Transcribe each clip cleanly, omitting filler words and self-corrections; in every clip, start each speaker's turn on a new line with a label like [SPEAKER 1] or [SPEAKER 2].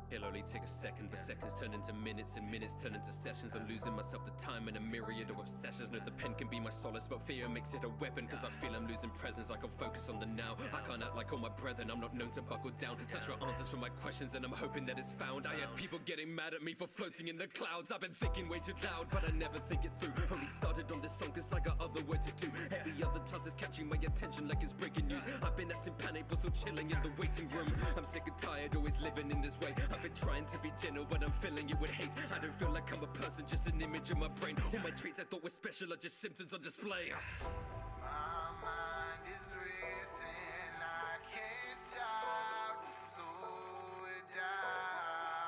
[SPEAKER 1] It'll only take a second, but seconds turn into minutes and minutes turn into sessions. I'm losing myself the time in a myriad of obsessions. No, the pen can be my solace, but fear makes it a weapon. Cause I feel I'm losing presence, I can focus on the now. I can't act like all my brethren, I'm not known to buckle down. Search for answers for my questions and I'm hoping that it's found. I had people getting mad at me for floating in the clouds. I've been thinking way too loud, but I never think it through. Only started on this song cause I got other work to do. Every other task is catching my attention like it's breaking news. I've been acting panic but still chilling in the waiting room. I'm sick and tired, always living in this way. I've been trying to be gentle, but I'm filling it with hate. I don't feel like I'm a person, just an image in my brain. All my traits I thought were special are just symptoms on display.
[SPEAKER 2] My mind is racing, I can't stop to slow it down.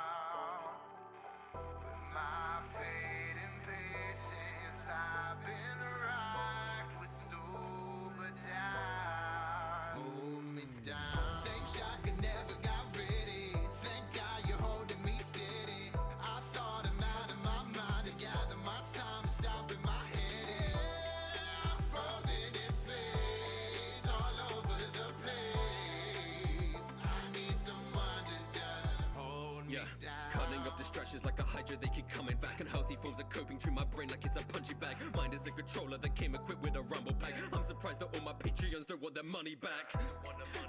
[SPEAKER 2] With my fate and patience, I've been rocked with sober down. Hold me down. Same shot could never got ready. Thank God you're holding me steady. I thought I'm out of my mind to gather my time, stop in my head. I'm frozen in space, all over the place. I need someone to just hold me down.
[SPEAKER 1] Cutting off distractions like a hydra, they keep coming back. Unhealthy forms of coping through my brain like it's a punching bag. Mind is a controller that came equipped with a rumble pack. I'm surprised that all my Patreons don't want their money back.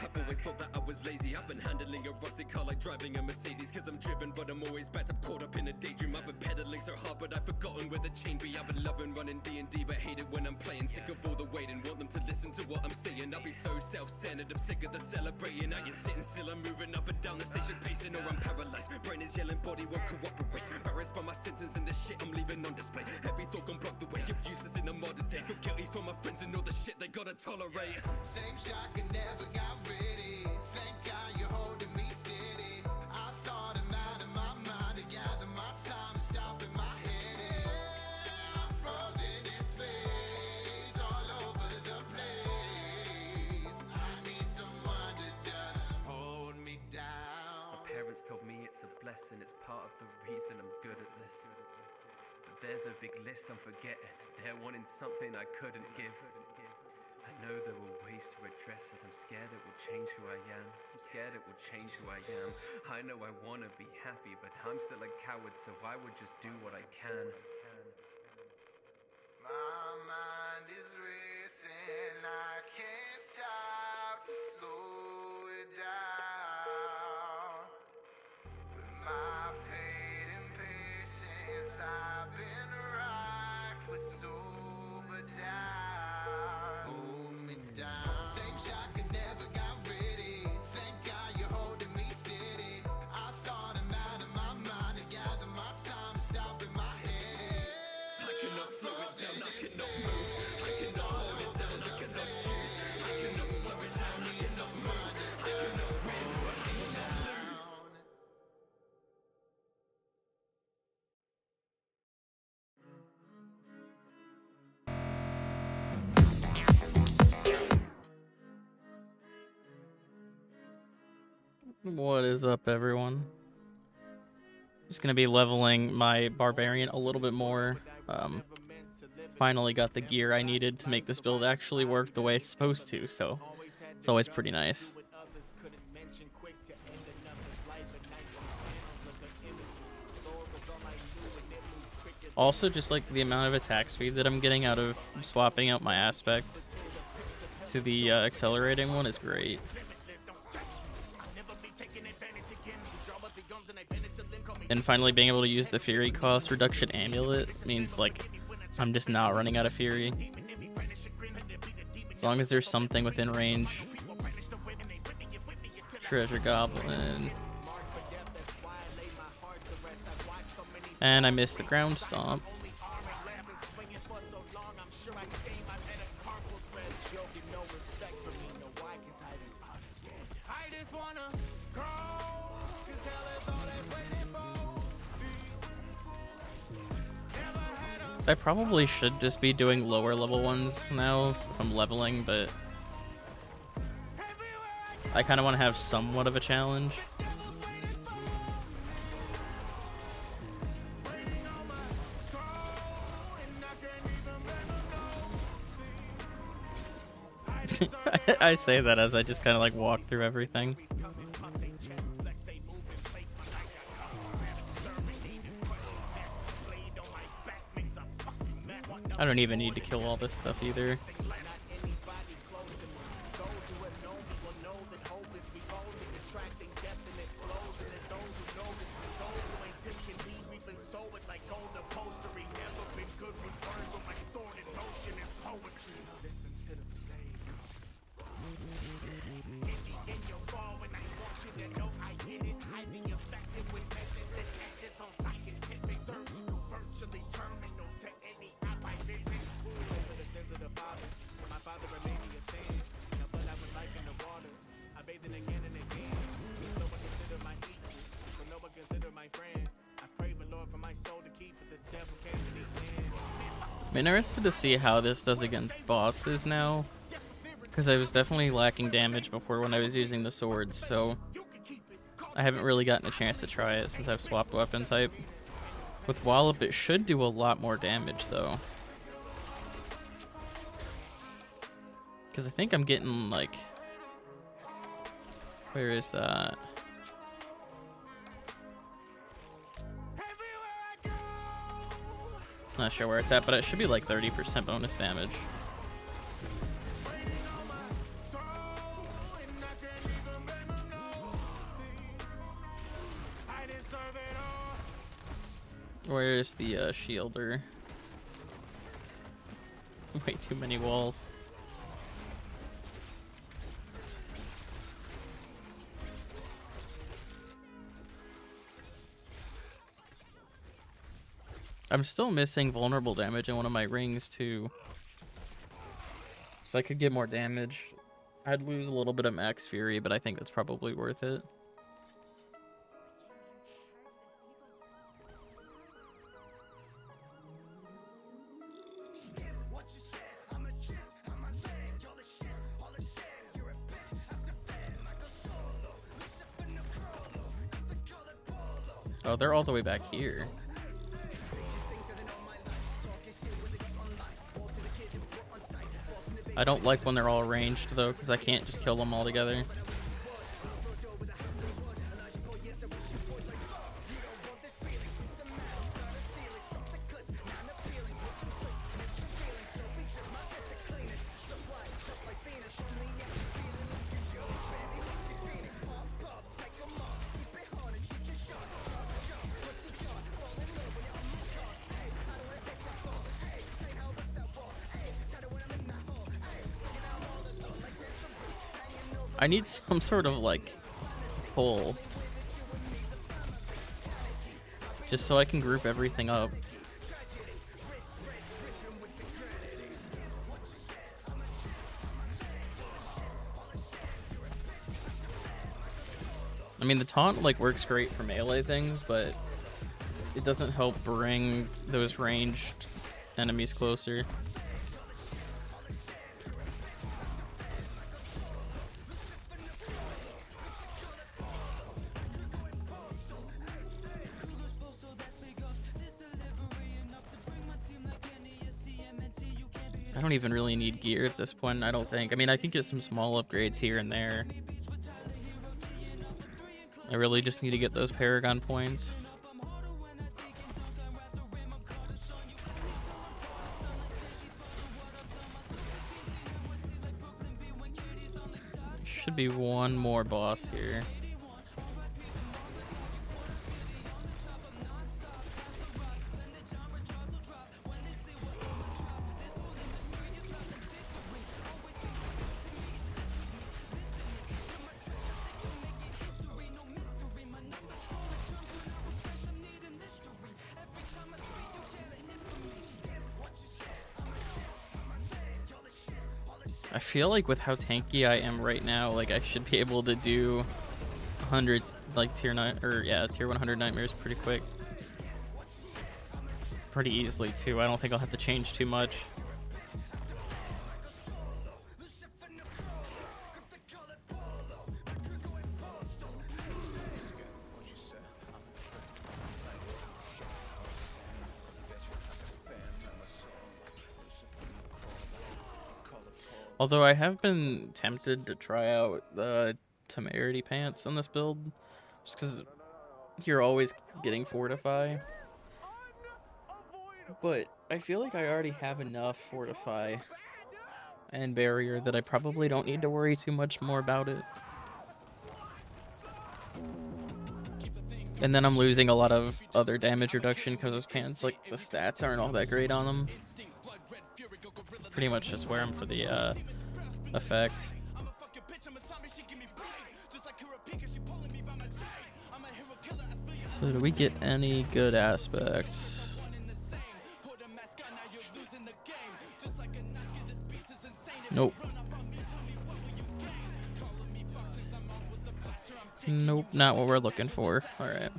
[SPEAKER 1] I've always thought that I was lazy. I've been handling a rusty car like driving a Mercedes. Cause I'm driven but I'm always backed up, caught up in a daydream. I've been pedaling so hard but I've forgotten where the chain be. I've been loving running D&D but hate it when I'm playing. Sick of all the waiting, want them to listen to what I'm saying. I'll be so self-centered, I'm sick of the celebrating. I ain't sitting still, I'm moving up and down the station pacing. Or I'm paralyzed, brain is yelling, body won't cooperate. Embarrassed by my sentence and the shit I'm leaving on display. Every thought gone blocked away, I'm useless in the modern day. Feel guilty for my friends and all the shit they gotta tolerate.
[SPEAKER 2] Same shot could never got ready. Thank God you're holding me steady. I thought I'm out of my mind to gather my time, stop in my head. I'm frozen in space, all over the place. I need someone to just hold me down.
[SPEAKER 1] My parents told me it's a blessing, it's part of the reason I'm good at this. But there's a big list I'm forgetting. They're wanting something I couldn't give. I know there were ways to address it. I'm scared it will change who I am. I'm scared it will change who I am. I know I wanna be happy, but I'm still a coward, so I would just do what I can.
[SPEAKER 2] My mind is racing, I can't stop to slow it down. With my fate and patience, I've been rocked with sober down. Hold me down. Same shot could never got ready. Thank God you're holding me steady. I thought I'm out of my mind to gather my time, stop in my head.
[SPEAKER 1] I cannot slow it down, I cannot move. I cannot hold it down, I cannot choose. I cannot slow it down, I cannot move. I cannot win, but I cannot lose.
[SPEAKER 3] What is up, everyone? Just gonna be leveling my barbarian a little bit more. Finally got the gear I needed to make this build actually work the way it's supposed to, so it's always pretty nice. Also, just like the amount of attack speed that I'm getting out of swapping out my aspect to the accelerating one is great. And finally being able to use the Fury cost reduction amulet means like I'm just not running out of Fury. As long as there's something within range. Treasure Goblin. And I missed the ground stomp. I probably should just be doing lower level ones now if I'm leveling, but I kind of want to have somewhat of a challenge. I say that as I just kind of like walk through everything. I don't even need to kill all this stuff either. I'm interested to see how this does against bosses now, because I was definitely lacking damage before when I was using the swords, so I haven't really gotten a chance to try it since I've swapped weapon type. With Wallop, it should do a lot more damage, though. Because I think I'm getting, like... Where is that? Not sure where it's at, but it should be like 30% bonus damage. Where's the shielder? Way too many walls. I'm still missing vulnerable damage in one of my rings too. So I could get more damage. I'd lose a little bit of max fury, but I think that's probably worth it. Oh, they're all the way back here. I don't like when they're all ranged though, because I can't just kill them all together. I need some sort of, like, hole. Just so I can group everything up. I mean, the taunt, like, works great for melee things, but it doesn't help bring those ranged enemies closer. I don't even really need gear at this point, I don't think. I mean, I can get some small upgrades here and there. I really just need to get those Paragon points. Should be one more boss here. I feel like with how tanky I am right now, like I should be able to do 100, like tier 100 nightmares pretty quick. Pretty easily too. I don't think I'll have to change too much. Although I have been tempted to try out the temerity pants on this build, just because you're always getting fortify. But I feel like I already have enough Fortify and Barrier that I probably don't need to worry too much more about it. And then I'm losing a lot of other damage reduction because his pants, like, the stats aren't all that great on them. Pretty much just wear them for the effect. So do we get any good aspects? Nope. Nope, not what we're looking for. Alright.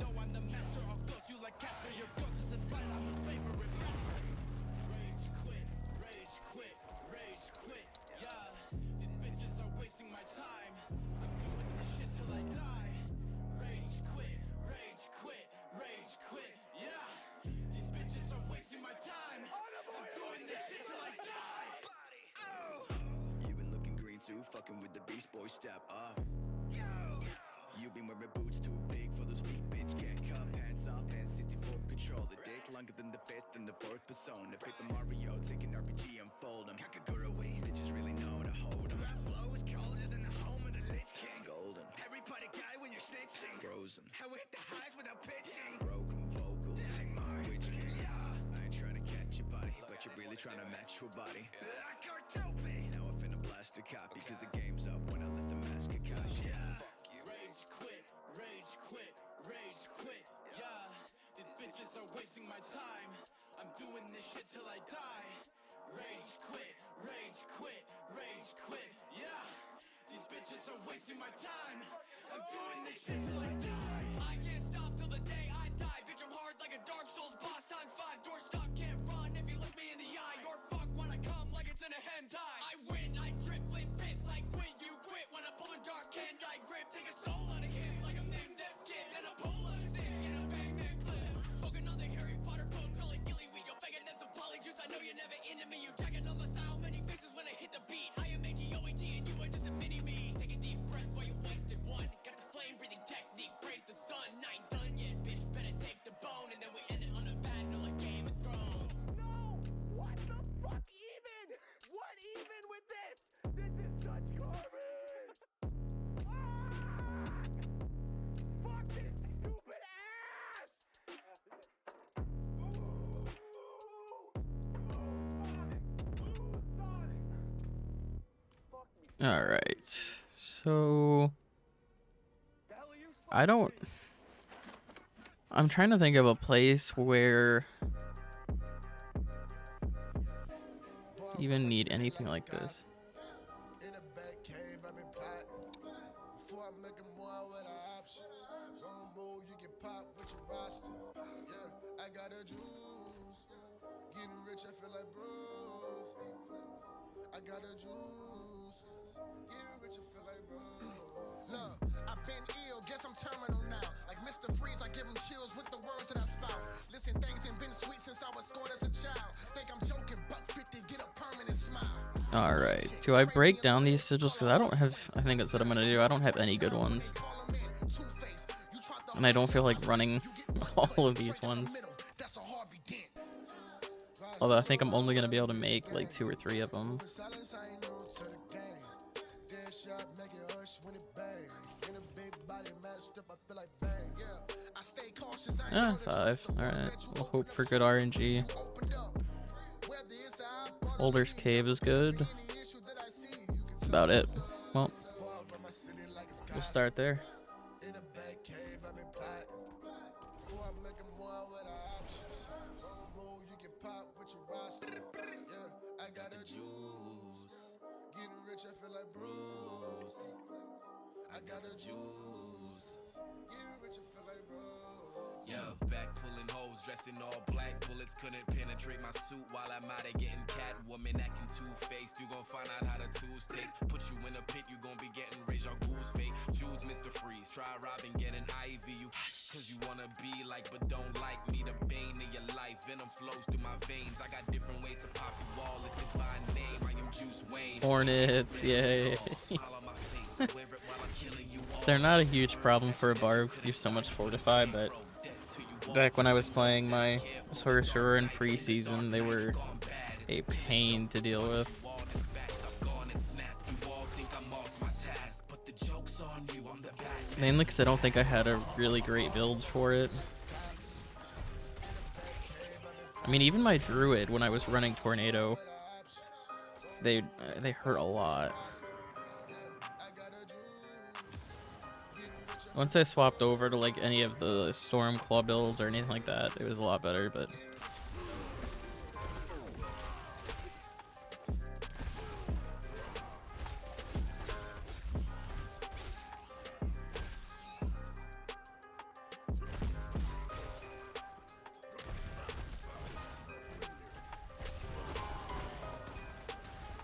[SPEAKER 4] Fucking with the beast boy, step up. You been wearing boots too big for those feet, bitch. Get cut, pants off, and 64 control. The dick longer than the fifth and the fourth persona. Paper Mario, taking RPG and fold 'em. Kakagura away, bitches really know to hold 'em. My flow is colder than the home of the Lich King. Golden. Every party guy when you're snitching. Frozen. How we hit the highs without pitching. Broken vocals. Witch King. I ain't trying to catch your body, but you're really trying to match your body. I can't help it. Now I finna blast a copy, cause the game's up when I lift the mask of Kashi. Rage quit, rage quit, rage quit, yeah. These bitches are wasting my time. I'm doing this shit till I die. Rage quit, rage quit, rage quit, yeah. These bitches are wasting my time. I'm doing this shit till I die. I can't stop till the day I die. Bitch, I'm hard like a Dark Souls boss times 5. Doorstop can't run if you look me in the eye. You're fucked when I come like it's in a hentai. I win, I drip, flip, fit like Quinn. You quit when I pull a dark hand. I grip, take a soul out of him like I'm named Death Kid. And I pull up stick in a bang bang clip. Smoking on the Harry Potter book, call it gilly weed. You're faking than some polyjuice. I know you're never into me. You jacking on my style, many faces when I hit the beat. I am AGOAT and you are just a mini me. Take a deep breath while you wasted one. Got the flame breathing technique, praise the sun. I ain't done yet, bitch. Better take the bone and then we end it on a bad note like Game of Thrones.
[SPEAKER 5] No! What the fuck even? What even with this? This is such garbage! Fuck this stupid ass!
[SPEAKER 3] All right. So I'm trying to think of a place where you even need anything like this.
[SPEAKER 6] In a back cave, I've been plotting. Before I make a more with our options. Wrong move, you get popped with your roster. Yeah, I got a juice. Getting rich, I feel like Bruce. I got a juice. Getting rich, I feel like Bruce. Look, I've been ill, guess I'm terminal now. Like Mr. Freeze, I give him chills with the words that I spout. Listen, things ain't been sweet since I was scored as a child. Think I'm joking, buck 50, get a permanent smile.
[SPEAKER 3] All right. Do I break down these sigils? Because I don't have, I think that's what I'm going to do. I don't have any good ones. And I don't feel like running all of these ones. Although I think I'm only going to be able to make like 2 or 3 of them. Ah, 5. Alright. We'll hope for good RNG. Boulder's Cave is good. That's about it. Well, we'll start there.
[SPEAKER 4] Yo, back pulling hoes, dressed in all black. Bullets couldn't penetrate my suit while I'm out of getting Catwoman acting two-faced. You gon' find out how the tools taste. Put you in a pit, you gon' be getting Ra's al Ghul's fate. Choose Mr. Freeze, try robbing, get an IV. You cause you wanna be like, but don't like me. The bane of your life, venom flows through my veins. I got different ways to pop your wall. It's divine name, I am Juice Wayne.
[SPEAKER 3] Hornets, yay. They're not a huge problem for a barb because you have so much fortify, but Back when I was playing my sorcerer in preseason, they were a pain to deal with. Mainly because I don't think I had a really great build for it. I mean, even my druid, when I was running tornado, they hurt a lot. Once I swapped over to like any of the storm claw builds or anything like that, it was a lot better, but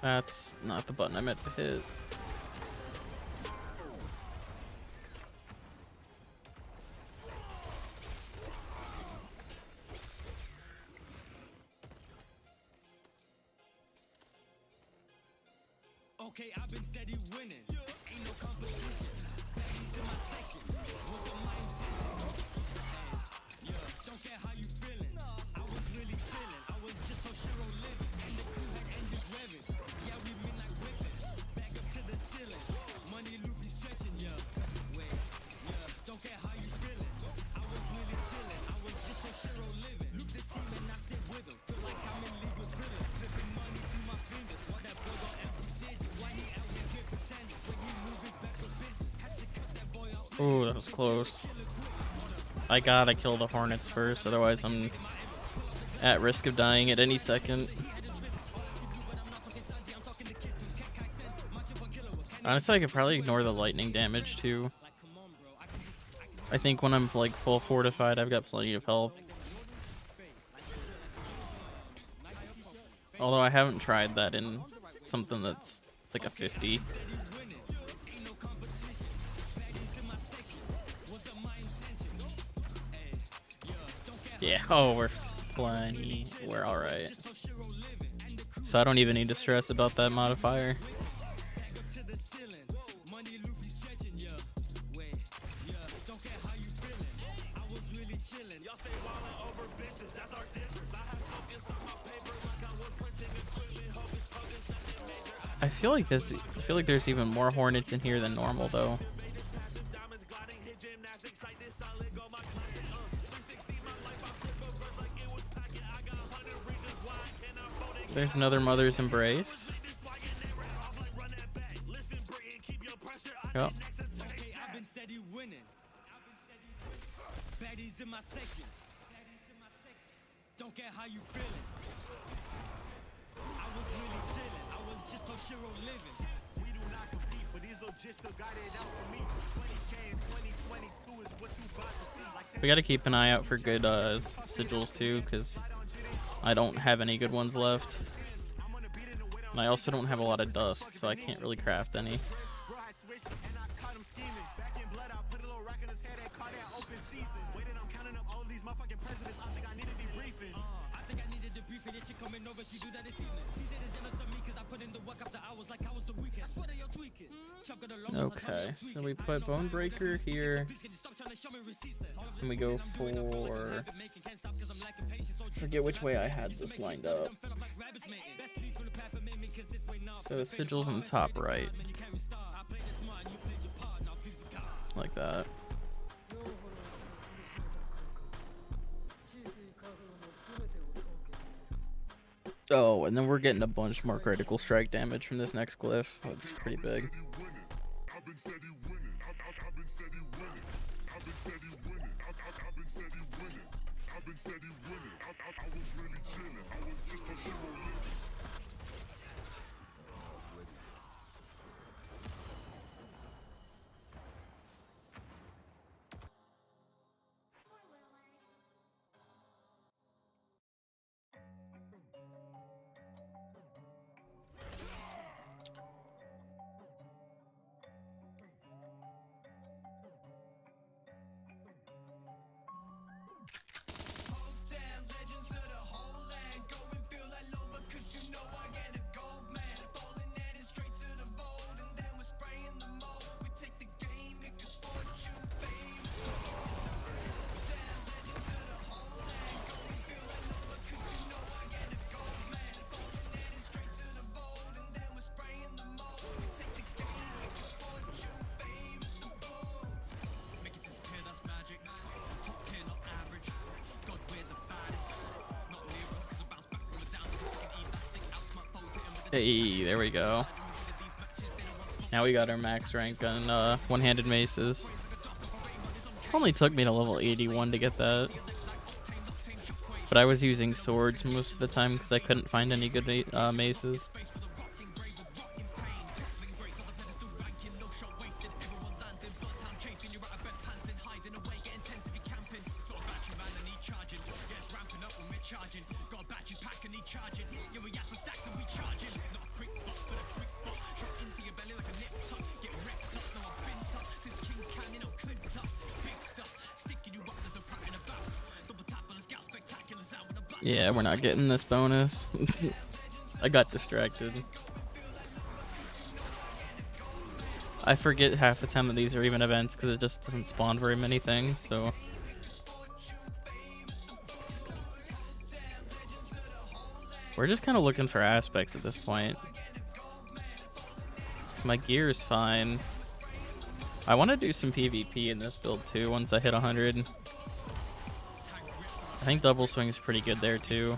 [SPEAKER 3] that's not the button I meant to hit.
[SPEAKER 1] Okay, I've been steady winning. Ain't no competition. Baddies in my section. What's on my intention? And, yeah, don't care how you feeling. I was really chilling. I was just on Shiro living. And the crew had engines revving. Yeah, we been like whipping. Back up to the ceiling. Money Luffy stretching, yeah. Wait, yeah, don't care how you feeling. I was really chilling. I was just on Shiro living. Loop the team and I stay with them. Feel like I'm in league with villain. Flipping money through my fingers. While that boy got empty digits.
[SPEAKER 3] Ooh, that was close. I gotta kill the hornets first, otherwise I'm at risk of dying at any second. Honestly, I could probably ignore the lightning damage too. I think when I'm like full fortified, I've got plenty of health. Although I haven't tried that in something that's like a 50. Yeah, oh, we're plenty. We're alright. So I don't even need to stress about that modifier. I feel like there's even more hornets in here than normal though. There's another Mother's Embrace. Yep. Don't care how you feeling. I was really chilling. I was just on Shiro living. We do not compete, but these just got it out for me. 20K in 2022 is what you about to see. We gotta keep an eye out for good sigils too, because I don't have any good ones left. And I also don't have a lot of dust, so I can't really craft any. Okay, so we put Bone Breaker here, and we go for, forget which way I had this lined up. So the sigil's in the top right, like that. Oh, and then we're getting a bunch more critical strike damage from this next glyph. That's pretty big. Hey, there we go. Now we got our max rank on one-handed maces. Only took me to level 81 to get that. But I was using swords most of the time because I couldn't find any good maces. Yeah, we're not getting this bonus. I got distracted. I forget half the time that these are even events because it just doesn't spawn very many things, so... We're just kind of looking for aspects at this point. So my gear is fine. I want to do some PvP in this build too once I hit 100. I think double swing is pretty good there too.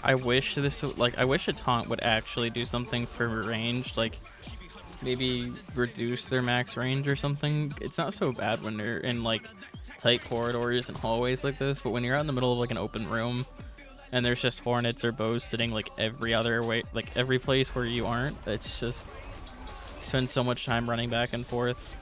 [SPEAKER 3] I wish this I wish a taunt would actually do something for range, like maybe reduce their max range or something. It's not so bad when they're in like tight corridors and hallways like this, but when you're out in the middle of like an open room and there's just hornets or bows sitting like every other way, like every place where you aren't, it's just you spend so much time running back and forth.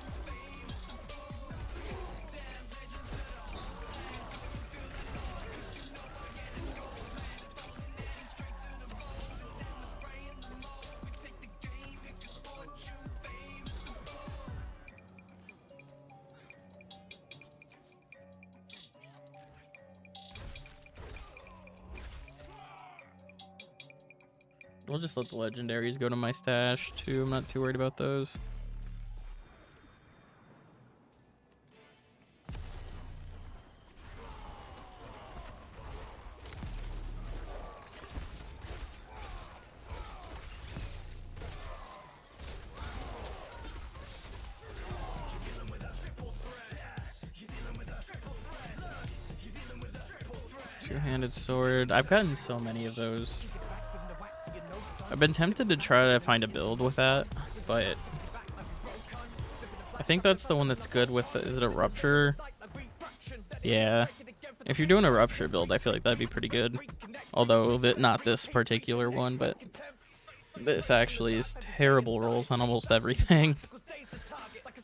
[SPEAKER 3] We'll just let the legendaries go to my stash too. I'm not too worried about those. Two-handed sword. I've gotten so many of those. I've been tempted to try to find a build with that, but I think that's the one that's good with, is it a rupture? Yeah. If you're doing a rupture build, I feel like that'd be pretty good. Although, not this particular one, but this actually is terrible rolls on almost everything.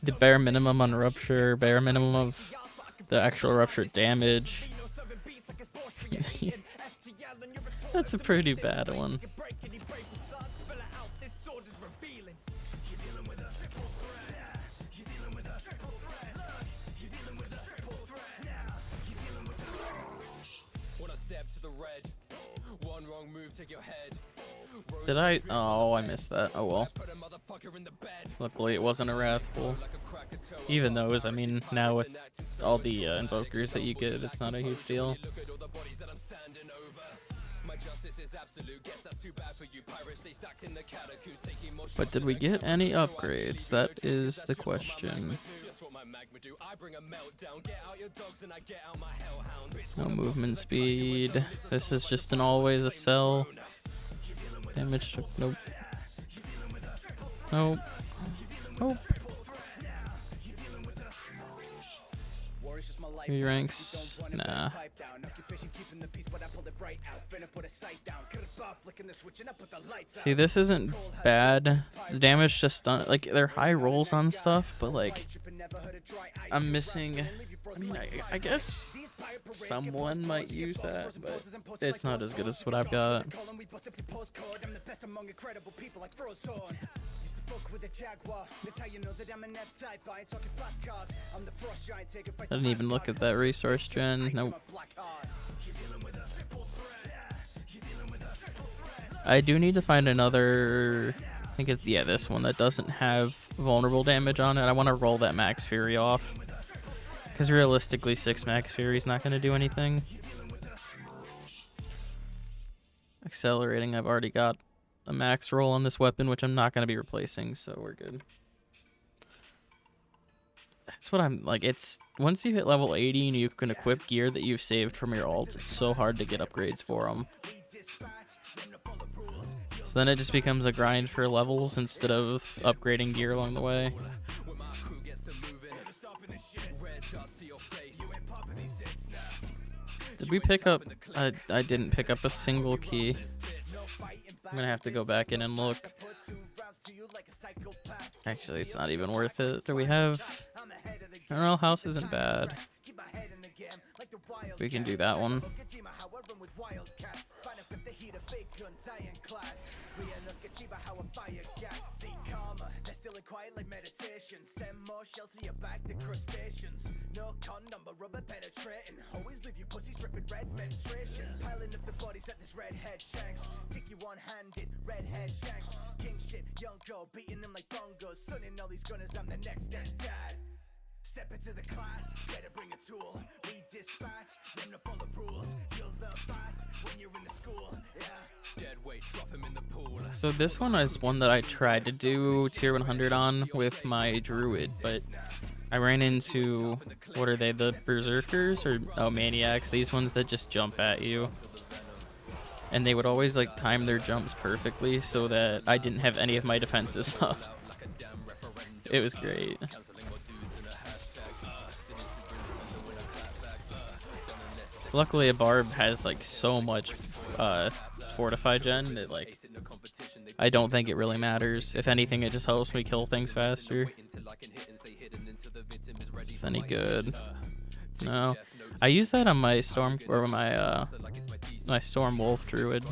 [SPEAKER 3] The bare minimum on rupture, bare minimum of the actual rupture damage. That's a pretty bad one. Did I? Oh, I missed that. Oh well. Luckily, it wasn't a Wrathful. Even those, I mean, now with all the invokers that you get, it's not a huge deal. But did we get any upgrades? That is the question. No movement speed. This is just an always a sell. Damage. Nope. Nope. Nope. Three ranks. Nah. See, this isn't bad. The damage just done, like, they're high rolls on stuff, but like I'm missing. I mean, I guess someone might use that, but it's not as good as what I've got. I didn't even look at that resource gen. Nope. I do need to find another, I think it's, yeah, this one that doesn't have vulnerable damage on it. I want to roll that Max Fury off. Because realistically, 6 Max Fury is not going to do anything. Accelerating, I've already got a max roll on this weapon, which I'm not going to be replacing, so we're good. That's what I'm, like, it's, once you hit level 80 and you can equip gear that you've saved from your ults, it's so hard to get upgrades for them. So then it just becomes a grind for levels instead of upgrading gear along the way. Did we pick up... I didn't pick up a single key. I'm gonna have to go back in and look. Actually, it's not even worth it. Do we have... General House isn't bad. We can do that one.
[SPEAKER 5] Quiet like meditation. Send more shells to your back, the crustaceans. No condom, but rubber penetrating. Always leave you pussies dripping red menstruation. Piling up the bodies at this redhead shanks. Tick you one-handed, redhead shanks. King shit, young girl, beating them like bongos. Sunning all these gunners, I'm the next dead dad. Step into the class, better bring a tool. We dispatch, them to follow rules. You'll learn fast when you're in the school, yeah.
[SPEAKER 1] Dead weight, drop him in the pool.
[SPEAKER 3] So this one is one that I tried to do tier 100 on with my druid, but I ran into, what are they, the berserkers or maniacs? These ones that just jump at you, and they would always like time their jumps perfectly so that I didn't have any of my defenses up. It was great. Luckily, a barb has like so much fortify gen that like I don't think it really matters. If anything, it just helps me kill things faster. Is this any good? No. I use that on my storm or my my storm wolf druid.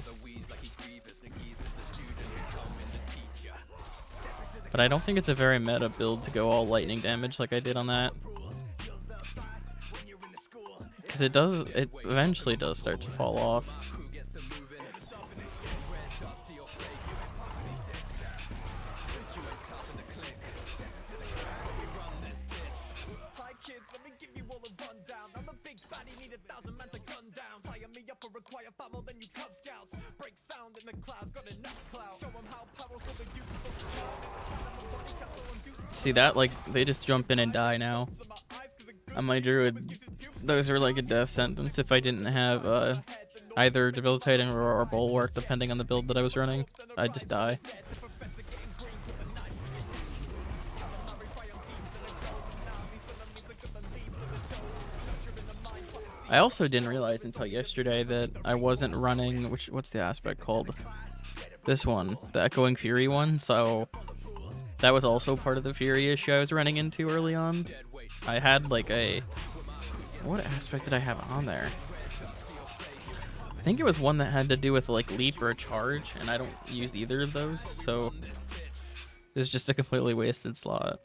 [SPEAKER 3] But I don't think it's a very meta build to go all lightning damage like I did on that. Because it eventually does start to fall off. See that? Like, they just jump in and die now. On my druid, those are like a death sentence if I didn't have either debilitating or bulwark, depending on the build that I was running. I'd just die. I also didn't realize until yesterday that I wasn't running, what's the aspect called? This one, the Echoing Fury one, so that was also part of the Fury issue I was running into early on. I had like a... What aspect did I have on there? I think it was one that had to do with like leap or charge, and I don't use either of those, so it was just a completely wasted slot.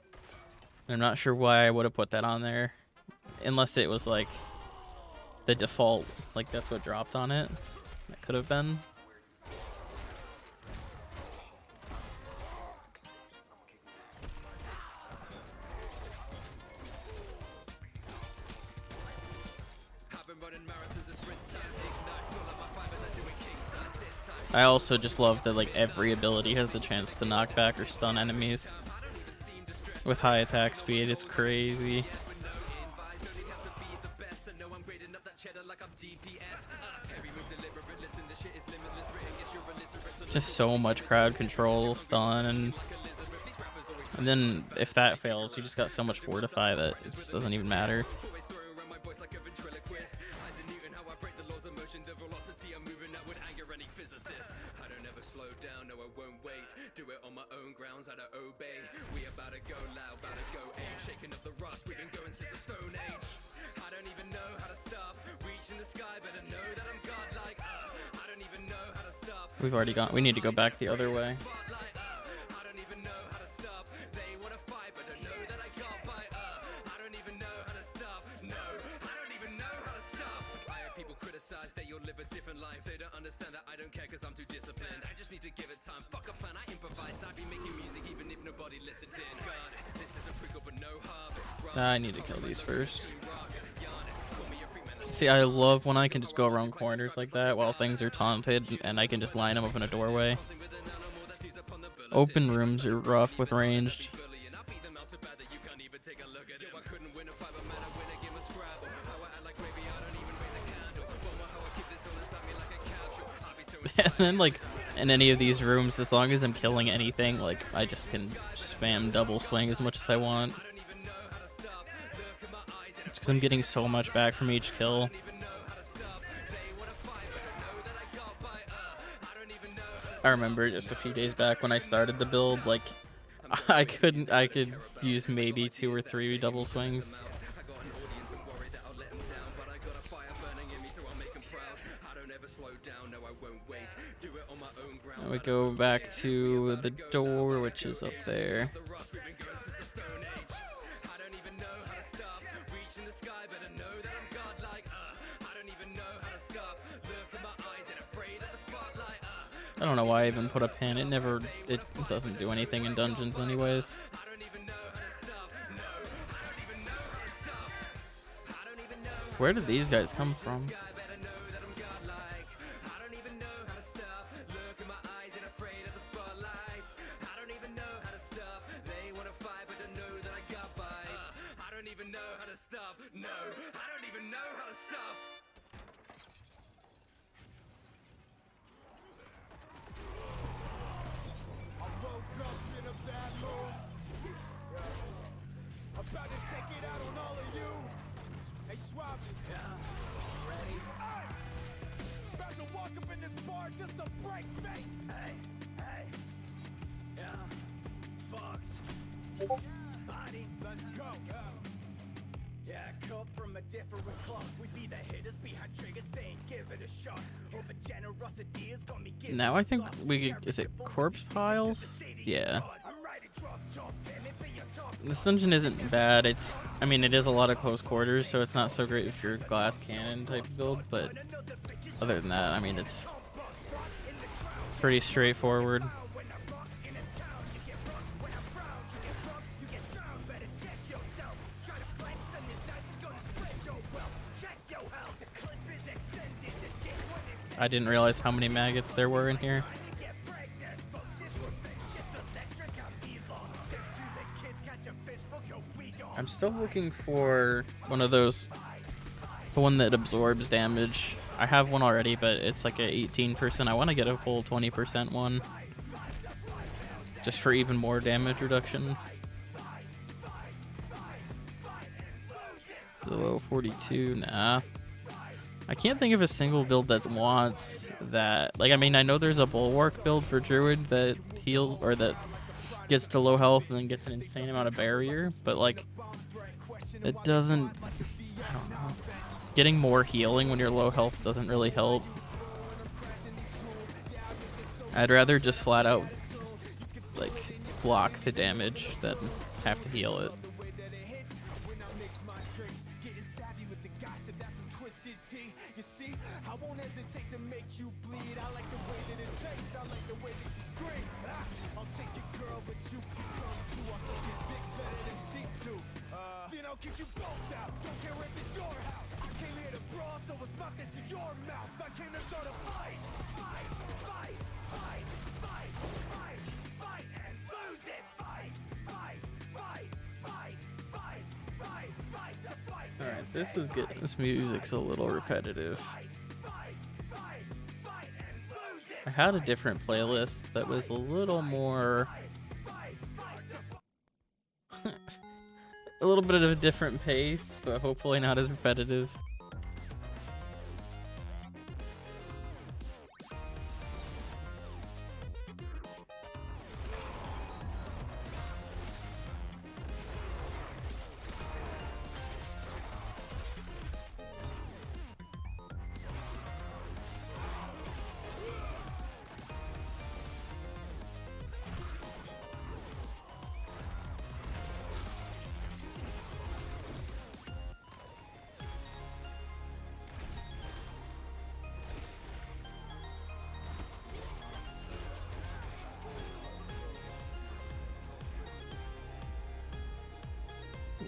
[SPEAKER 3] I'm not sure why I would have put that on there, unless it was like the default, like that's what dropped on it. That could have been. I also just love that like every ability has the chance to knock back or stun enemies with high attack speed. It's crazy. Just so much crowd control, stun, and then if that fails, you just got so much fortify that it just doesn't even matter.
[SPEAKER 1] don't even know how to stop. Reaching the sky, better know that I'm godlike. I don't even know how to stop.
[SPEAKER 3] We've already gone. We need to go back the other way.
[SPEAKER 1] Spotlight, I don't even know how to stop. They wanna fight, but I know that I got by. I don't even know how to stop. No, I don't even know how to stop. I have people criticize that you'll live a different life. They don't understand that I don't care cause I'm too disciplined. I just need to give it time. Fuck a plan, I improvised. I'd be making music even if nobody listened in. God, this is a prickle but no harm.
[SPEAKER 3] I need to kill these first. See, I love when I can just go around corners like that while things are taunted and I can just line them up in a doorway. Open rooms are rough with ranged. And then, like, in any of these rooms, as long as I'm killing anything, like, I just can spam double swing as much as I want. It's because I'm getting so much back from each kill. I remember just a few days back when I started the build, like, I could use maybe 2 or 3 double swings. And we go back to the door, which is up there. I don't know why I even put a pin. It doesn't do anything in dungeons anyways. Where did these guys come from?
[SPEAKER 5] About to take it out on all of you. Hey, Swab. Yeah. Ready? Hey! About to walk up in this bar just to break face. Hey, hey. Yeah. Fucks. Body, let's go. Yeah, cut from a different cloth. We be the hitters behind triggers saying give it a shot. Over generosity has got me giving.
[SPEAKER 3] Now I think is it corpse piles? Yeah. This dungeon isn't bad. I mean, it is a lot of close quarters, so it's not so great if you're glass cannon type build, but other than that, I mean, it's pretty straightforward. I didn't realize how many maggots there were in here. I'm still looking for one of those, the one that absorbs damage. I have one already, but it's like a 18%. I want to get a full 20% one, just for even more damage reduction. Below 42, nah. I can't think of a single build that wants that. Like, I mean, I know there's a bulwark build for Druid that heals, or that gets to low health and then gets an insane amount of barrier, but like, it doesn't, I don't know. Getting more healing when you're low health doesn't really help. I'd rather just flat out, like, block the damage than have to heal it.
[SPEAKER 5] Keep you both out. Don't care if it's your house. I came here to brawl, so it's not this to your mouth. I came to start a fight. Fight, fight, fight, fight, fight, fight, and lose it. Fight, fight, fight, fight, fight, fight, fight, the fight.
[SPEAKER 3] Alright, this is good. This music's a little repetitive. I had a different playlist that was a little more... a little bit of a different pace, but hopefully not as repetitive.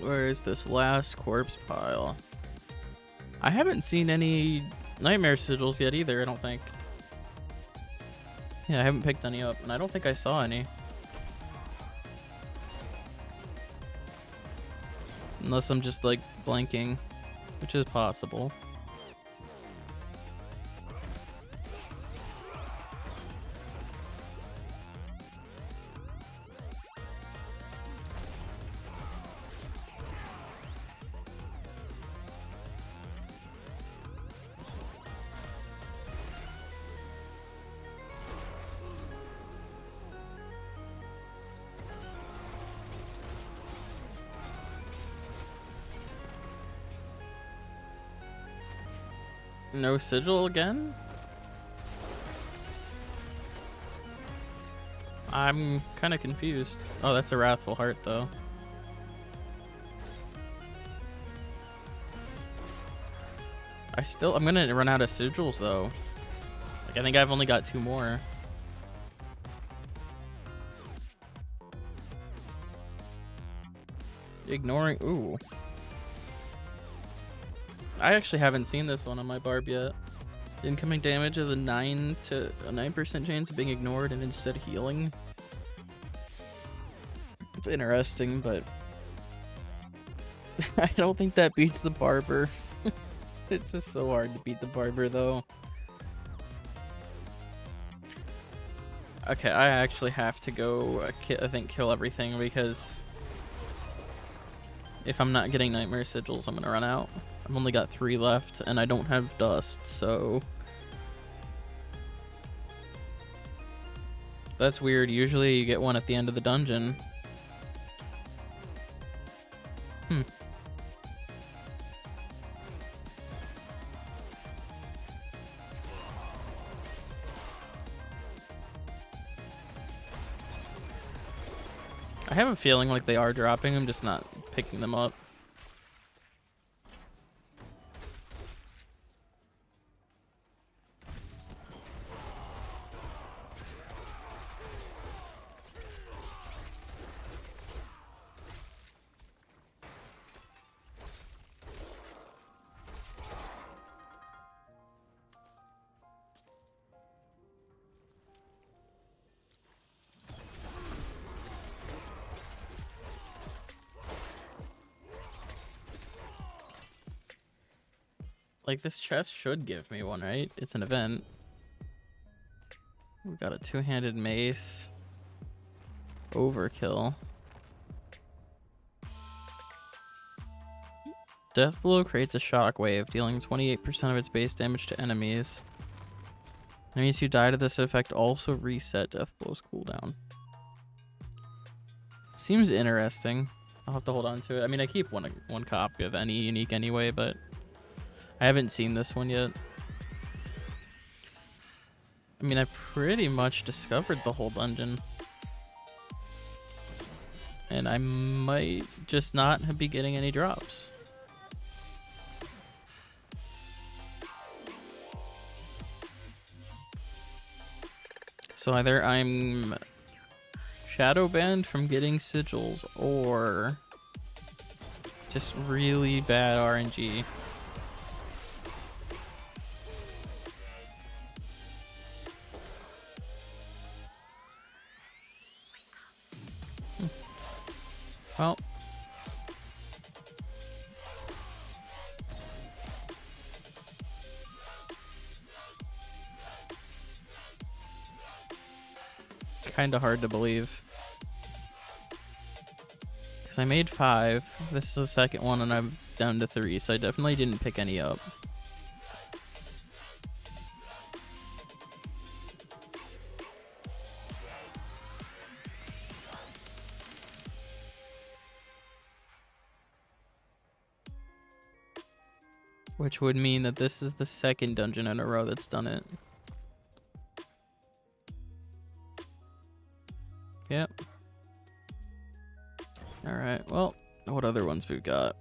[SPEAKER 3] Where is this last corpse pile? I haven't seen any nightmare sigils yet either, I don't think. Yeah, I haven't picked any up, and I don't think I saw any. Unless I'm just like blanking, which is possible. No sigil again? I'm kind of confused. Oh, that's a Wrathful Heart, though. I'm gonna run out of sigils, though. Like, I think I've only got 2 more. Ignoring, ooh. I actually haven't seen this one on my barb yet. Incoming damage is a 9% chance of being ignored and instead healing. It's interesting, but I don't think that beats the barber. It's just so hard to beat the barber, though. Okay, I actually have to go, I think, kill everything, because if I'm not getting Nightmare Sigils, I'm gonna run out. I've only got 3 left, and I don't have dust, so... That's weird. Usually you get one at the end of the dungeon. I have a feeling like they are dropping, I'm just not picking them up. Like, this chest should give me one, right? It's an event. We've got a 2-handed mace. Overkill. Death Blow creates a shockwave, dealing 28% of its base damage to enemies. Enemies who die to this effect also reset Death Blow's cooldown. Seems interesting. I'll have to hold on to it. I mean, I keep one copy of any unique anyway, but I haven't seen this one yet. I mean, I pretty much discovered the whole dungeon. And I might just not be getting any drops. So either I'm shadow banned from getting sigils, or just really bad RNG. Well, it's kind of hard to believe, because I made 5. This is the second one, and I'm down to 3, so I definitely didn't pick any up. Which would mean that this is the second dungeon in a row that's done it. Yep. Alright, well, what other ones we've got?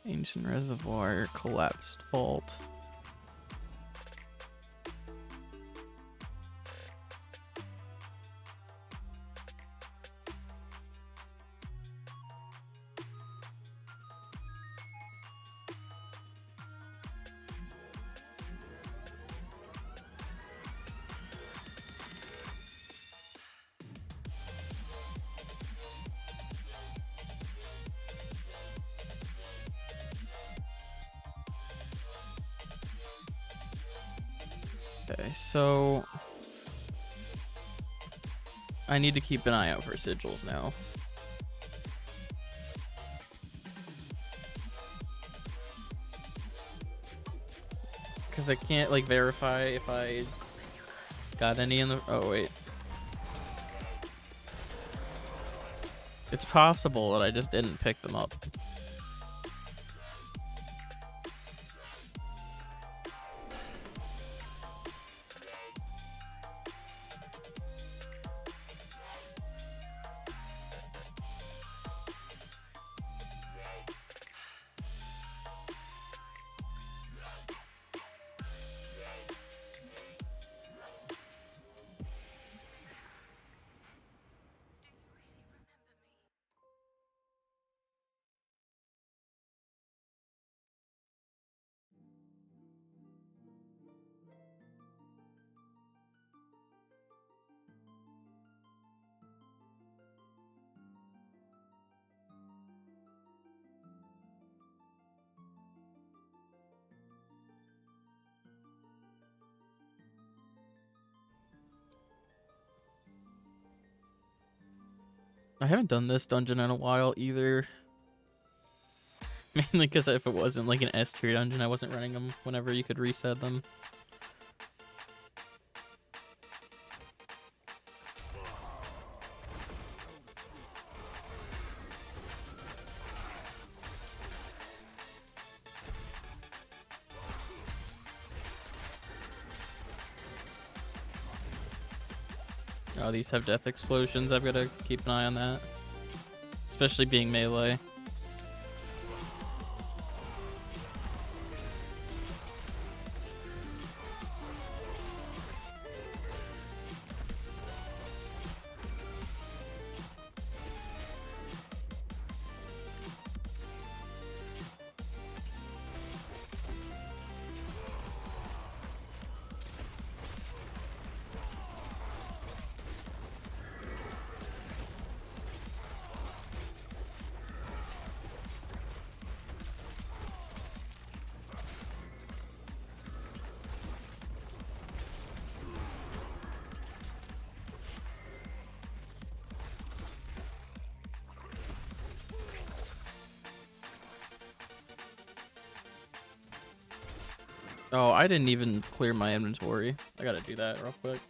[SPEAKER 3] Ancient Reservoir, Collapsed Vault. so I need to keep an eye out for sigils now. Because I can't like verify if I got any in the... Oh, wait. It's possible that I just didn't pick them up. I haven't done this dungeon in a while either. Mainly because if it wasn't like an S tier dungeon, I wasn't running them whenever you could reset them. Oh, these have death explosions. I've got to keep an eye on that. Especially being melee. Oh, I didn't even clear my inventory. I gotta do that real quick.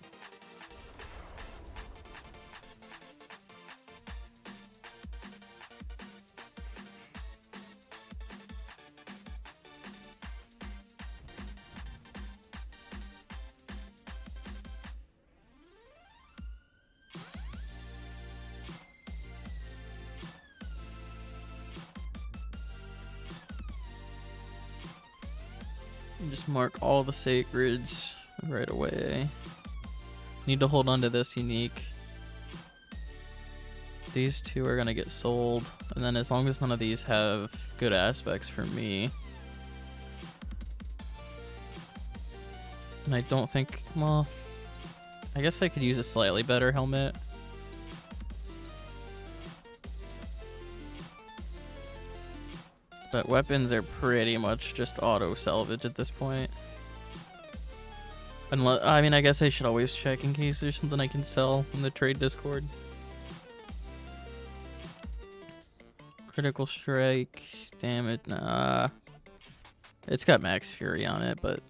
[SPEAKER 3] Just mark all the sacreds right away. Need to hold on to this unique. These two are gonna get sold, and then as long as none of these have good aspects for me. And I don't think, well, I guess I could use a slightly better helmet. But weapons are pretty much just auto salvage at this point. Unless, I mean, I guess I should always check in case there's something I can sell in the trade Discord. Critical strike, damage, nah. It's got max fury on it, but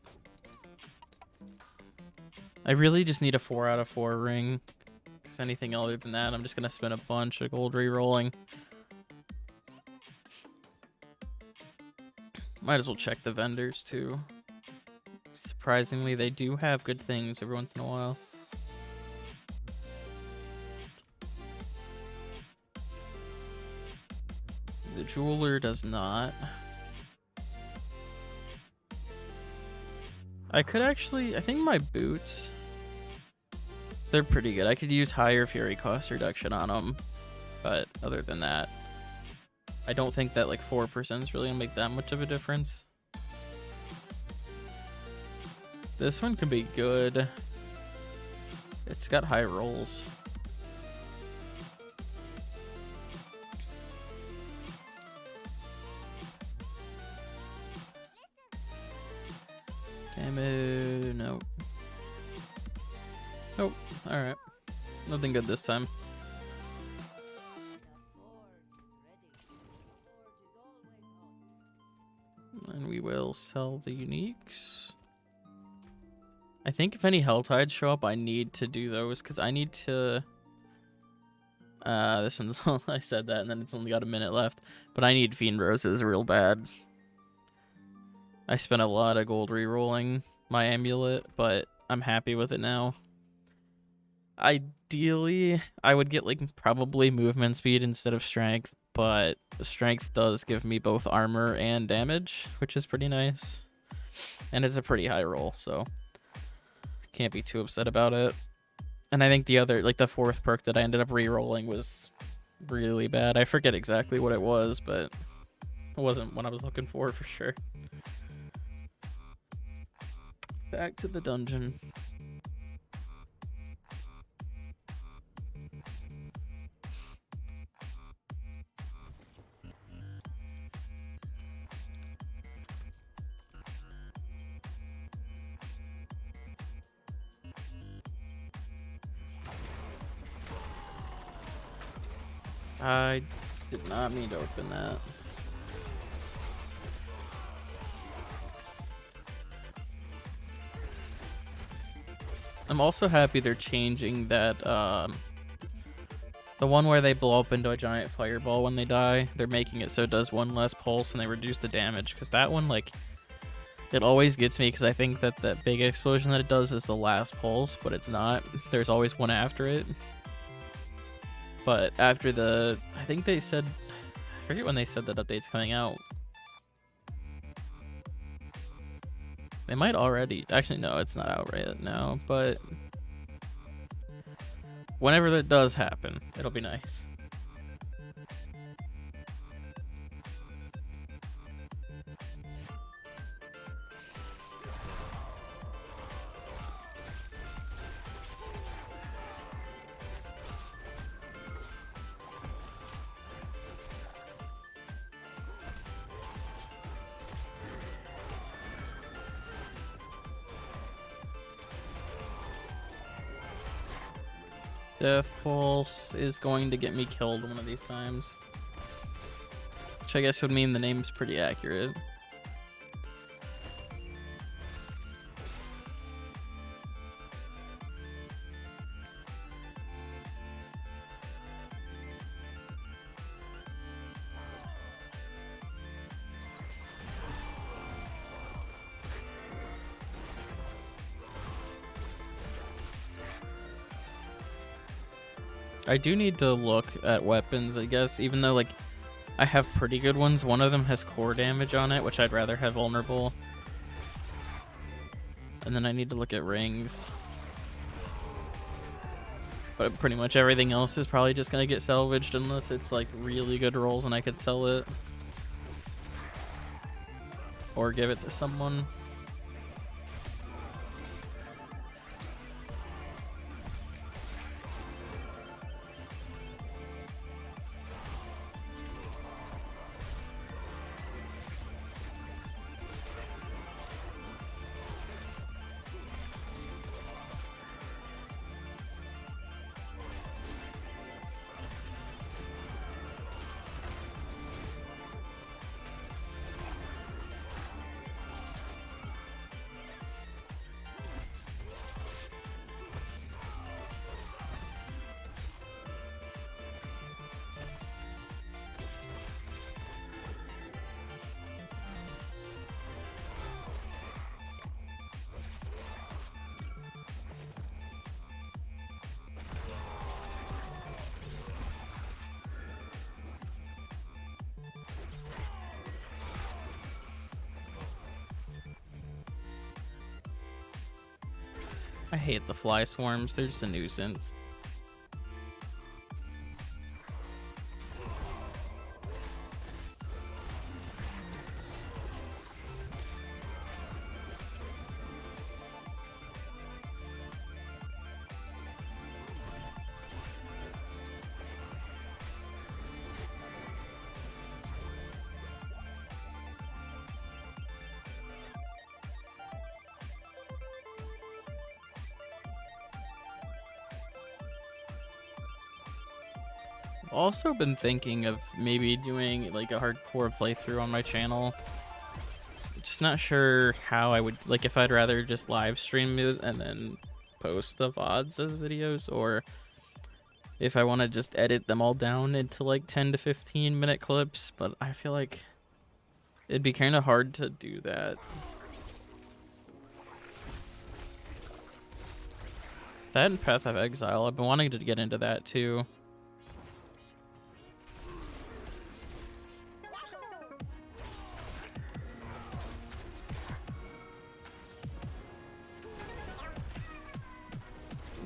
[SPEAKER 3] I really just need a 4 out of 4 ring. Because anything other than that, I'm just gonna spend a bunch of gold re-rolling. Might as well check the vendors too. Surprisingly, they do have good things every once in a while. The jeweler does not. I could actually, I think my boots, they're pretty good. I could use higher fury cost reduction on them, but other than that, I don't think that like 4% is really gonna make that much of a difference. This one could be good. It's got high rolls. Damn it, no. Nope. Alright. Nothing good this time. And we will sell the uniques. I think if any Helltides show up, I need to do those, because I need to... this one's... I said that, and then it's only got a minute left. But I need Fiend Roses real bad. I spent a lot of gold re-rolling my amulet, but I'm happy with it now. Ideally, I would get, like, probably movement speed instead of strength, but strength does give me both armor and damage, which is pretty nice. And it's a pretty high roll, so can't be too upset about it. And I think the other, like, the fourth perk that I ended up re-rolling was really bad. I forget exactly what it was, but it wasn't what I was looking for sure. Back to the dungeon. I did not mean to open that. I'm also happy they're changing that, the one where they blow up into a giant fireball when they die, they're making it so it does one less pulse and they reduce the damage, because that one, like, it always gets me, because I think that that big explosion that it does is the last pulse, but it's not. There's always one after it. But after the, I think they said, I forget when they said that update's coming out. They might already, actually no, it's not out right now, but whenever that does happen, it'll be nice. Death Pulse is going to get me killed one of these times. Which I guess would mean the name's pretty accurate. I do need to look at weapons, I guess, even though, like, I have pretty good ones. One of them has core damage on it, which I'd rather have vulnerable. And then I need to look at rings. But pretty much everything else is probably just going to get salvaged unless it's, like, really good rolls and I could sell it. Or give it to someone. I hate the fly swarms, they're just a nuisance. also been thinking of maybe doing like a hardcore playthrough on my channel. Just not sure how I would, like, if I'd rather just live stream it and then post the VODs as videos, or if I want to just edit them all down into like 10 to 15 minute clips, but I feel like it'd be kind of hard to do that. That and Path of Exile, I've been wanting to get into that too.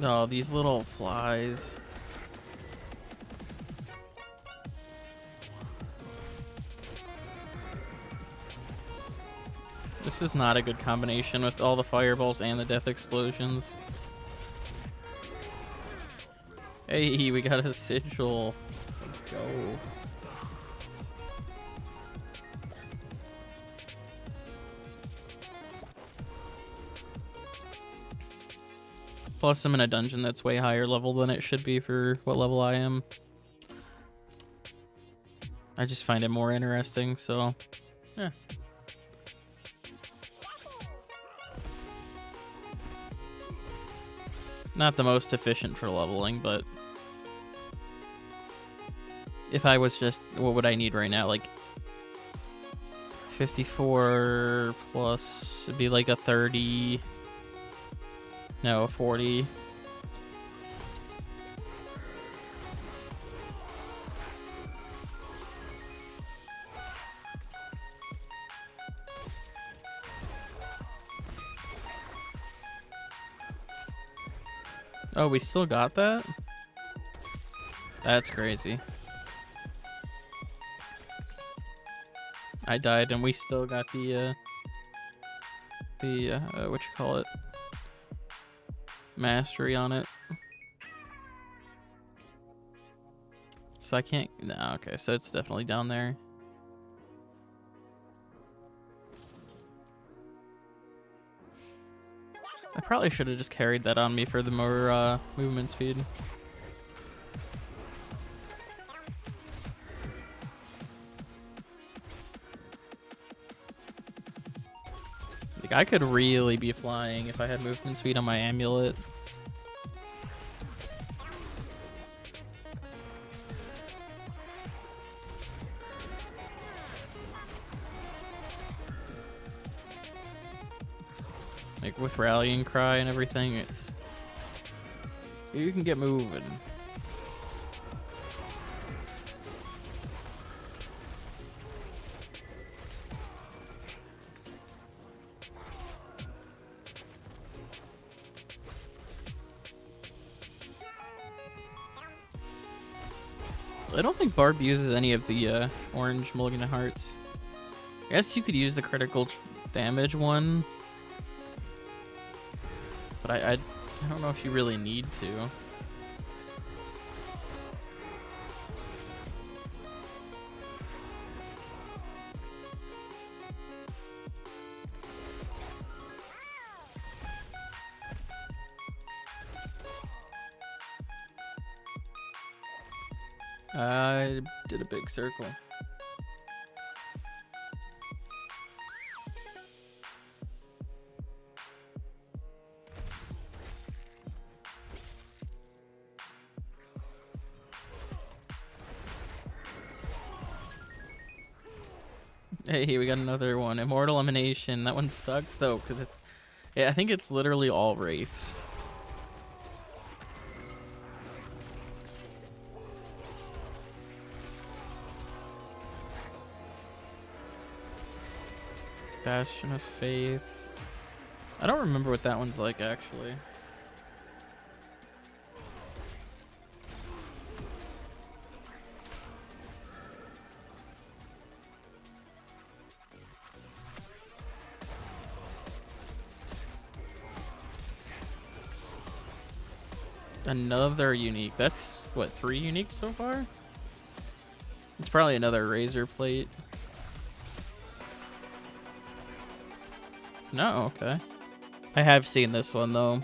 [SPEAKER 3] Oh, these little flies. This is not a good combination with all the fireballs and the death explosions. Hey, we got a sigil. Let's go. Plus, I'm in a dungeon that's way higher level than it should be for what level I am. I just find it more interesting, so yeah. Not the most efficient for leveling, but if I was just, what would I need right now? Like 54 plus, it'd be like a 30. No, 40. Oh, we still got that? That's crazy. I died and we still got the what you call it? Mastery on it. So I can't, no, okay, so it's definitely down there. I probably should have just carried that on me for the more movement speed. Like, I could really be flying if I had movement speed on my amulet. Like with rallying cry and everything, it's, you can get moving. I don't think Barb uses any of the orange mulligan hearts. I guess you could use the critical damage one, but I don't know if you really need to. I did a big circle. Hey, we got another one. Immortal Emanation. That one sucks though, because it's, yeah, I think it's literally all wraiths. Bastion of Faith. I don't remember what that one's like, actually. Another unique. That's, what, 3 unique so far? It's probably another razor plate. No, okay. I have seen this one, though.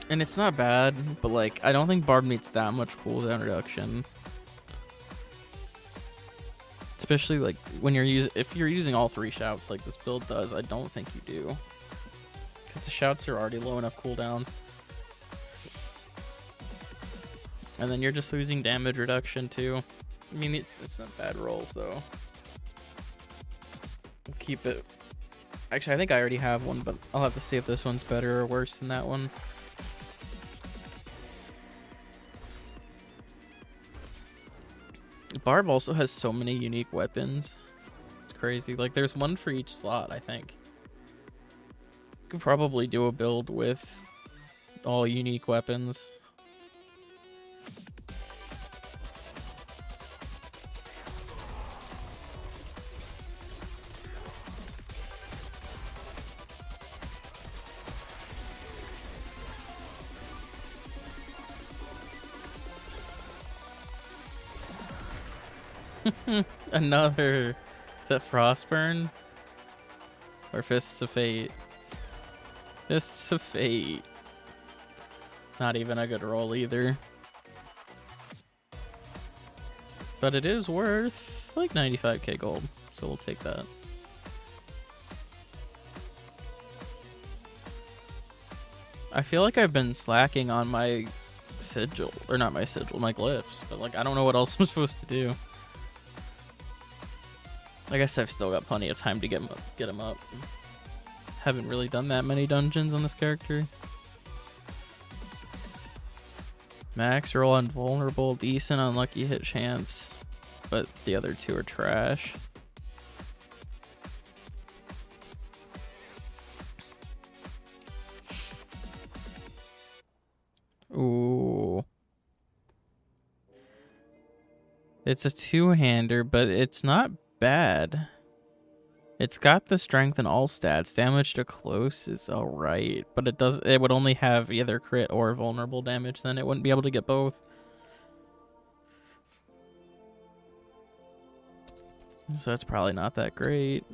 [SPEAKER 3] And it's not bad, but like I don't think Barb needs that much cooldown reduction. Especially like when if you're using all 3 shouts like this build does, I don't think you do. Because the shouts are already low enough cooldown. And then you're just losing damage reduction too. I mean, it's not bad rolls though. We'll keep it. Actually, I think I already have one, but I'll have to see if this one's better or worse than that one. Barb also has so many unique weapons. It's crazy. Like, there's one for each slot, I think. You could probably do a build with all unique weapons. Another. Is that Frostburn? Or Fists of Fate? Fists of Fate. Not even a good roll either. But it is worth like 95k gold, so we'll take that. I feel like I've been slacking on my sigil, or not my sigil, my glyphs, but like I don't know what else I'm supposed to do. I guess I've still got plenty of time to get them up. Haven't really done that many dungeons on this character. Max roll on vulnerable, decent unlucky hit chance, but the other 2 are trash. Ooh. It's a 2-hander, but it's not bad. It's got the strength in all stats. Damage to close is alright, but it would only have either crit or vulnerable damage, then it wouldn't be able to get both. So that's probably not that great.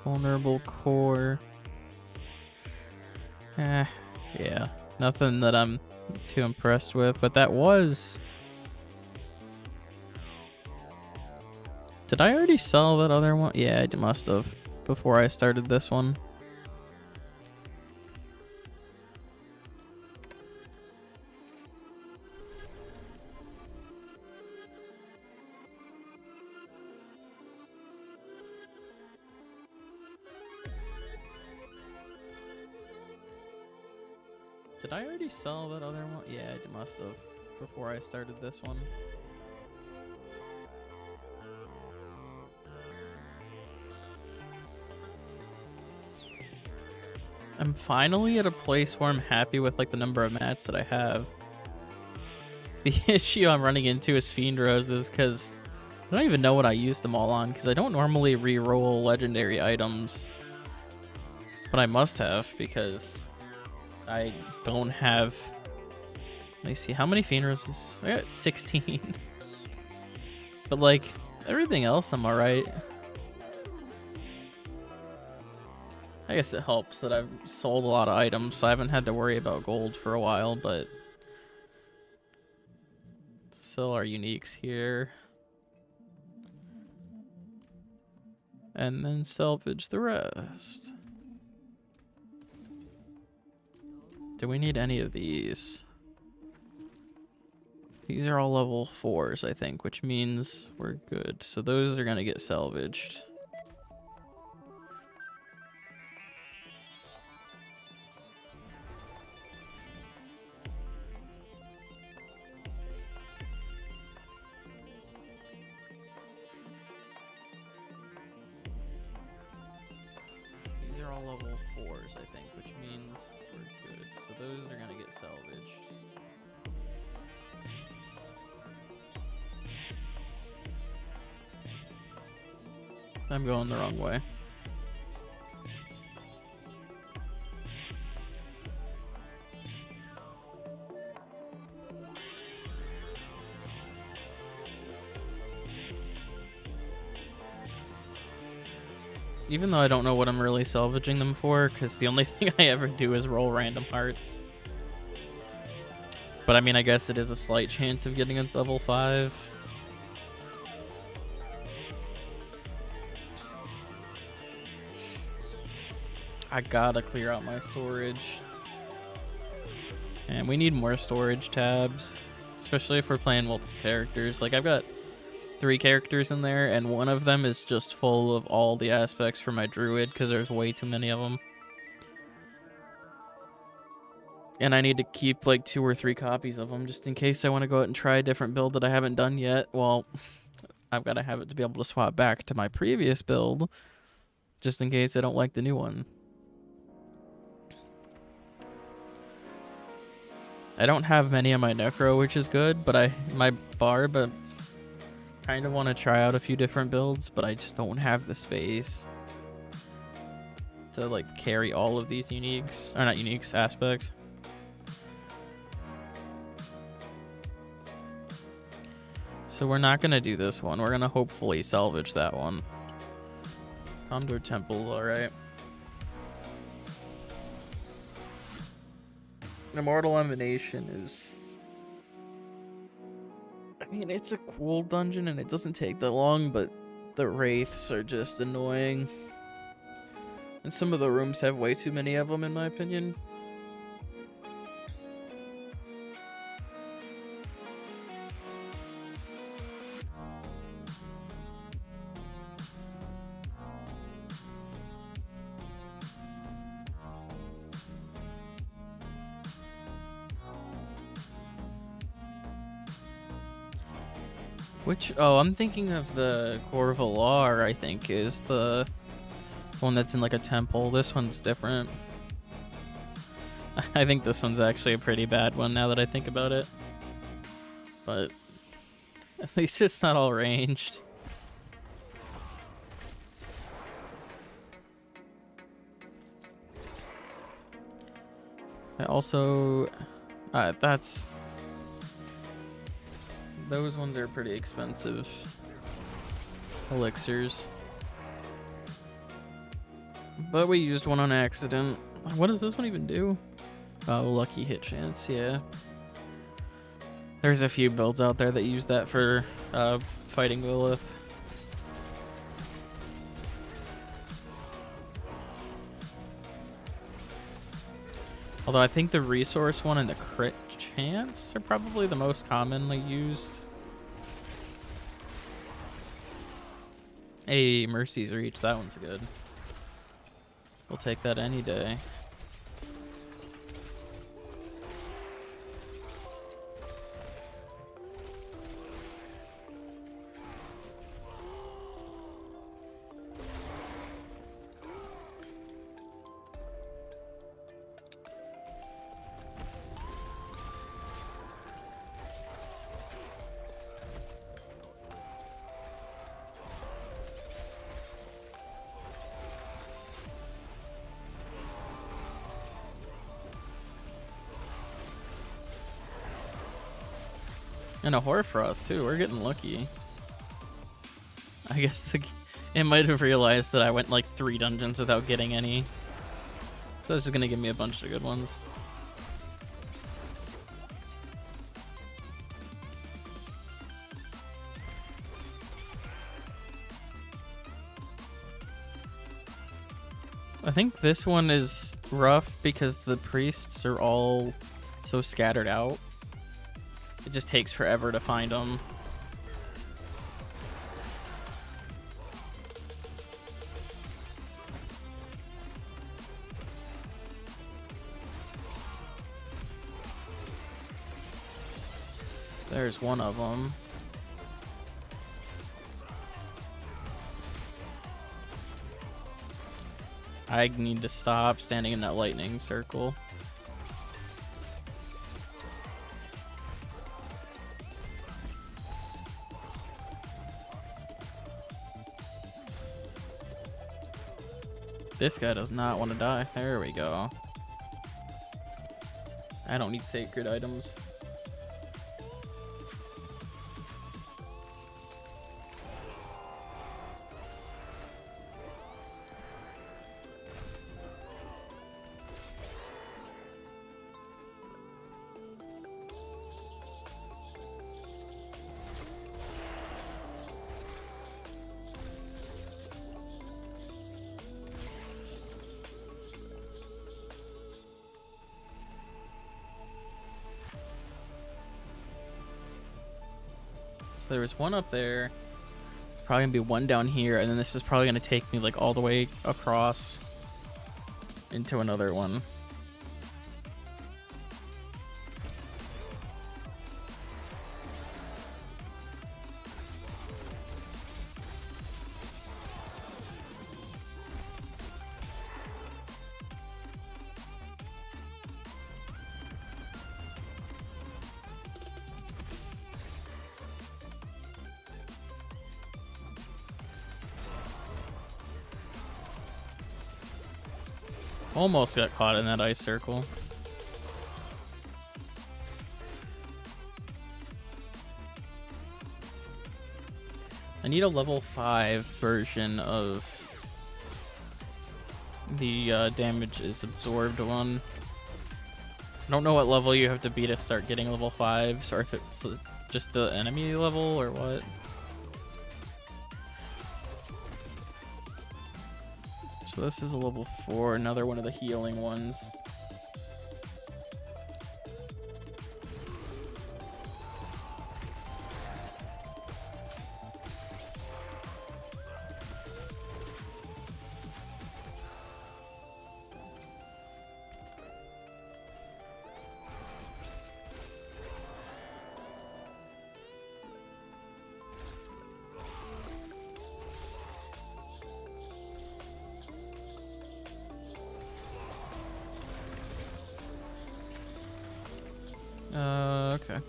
[SPEAKER 3] Vulnerable core. Yeah. Nothing that I'm too impressed with, but that was... Did I already sell that other one? Yeah, I must have before I started this one. Did I already sell that other one? Yeah, I must have before I started this one. I'm finally at a place where I'm happy with like the number of mats that I have. The issue I'm running into is Fiend Roses because I don't even know what I use them all on because I don't normally re-roll legendary items. But I must have because I don't have... Let me see, how many Fiend Roses? I got 16. But like, everything else I'm alright. I guess it helps that I've sold a lot of items, so I haven't had to worry about gold for a while, but... Still our uniques here. And then salvage the rest. Do we need any of these? These are all level 4s, I think, which means we're good. So those are going to get salvaged. These are all level 4s, I think, which means we're good. So those are going to get salvaged. I'm going the wrong way. Even though I don't know what I'm really salvaging them for, because the only thing I ever do is roll random hearts. But I mean, I guess it is a slight chance of getting a level 5. I gotta clear out my storage. And we need more storage tabs, especially if we're playing multiple characters. Like, I've got 3 characters in there, and one of them is just full of all the aspects for my druid, because there's way too many of them. And I need to keep like 2 or 3 copies of them, just in case I want to go out and try a different build that I haven't done yet. Well, I've got to have it to be able to swap back to my previous build, just in case I don't like the new one. I don't have many on my Necro, which is good, but my Barb, kind of want to try out a few different builds, but I just don't have the space to like carry all of these uniques, or not uniques, aspects. So we're not gonna do this one. We're gonna hopefully salvage that one. Condor Temple, alright. Immortal Emanation is... I mean, it's a cool dungeon and it doesn't take that long, but the wraiths are just annoying. And some of the rooms have way too many of them, in my opinion. Which, oh, I'm thinking of the Corvalar, I think, is the one that's in like a temple. This one's different. I think this one's actually a pretty bad one now that I think about it. But at least it's not all ranged. I also, that's... Those ones are pretty expensive elixirs. But we used one on accident. What does this one even do? Oh, lucky hit chance, yeah. There's a few builds out there that use that for fighting Lilith. Although I think the resource one and the crit chance are probably the most commonly used. Hey, Mercy's Reach, that one's good. We'll take that any day. And a Hoarfrost too, we're getting lucky. I guess it might have realized that I went like 3 dungeons without getting any. So this is gonna give me a bunch of good ones. I think this one is rough because the priests are all so scattered out. It just takes forever to find them. There's one of them. I need to stop standing in that lightning circle. This guy does not want to die. There we go. I don't need sacred items. So there was one up there. There's probably gonna be one down here, and then this is probably gonna take me like all the way across into another one. Almost got caught in that ice circle. I need a level 5 version of the damage is absorbed one. I don't know what level you have to be to start getting level 5s, or if it's just the enemy level or what. So this is a level 4, another one of the healing ones. Okay.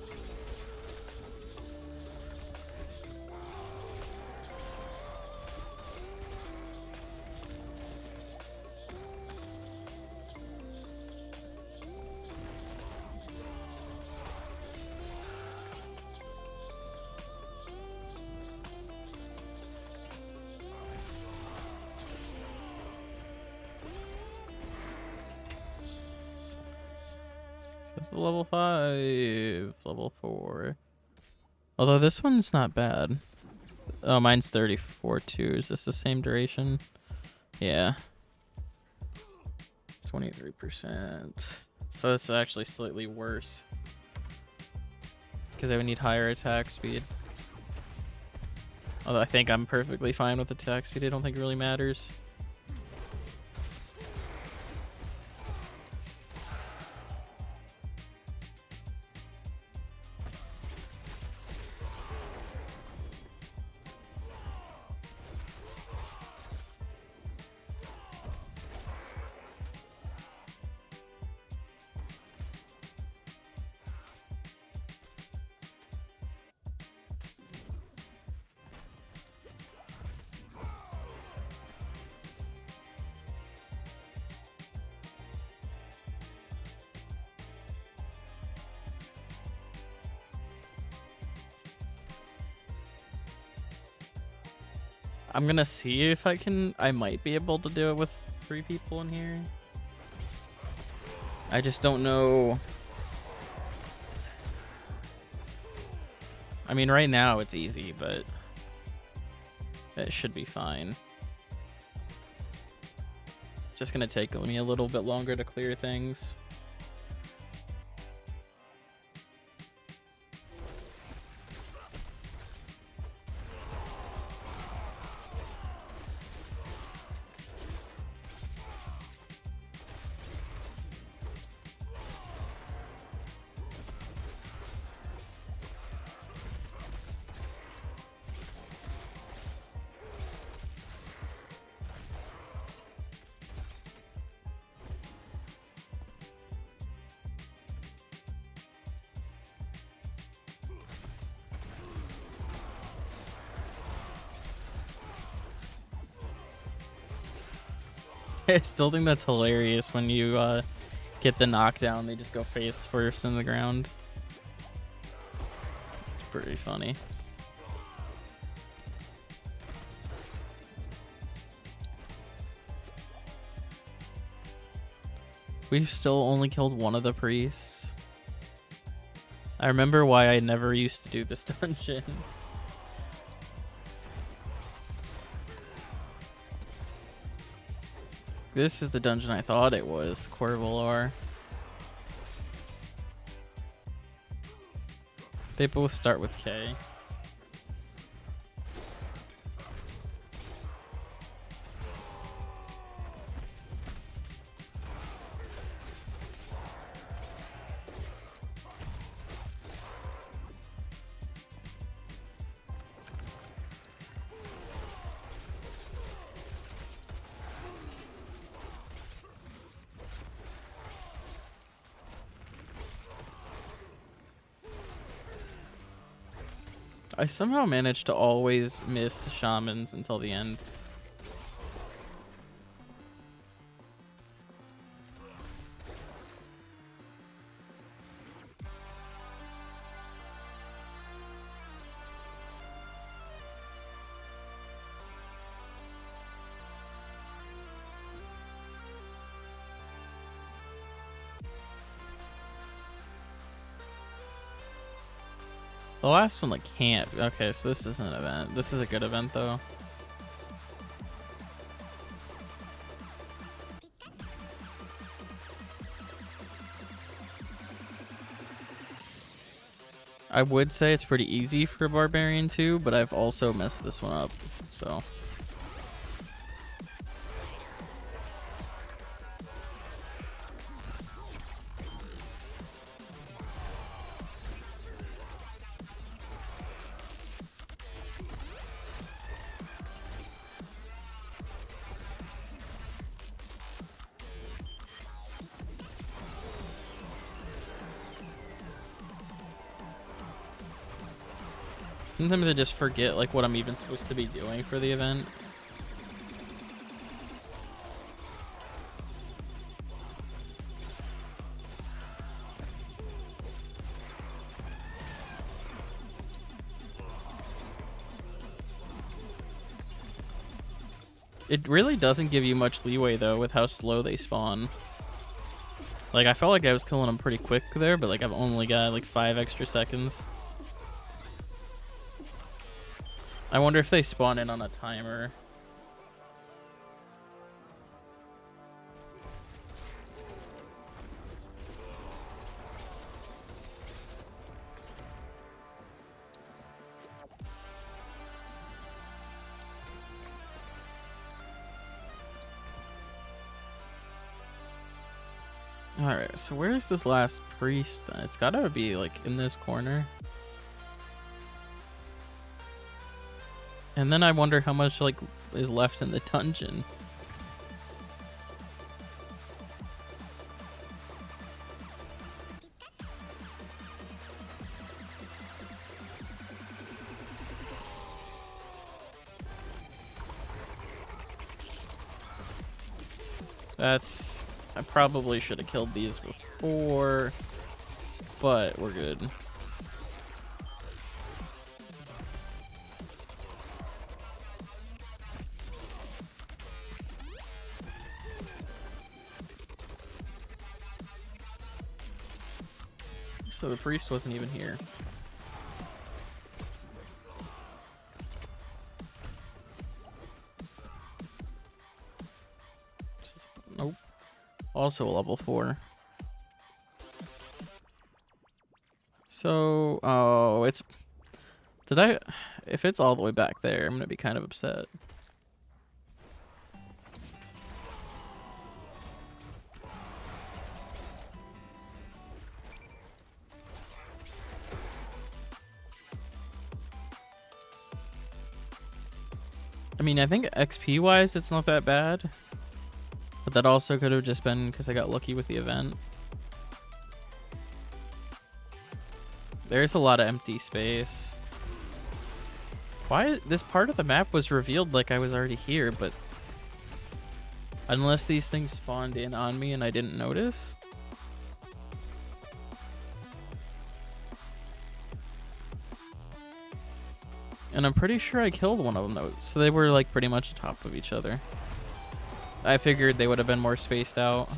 [SPEAKER 3] This is level 5, level 4. Although this one's not bad. Oh, mine's 34 too. Is this the same duration? Yeah. 23%. So this is actually slightly worse. Because I would need higher attack speed. Although I think I'm perfectly fine with attack speed. I don't think it really matters. I'm gonna see if I might be able to do it with 3 people in here. I just don't know. I mean, right now it's easy, but it should be fine. Just gonna take me a little bit longer to clear things. I still think that's hilarious when you get the knockdown. They just go face first in the ground. It's pretty funny. We've still only killed one of the priests. I remember why I never used to do this dungeon. This is the dungeon I thought it was, Corvalar. They both start with K. I somehow managed to always miss the shamans until the end. The last one, like, can't. Okay, so this is an event. This is a good event, though. I would say it's pretty easy for Barbarian 2, but I've also messed this one up, so... Sometimes I just forget like what I'm even supposed to be doing for the event. It really doesn't give you much leeway though with how slow they spawn. Like I felt like I was killing them pretty quick there, but like I've only got like 5 extra seconds. I wonder if they spawn in on a timer. Alright, so where's this last priest then? It's gotta be like in this corner. And then I wonder how much like is left in the dungeon. That's... I probably should have killed these before, but we're good. So the priest wasn't even here. Nope. Also a level 4. So, oh, it's... Did I... If it's all the way back there, I'm gonna be kind of upset. I mean, I think XP wise, it's not that bad. But that also could have just been because I got lucky with the event. There's a lot of empty space. Why? This part of the map was revealed like I was already here, but... Unless these things spawned in on me and I didn't notice. And I'm pretty sure I killed one of them though, so they were like pretty much on top of each other. I figured they would have been more spaced out.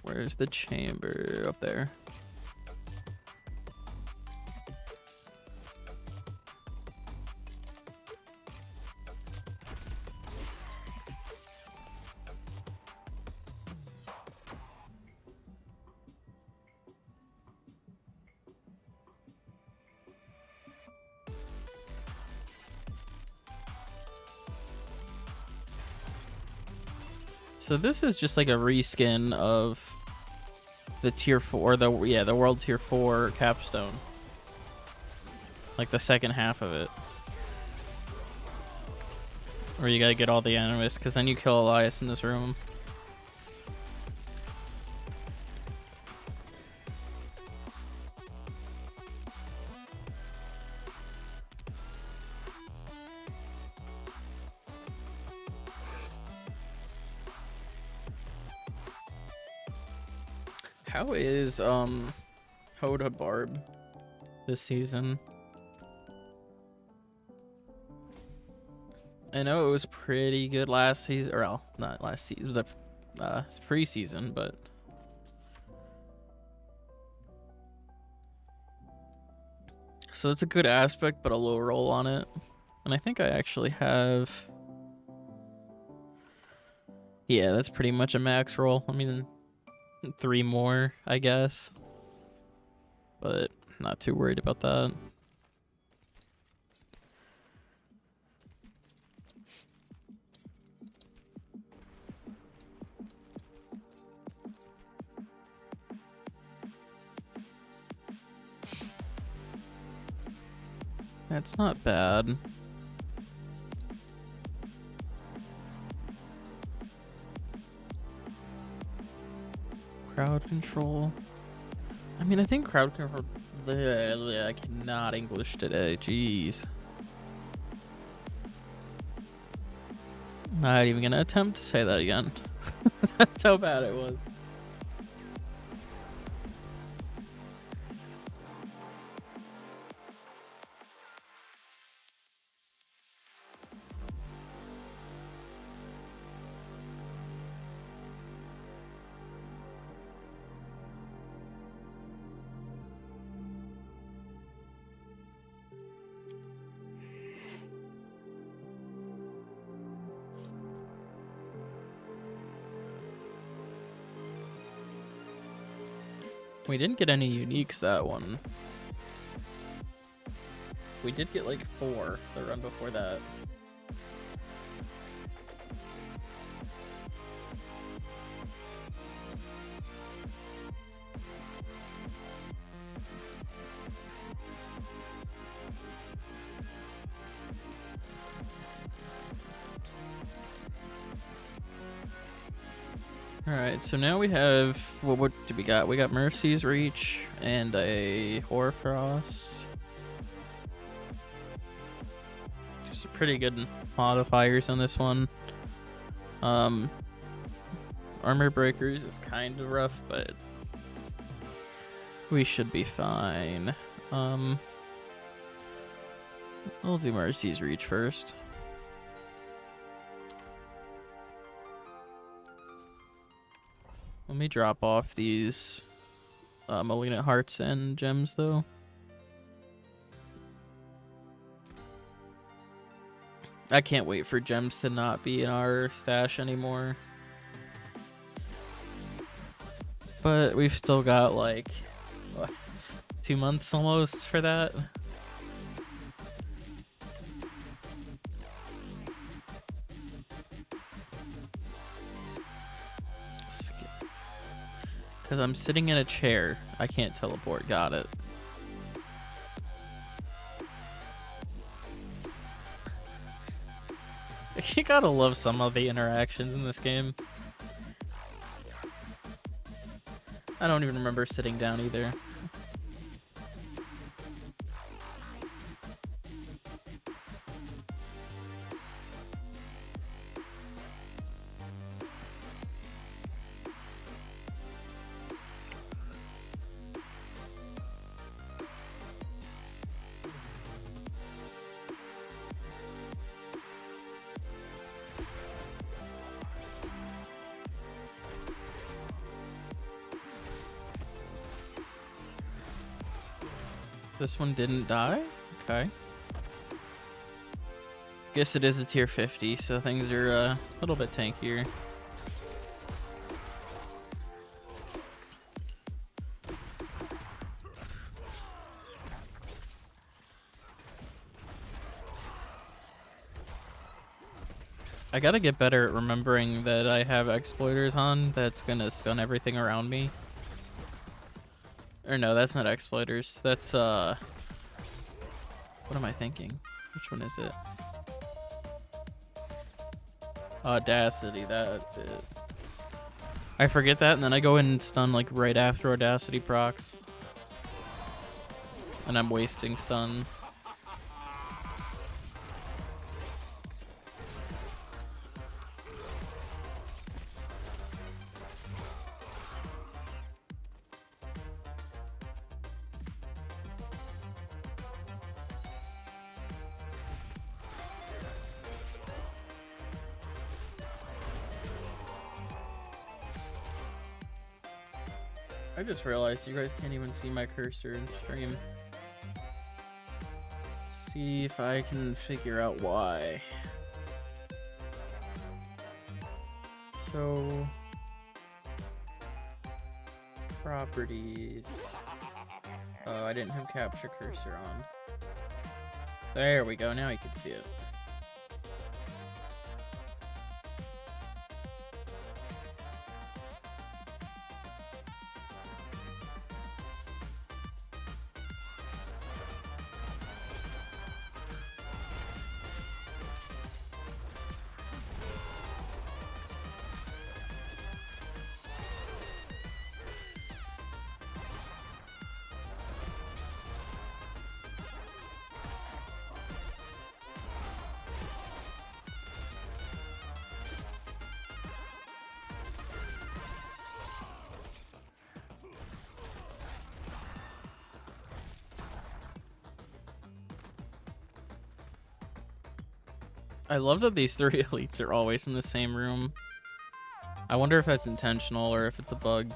[SPEAKER 3] Where's the chamber? Up there. So this is just like a reskin of the tier 4, the world tier 4 capstone. Like the second half of it. Or you gotta get all the enemies, because then you kill Elias in this room. How is Hoda Barb this season? I know it was pretty good last season, or well, not last season, the preseason, but so it's a good aspect, but a low roll on it. And I think I actually have, yeah, that's pretty much a max roll. I mean, 3 more, I guess, but not too worried about that. That's not bad. Crowd control. I mean, I think crowd control. I cannot English today. Jeez. Not even gonna attempt to say that again. That's how bad it was. We didn't get any uniques that one. We did get like 4 the run before that. Alright, so now we have, well, what do we got? We got Mercy's Reach and a Hoarfrost. Just pretty good modifiers on this one. Armor Breakers is kind of rough, but we should be fine. We'll do Mercy's Reach first. Let me drop off these Malignant Hearts and gems, though. I can't wait for gems to not be in our stash anymore. But we've still got, like, what, 2 months almost for that. Because I'm sitting in a chair. I can't teleport. Got it. You gotta love some of the interactions in this game. I don't even remember sitting down either. This one didn't die? Okay. Guess it is a tier 50, so things are a little bit tankier. I gotta get better at remembering that I have exploiters on that's gonna stun everything around me. Or no, that's not exploiters. That's What am I thinking? Which one is it? Audacity, that's it. I forget that, and then I go in and stun like right after Audacity procs. And I'm wasting stun. I just realized you guys can't even see my cursor in stream. See if I can figure out why. So, properties. Oh, I didn't have capture cursor on. There we go, now you can see it. I love that these three elites are always in the same room. I wonder if that's intentional or if it's a bug.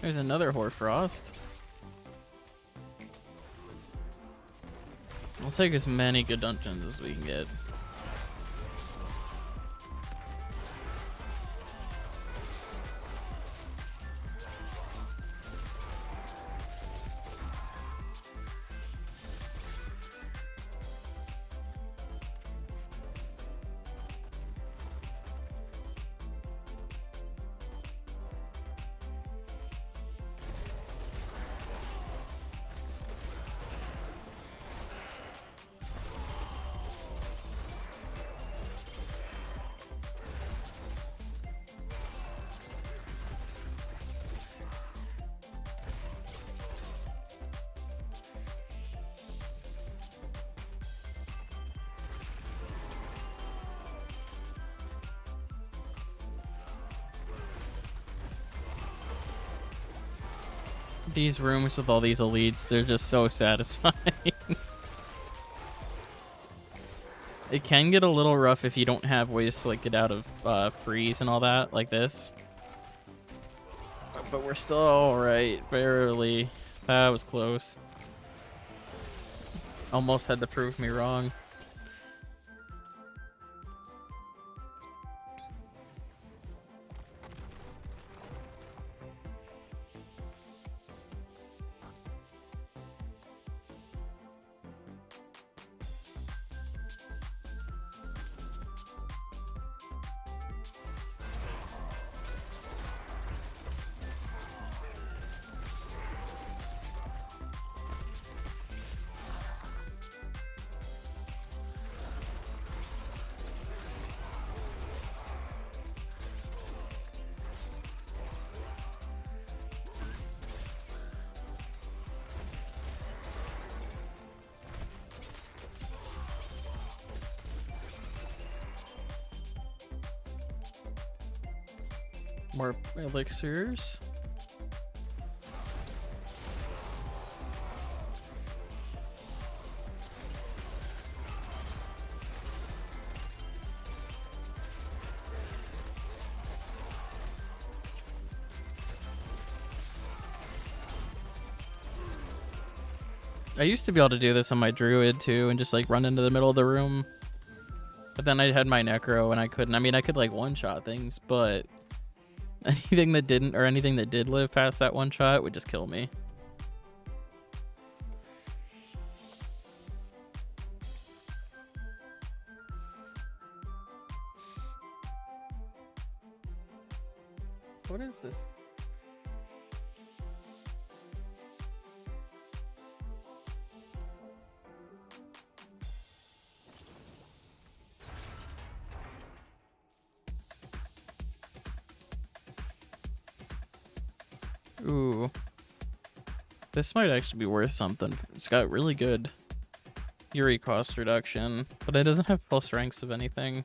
[SPEAKER 3] There's another Hoarfrost. We'll take as many good dungeons as we can get. These rooms with all these elites, they're just so satisfying. It can get a little rough if you don't have ways to like get out of freeze and all that, like this. But we're still alright, barely. That was close. Almost had to prove me wrong. More elixirs. I used to be able to do this on my druid too and just like run into the middle of the room. But then I had my necro and I couldn't. I mean, I could like one-shot things, but anything that didn't or anything that did live past that one shot would just kill me. What is this? Ooh. This might actually be worth something. It's got really good Fury cost reduction, but it doesn't have plus ranks of anything.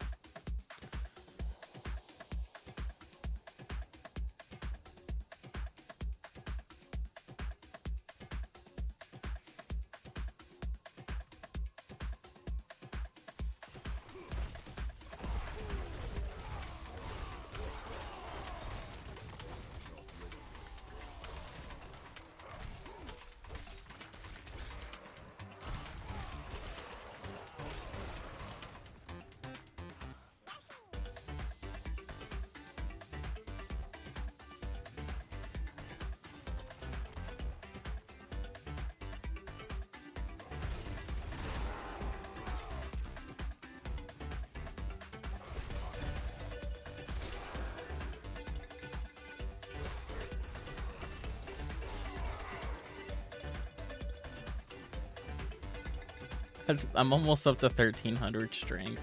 [SPEAKER 3] I'm almost up to 1300 strength.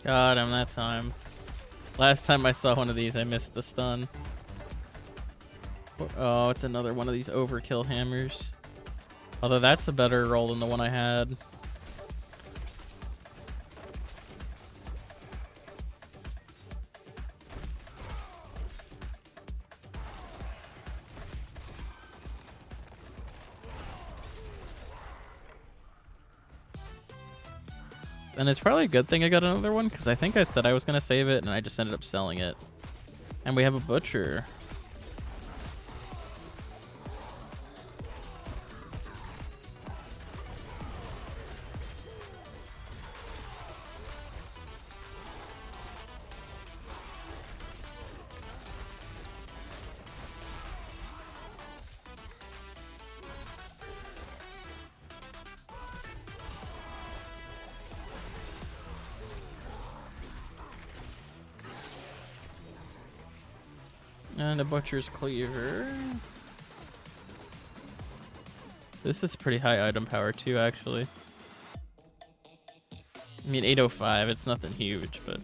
[SPEAKER 3] Got him that time. Last time I saw one of these, I missed the stun. Oh, it's another one of these overkill hammers. Although that's a better roll than the one I had. And it's probably a good thing I got another one, because I think I said I was going to save it, and I just ended up selling it. And we have a butcher. And a butcher's cleaver. This is pretty high item power too, actually. I mean, 805, it's nothing huge, but...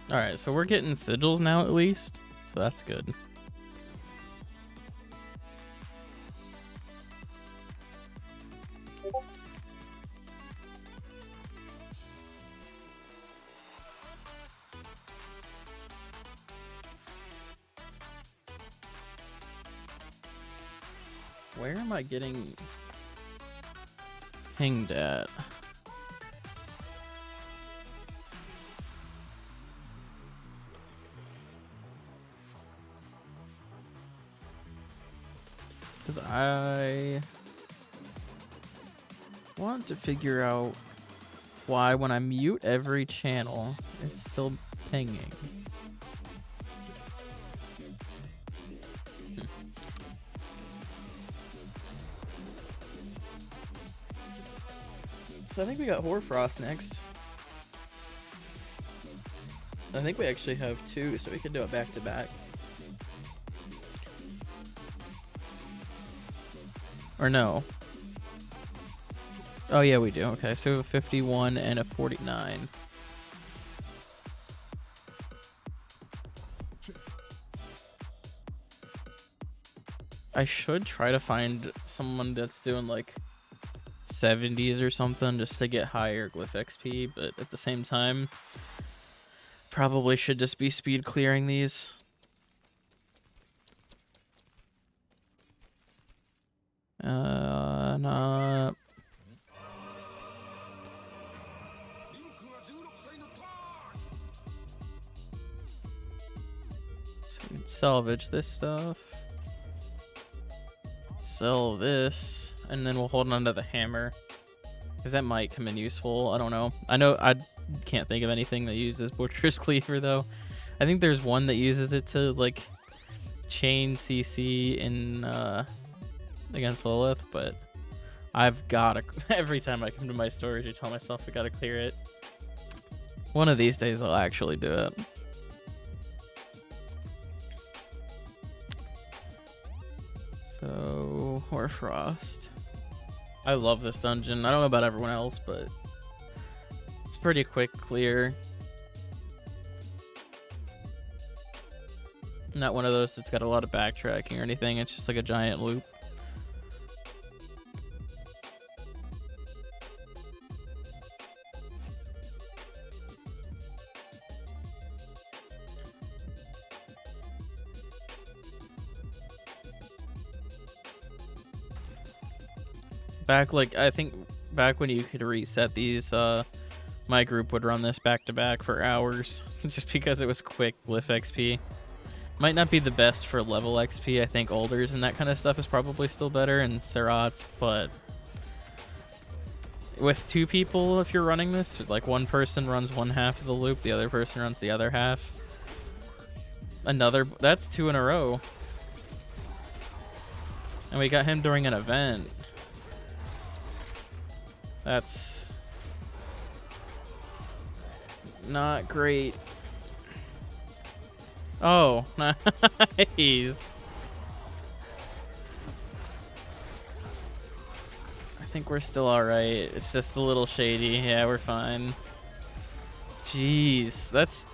[SPEAKER 3] Alright, so we're getting sigils now at least, so that's good. Where am I getting pinged at? Because I want to figure out why when I mute every channel, it's still pinging. So I think we got Hoarfrost next. I think we actually have two, so we can do it back to back. Or no. Oh yeah, we do. Okay, so we have a 51 and a 49. I should try to find someone that's doing like 70s or something just to get higher glyph XP, but at the same time, probably should just be speed clearing these. Not. So we can salvage this stuff. Sell this, and then we'll hold on to the hammer, because that might come in useful. I don't know. I can't think of anything that uses Butcher's Cleaver though. I think there's one that uses it to like chain CC in against Lilith, but I've gotta every time I come to my storage I tell myself I gotta clear it. One of these days I'll actually do it. So Hoarfrost. I love this dungeon. I don't know about everyone else, but it's pretty quick clear. Not one of those that's got a lot of backtracking or anything. It's just like a giant loop. Back, like, I think back when you could reset these, my group would run this back to back for hours just because it was quick glyph XP. Might not be the best for level XP. I think Alders and that kind of stuff is probably still better, and Serats, but with two people, if you're running this, like one person runs one half of the loop, the other person runs the other half. That's 2 in a row. And we got him during an event. That's not great. Oh, nice. I think we're still alright. It's just a little shady. Yeah, we're fine. Jeez, that's...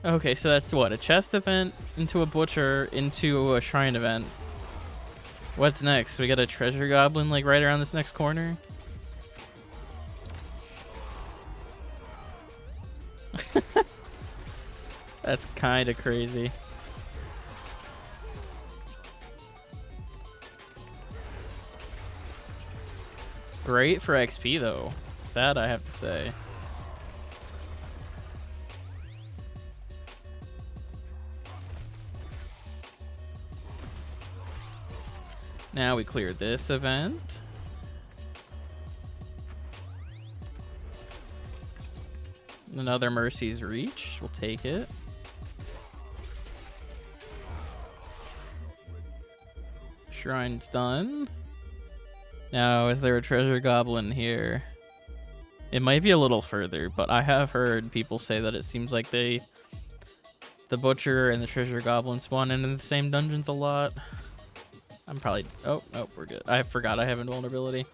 [SPEAKER 3] Okay, so that's what? A chest event, into a butcher, into a shrine event. What's next? We got a treasure goblin like right around this next corner. That's kind of crazy. Great for XP though. That I have to say. Now we clear this event. Another Mercy's Reach. We'll take it. Shrine's done. Now, is there a treasure goblin here? It might be a little further, but I have heard people say that it seems like the butcher and the treasure goblin spawn in the same dungeons a lot. I'm probably... Oh, we're good. I forgot I have invulnerability.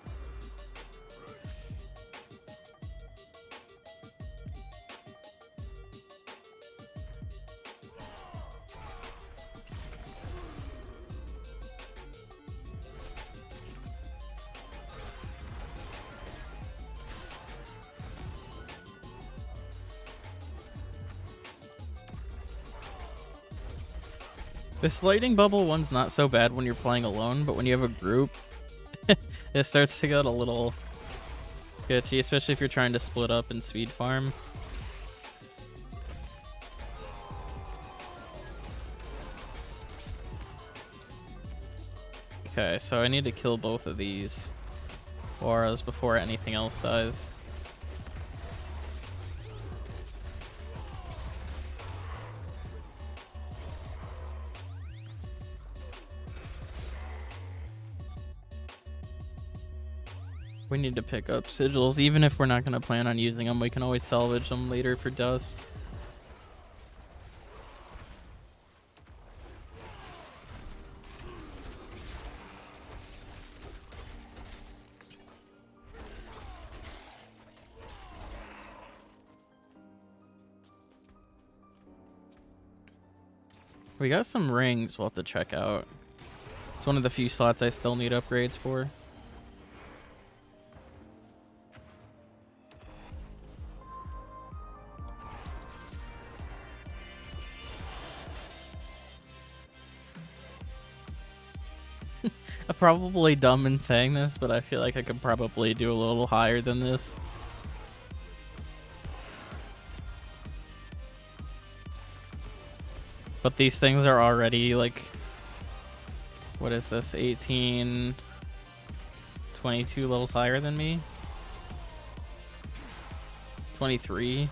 [SPEAKER 3] This lightning bubble one's not so bad when you're playing alone, but when you have a group, it starts to get a little sketchy, especially if you're trying to split up and speed farm. Okay, so I need to kill both of these auras before anything else dies. We need to pick up sigils. Even if we're not going to plan on using them, we can always salvage them later for dust. We got some rings we'll have to check out. It's one of the few slots I still need upgrades for. I'm probably dumb in saying this, but I feel like I could probably do a little higher than this. But these things are already like, what is this, 18, 22 levels higher than me? 23?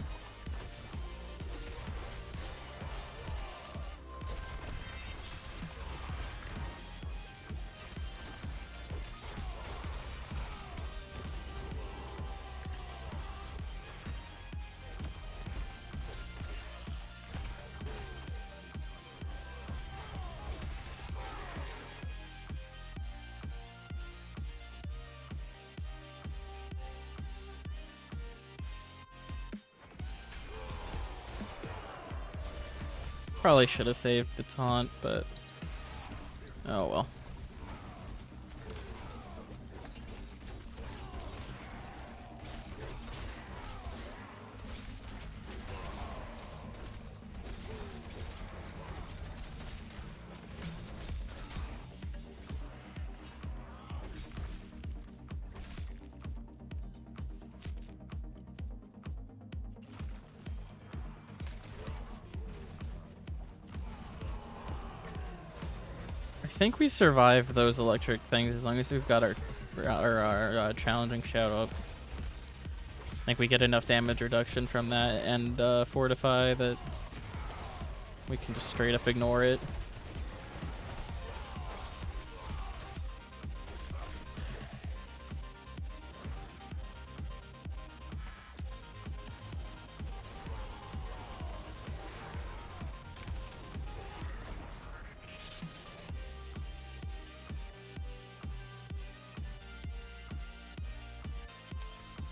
[SPEAKER 3] Probably should have saved the taunt, but oh well. I think we survive those electric things as long as we've got our challenging shout up. I think we get enough damage reduction from that and fortify that we can just straight up ignore it.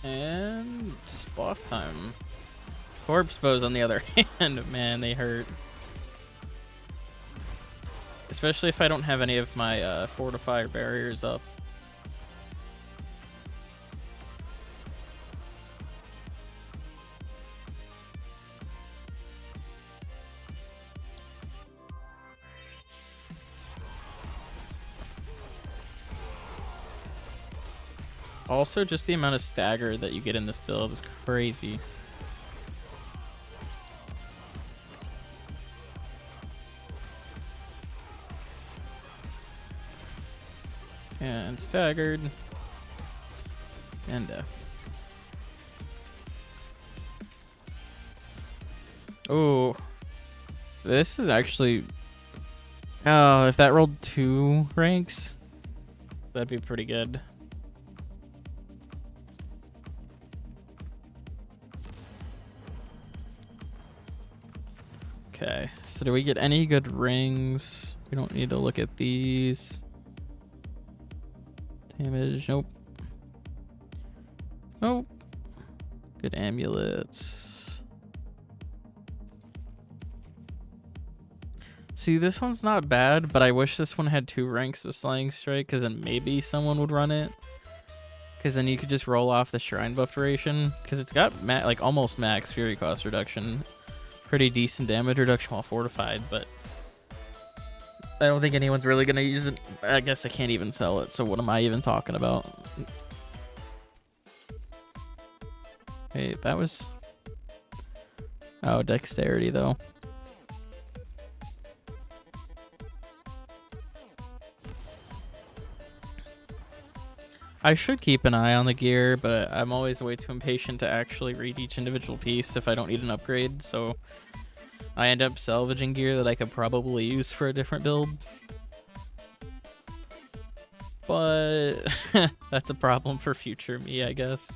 [SPEAKER 3] And boss time. Corpse bows on the other hand, man, they hurt. Especially if I don't have any of my fortifier barriers up. Also, just the amount of stagger that you get in this build is crazy. And staggered. And oh, this is actually. Oh, if that rolled 2 ranks, that'd be pretty good. Okay, so do we get any good rings? We don't need to look at these. Damage, nope. Nope. Good amulets. See, this one's not bad, but I wish this one had 2 ranks of Slaying Strike, because then maybe someone would run it. Because then you could just roll off the Shrine buff duration, because it's got like almost max Fury cost reduction. Pretty decent damage reduction while fortified, but I don't think anyone's really going to use it. I guess I can't even sell it, so what am I even talking about? Wait, that was... Oh, dexterity, though. I should keep an eye on the gear, but I'm always way too impatient to actually read each individual piece if I don't need an upgrade, so I end up salvaging gear that I could probably use for a different build. But that's a problem for future me, I guess.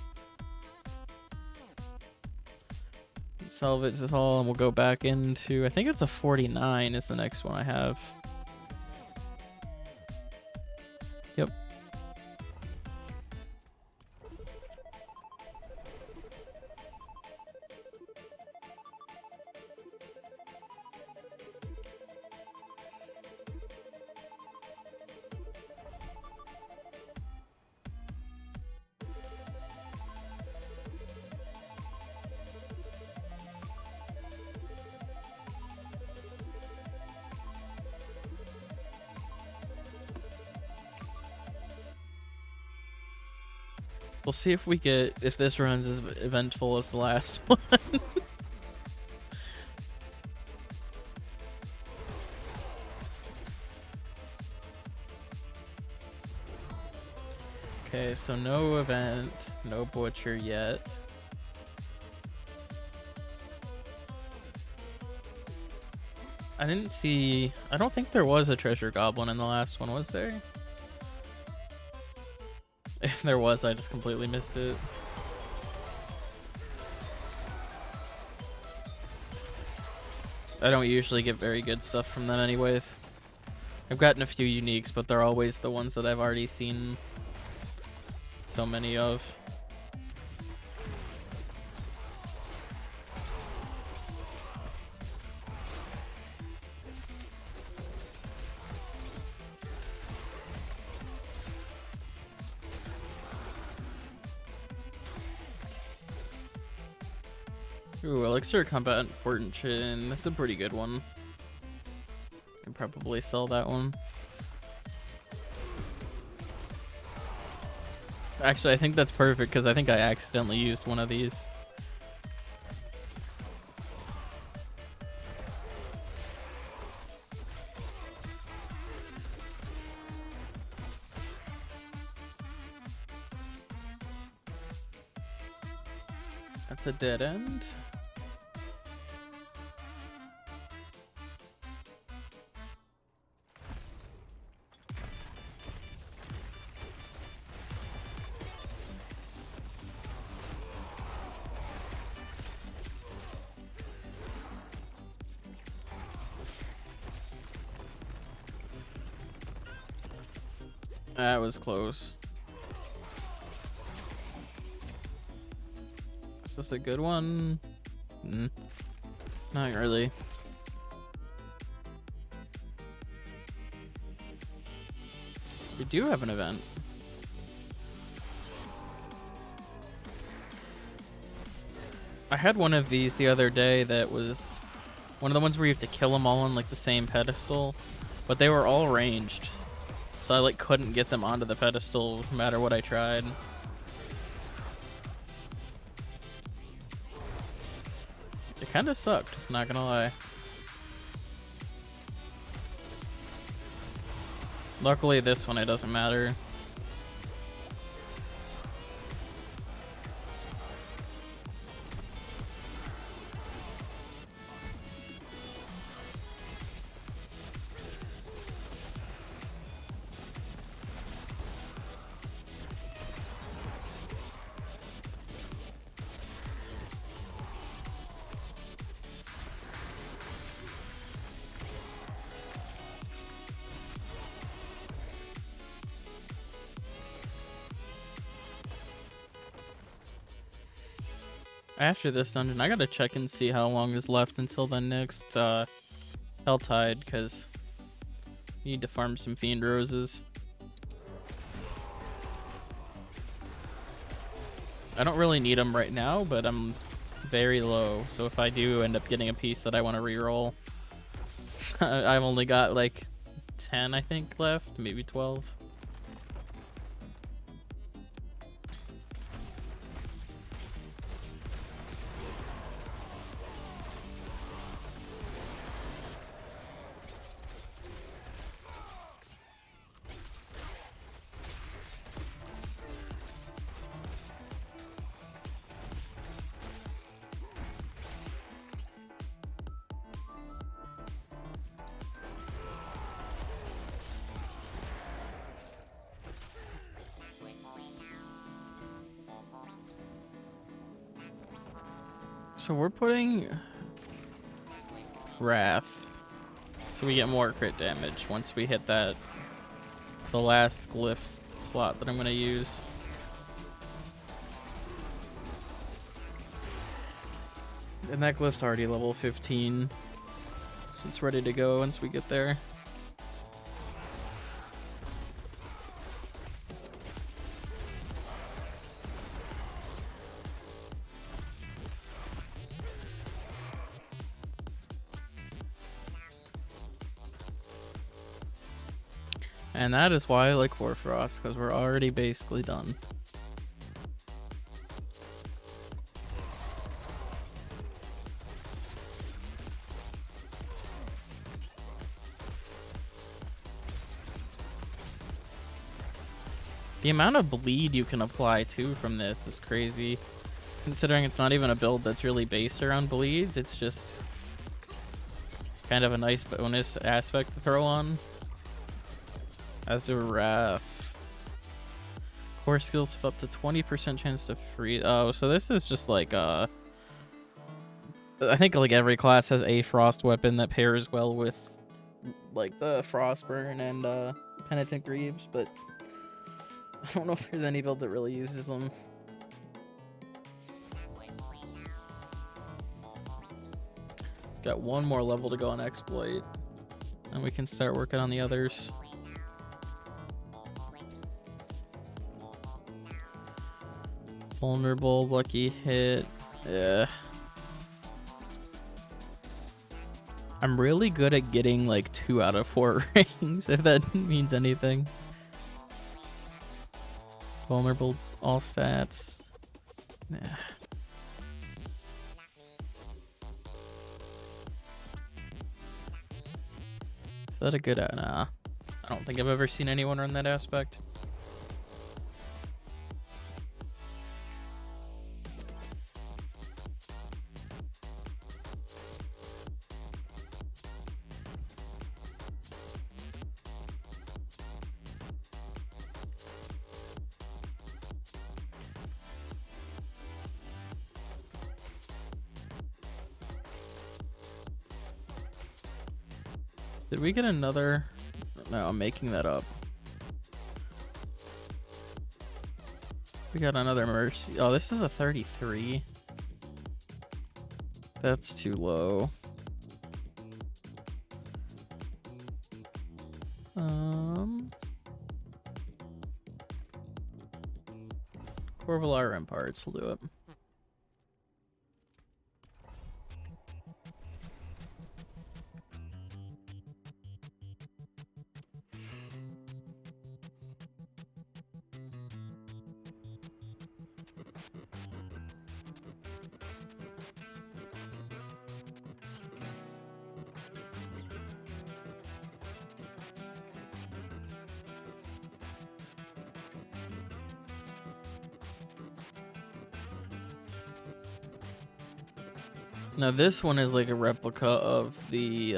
[SPEAKER 3] Salvage this all, and we'll go back into... I think it's a 49 is the next one I have. Yep. We'll see if we get, if this runs as eventful as the last one. Okay, so no event, no butcher yet. I didn't see, I don't think there was a treasure goblin in the last one, was there? If there was, I just completely missed it. I don't usually get very good stuff from them anyways. I've gotten a few uniques, but they're always the ones that I've already seen so many of. Ooh, Elixir Combat Fortune. That's a pretty good one. Can probably sell that one. Actually, I think that's perfect because I think I accidentally used one of these. That's a dead end. That was close. Is this a good one? Not really. We do have an event. I had one of these the other day that was one of the ones where you have to kill them all on like the same pedestal, but they were all ranged. So I like couldn't get them onto the pedestal no matter what I tried. It kind of sucked, not gonna lie. Luckily this one it doesn't matter. After this dungeon, I gotta check and see how long is left until the next Helltide, because you need to farm some Fiend Roses. I don't really need them right now, but I'm very low, so if I do end up getting a piece that I want to reroll, I've only got like 10, I think, left, maybe 12. So we're putting Wrath, so we get more crit damage once we hit the last glyph slot that I'm gonna use. And that glyph's already level 15, so it's ready to go once we get there. And that is why I like Hoarfrost, because we're already basically done. The amount of bleed you can apply too from this is crazy. Considering it's not even a build that's really based around bleeds, it's just kind of a nice bonus aspect to throw on. As a Wrath. Core skills have up to 20% chance to freeze. Oh, so this is just like I think like every class has a frost weapon that pairs well with like the Frostburn and Penitent Greaves, but I don't know if there's any build that really uses them. Got one more level to go on Exploit, and we can start working on the others. Vulnerable, lucky hit. Yeah. I'm really good at getting like 2 out of 4 rings, if that means anything. Vulnerable, all stats. Yeah. Is that a good... nah. I don't think I've ever seen anyone run that aspect. Did we get another? No, I'm making that up. We got another Mercy. Oh, this is a 33. That's too low. Corvalar Imparts will do it. Now this one is like a replica of the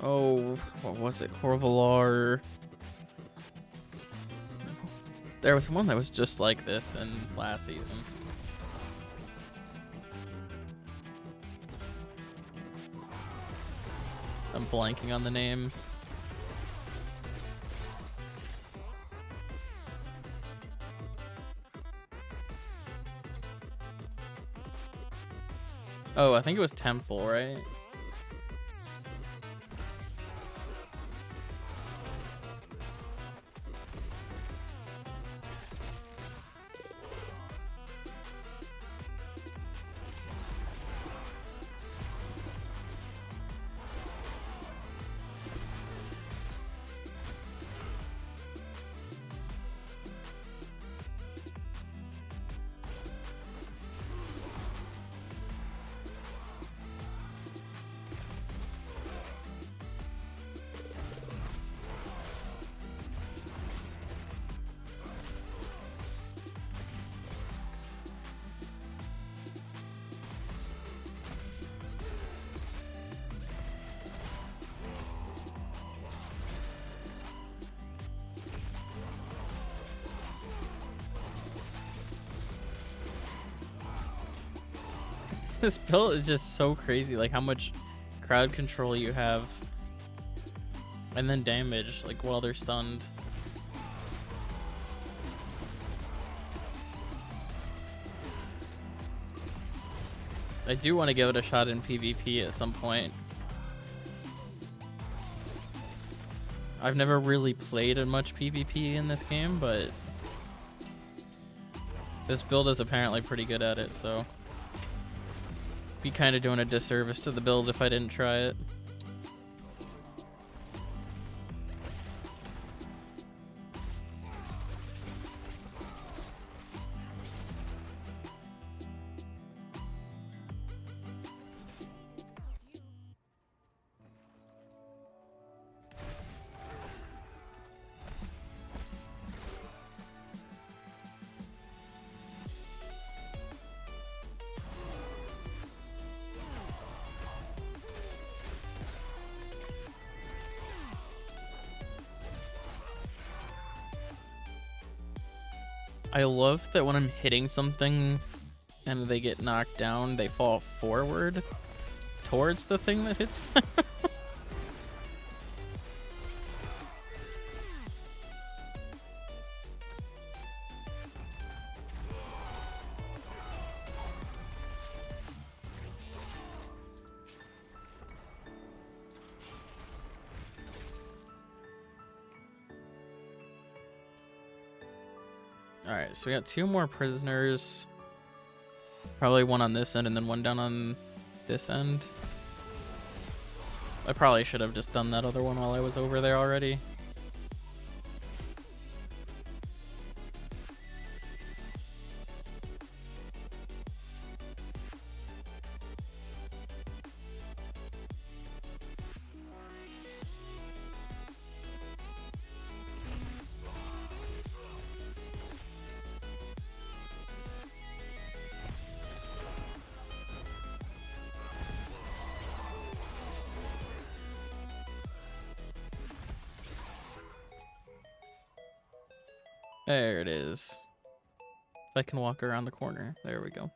[SPEAKER 3] oh, what was it? Corvalar. There was one that was just like this in last season. I'm blanking on the name. Oh, I think it was Temple, right? This build is just so crazy, like how much crowd control you have. And then damage, like while they're stunned. I do want to give it a shot in PvP at some point. I've never really played in much PvP in this game, but this build is apparently pretty good at it, so be kind of doing a disservice to the build if I didn't try it. I love that when I'm hitting something and they get knocked down, they fall forward towards the thing that hits them. Alright, so we got 2 more prisoners. Probably one on this end and then one down on this end. I probably should have just done that other one while I was over there already. There it is. If I can walk around the corner. There we go.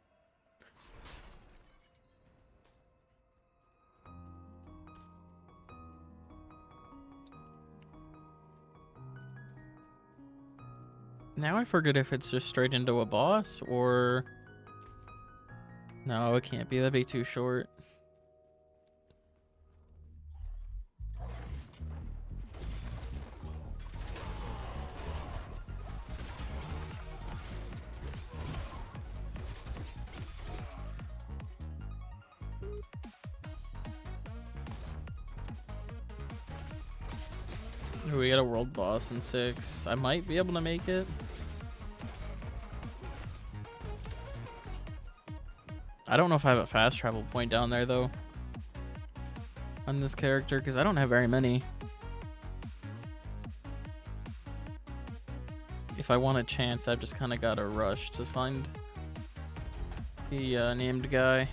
[SPEAKER 3] Now I forget if it's just straight into a boss or... No, it can't be. That'd be too short. Ooh, we got a world boss in 6. I might be able to make it. I don't know if I have a fast travel point down there though on this character, because I don't have very many. If I want a chance, I've just kind of got to rush to find the named guy.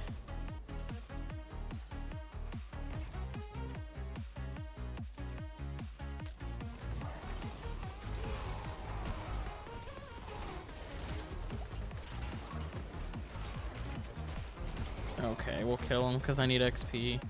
[SPEAKER 3] Okay, we'll kill him because I need XP.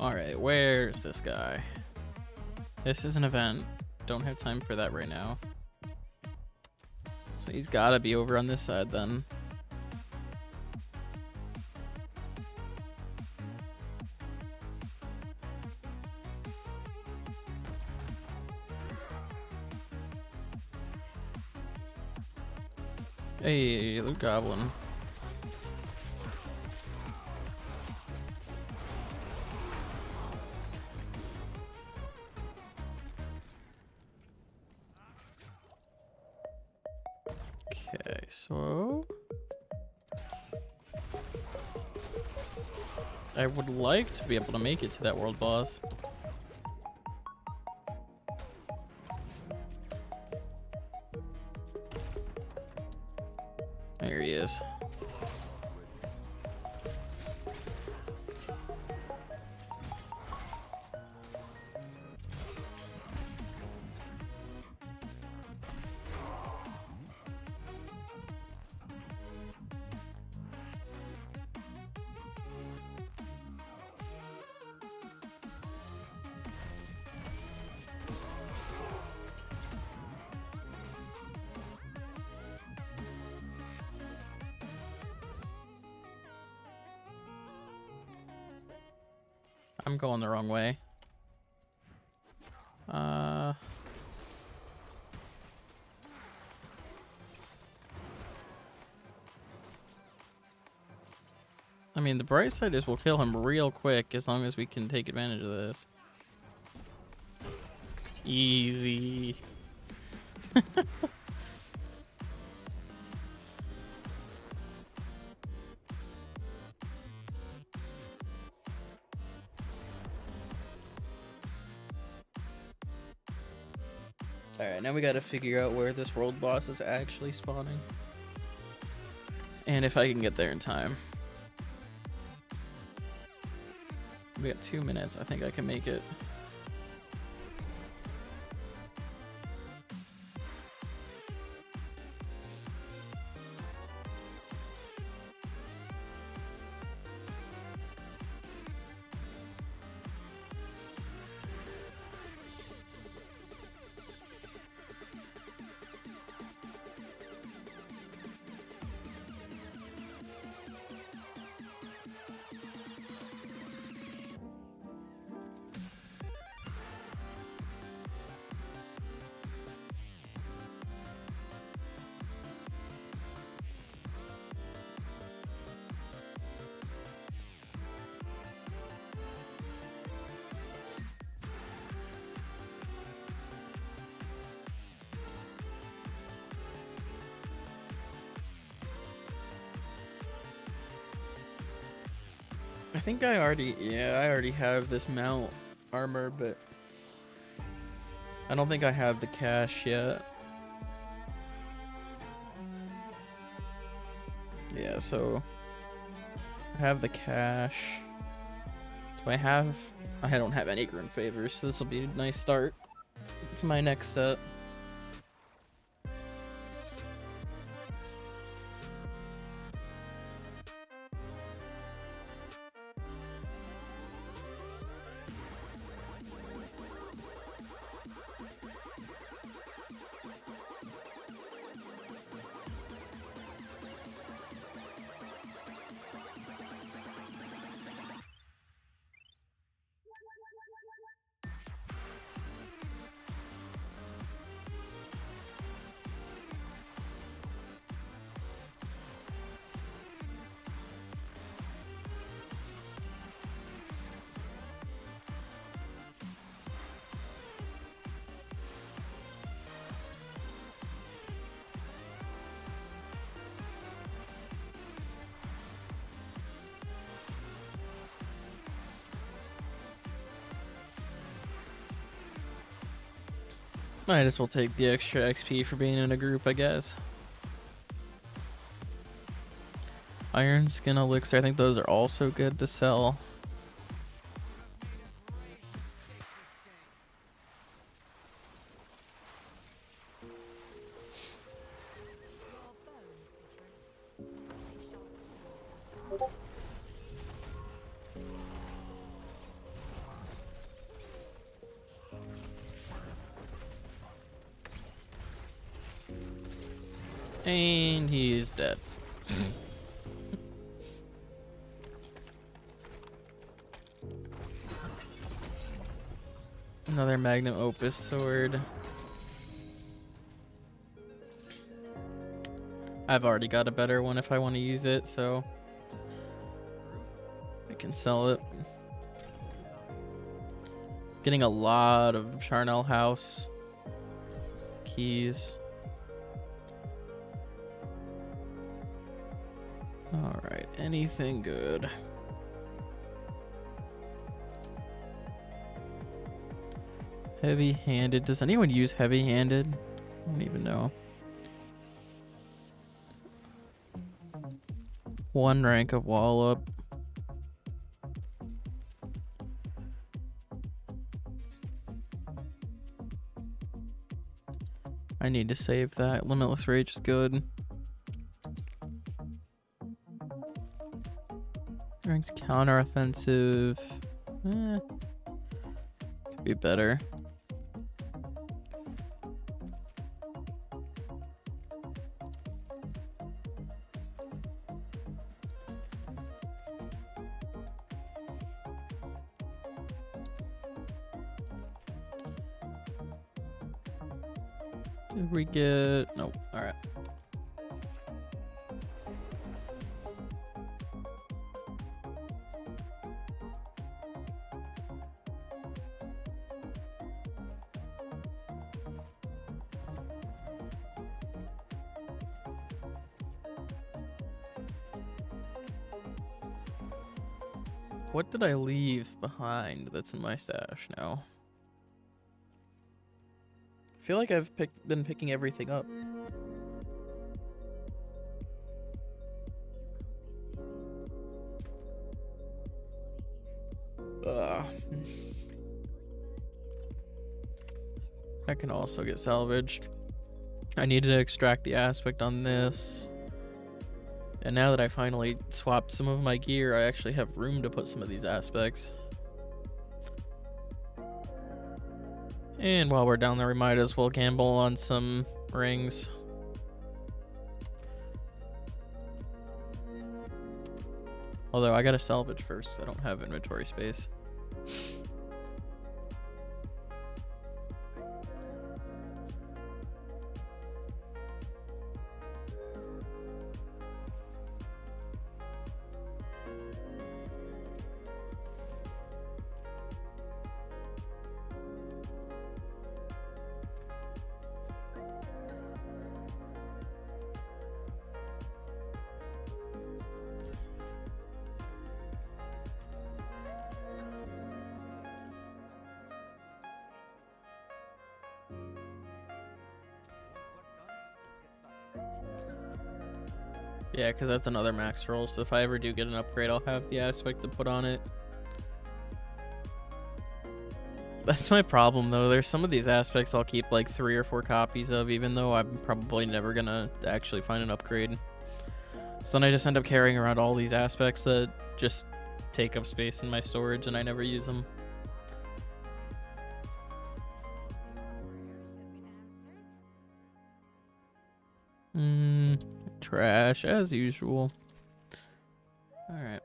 [SPEAKER 3] Alright, where's this guy? This is an event. Don't have time for that right now. So he's gotta be over on this side then. Hey, Luke Goblin. Okay, so I would like to be able to make it to that world boss. There he is. I'm going the wrong way. I mean, the bright side is we'll kill him real quick as long as we can take advantage of this. Easy. Alright, now we gotta figure out where this world boss is actually spawning. And if I can get there in time. We got 2 minutes. I think I can make it. I think I already have this mount armor, but I don't think I have the cash yet. Yeah, so I have the cash. Do I have? I don't have any grim favors, so this will be a nice start. It's my next set. Might as well take the extra XP for being in a group, I guess. Iron Skin Elixir, I think those are also good to sell. And he's dead. Another magnum opus sword. I've already got a better one if I want to use it, so I can sell it. Getting a lot of Charnel House keys. Alright, anything good? Heavy-handed. Does anyone use heavy-handed? I don't even know. 1 rank of wallop. I need to save that. Limitless Rage is good. Ranks counter-offensive. Could be better. Did we get... Nope. Alright. What did I leave behind that's in my stash now? I feel like I've been picking everything up. That can also get salvaged. I needed to extract the aspect on this. And now that I finally swapped some of my gear, I actually have room to put some of these aspects. And while we're down there, we might as well gamble on some rings. Although I gotta salvage first, I don't have inventory space. Yeah, because that's another max roll, so if I ever do get an upgrade, I'll have the aspect to put on it. That's my problem, though. There's some of these aspects I'll keep like 3 or 4 copies of, even though I'm probably never gonna actually find an upgrade. So then I just end up carrying around all these aspects that just take up space in my storage and I never use them. Trash as usual. Alright.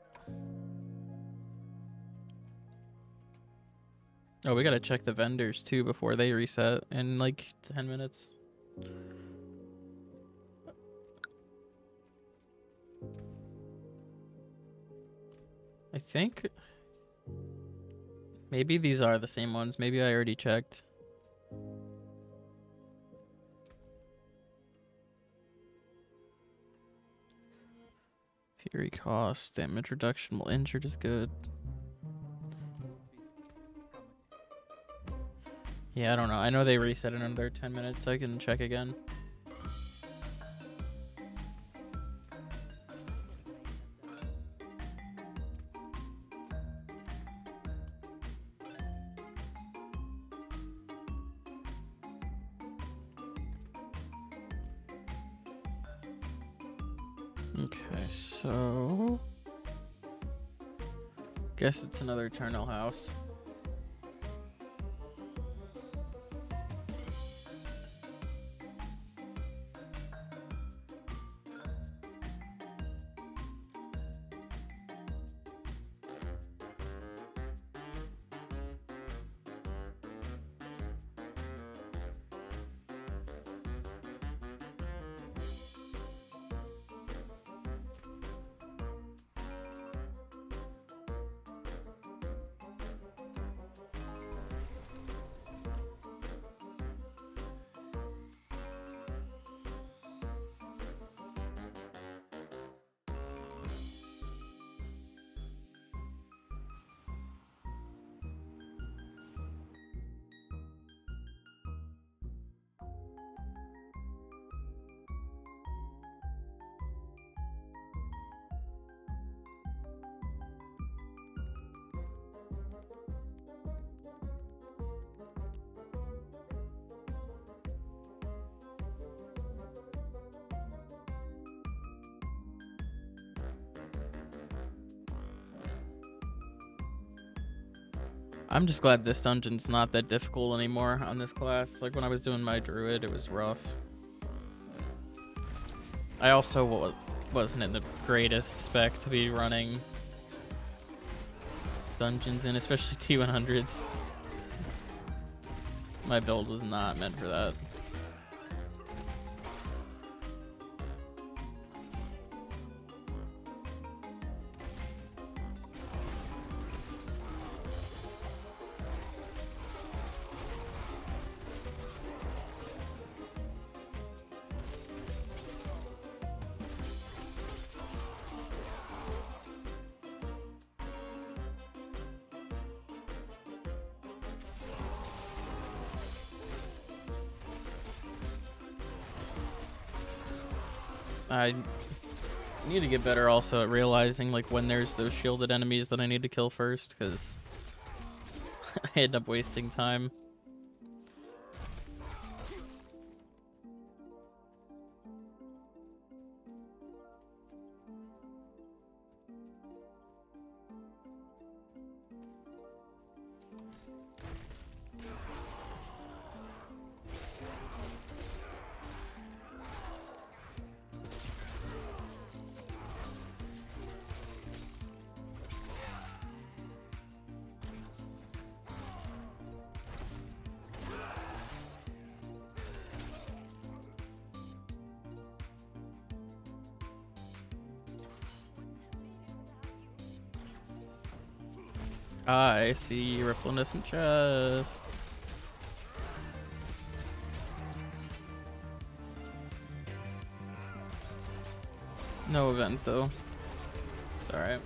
[SPEAKER 3] Oh, we gotta check the vendors too before they reset in like 10 minutes. I think maybe these are the same ones. Maybe I already checked. Fury cost, damage reduction while injured is good. Yeah, I don't know. I know they reset in another 10 minutes, so I can check again. Okay, so guess it's another Eternal House. I'm just glad this dungeon's not that difficult anymore on this class. Like when I was doing my druid, it was rough. I also wasn't in the greatest spec to be running dungeons in, especially T100s. My build was not meant for that. I need to get better also at realizing like when there's those shielded enemies that I need to kill first, because I end up wasting time. I see Rippleness chest. No event though. It's alright.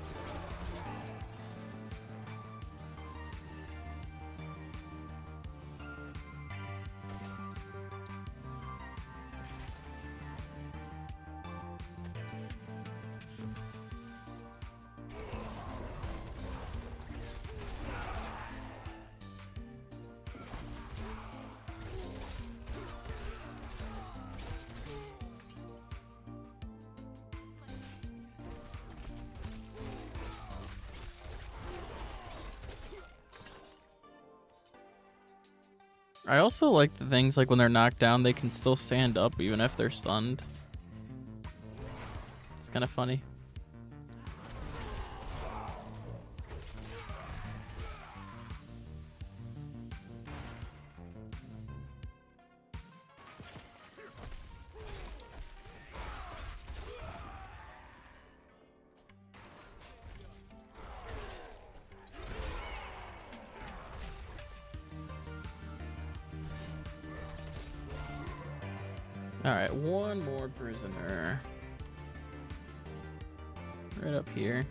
[SPEAKER 3] I also like the things like when they're knocked down, they can still stand up even if they're stunned. It's kind of funny. Alright, one more prisoner. Right up here.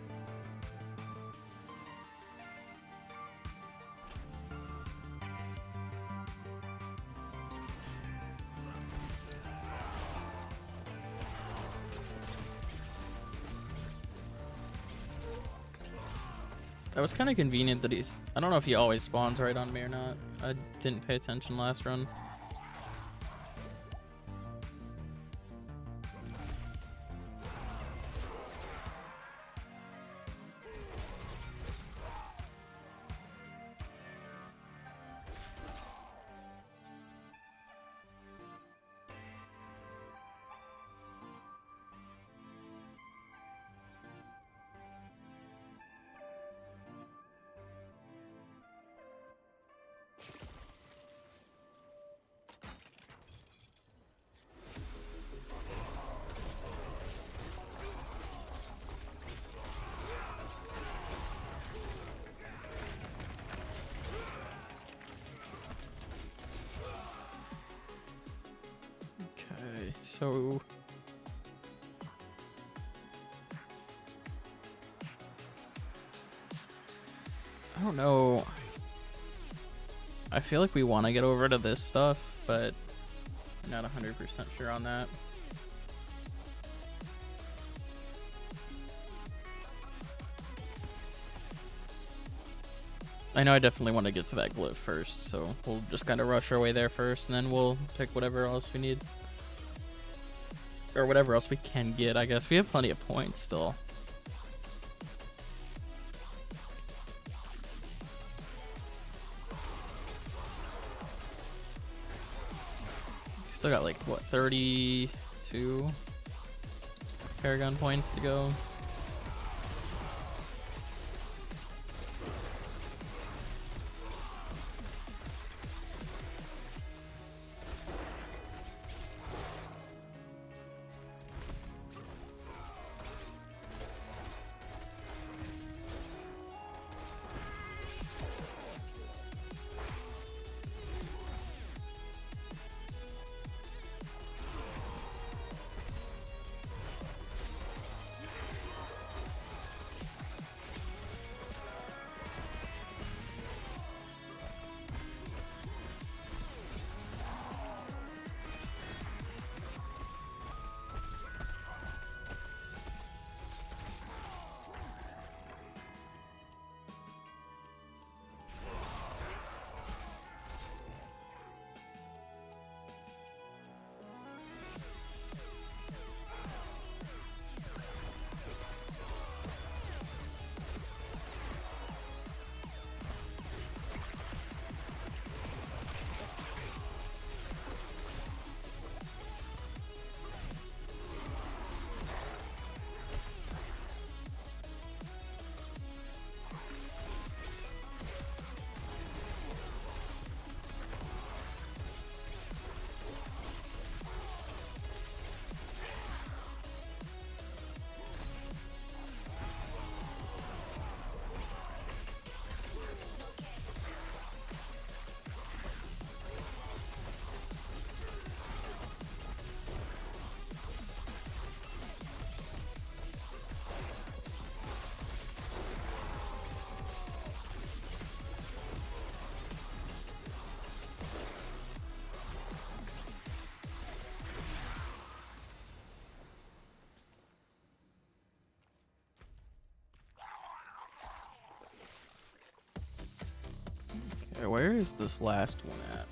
[SPEAKER 3] That was kind of convenient that he's... I don't know if he always spawns right on me or not. I didn't pay attention last run. So I don't know. I feel like we want to get over to this stuff, but I'm not 100% sure on that. I know I definitely want to get to that glyph first, so we'll just kind of rush our way there first, and then we'll pick whatever else we need. Or whatever else we can get, I guess. We have plenty of points still. Still got like what, 32 Paragon points to go. Okay, where is this last one at?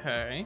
[SPEAKER 3] Okay.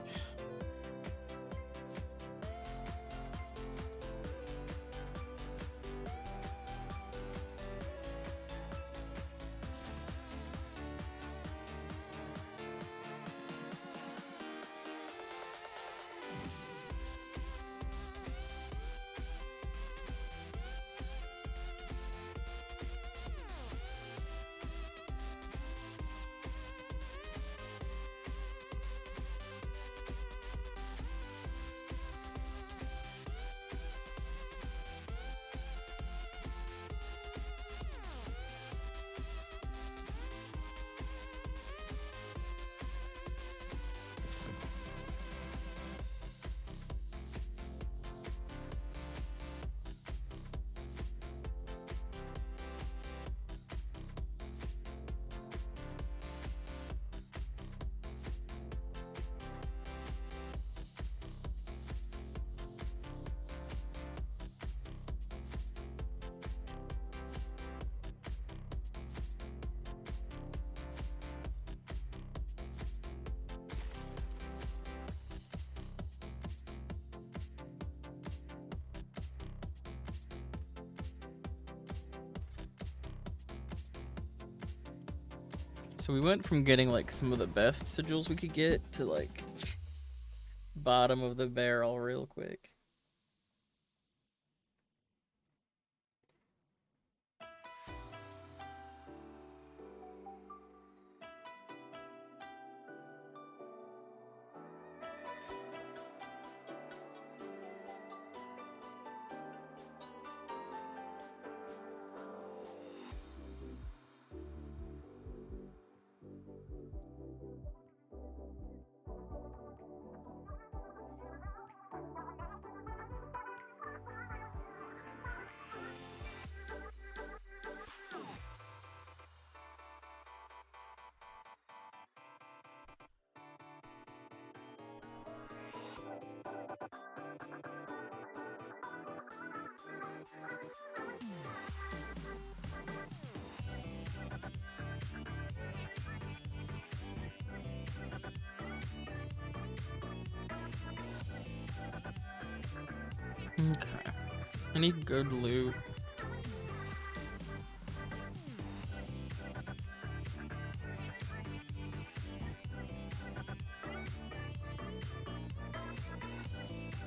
[SPEAKER 3] So we went from getting like some of the best sigils we could get to like bottom of the barrel real quick. Okay. I need good loot.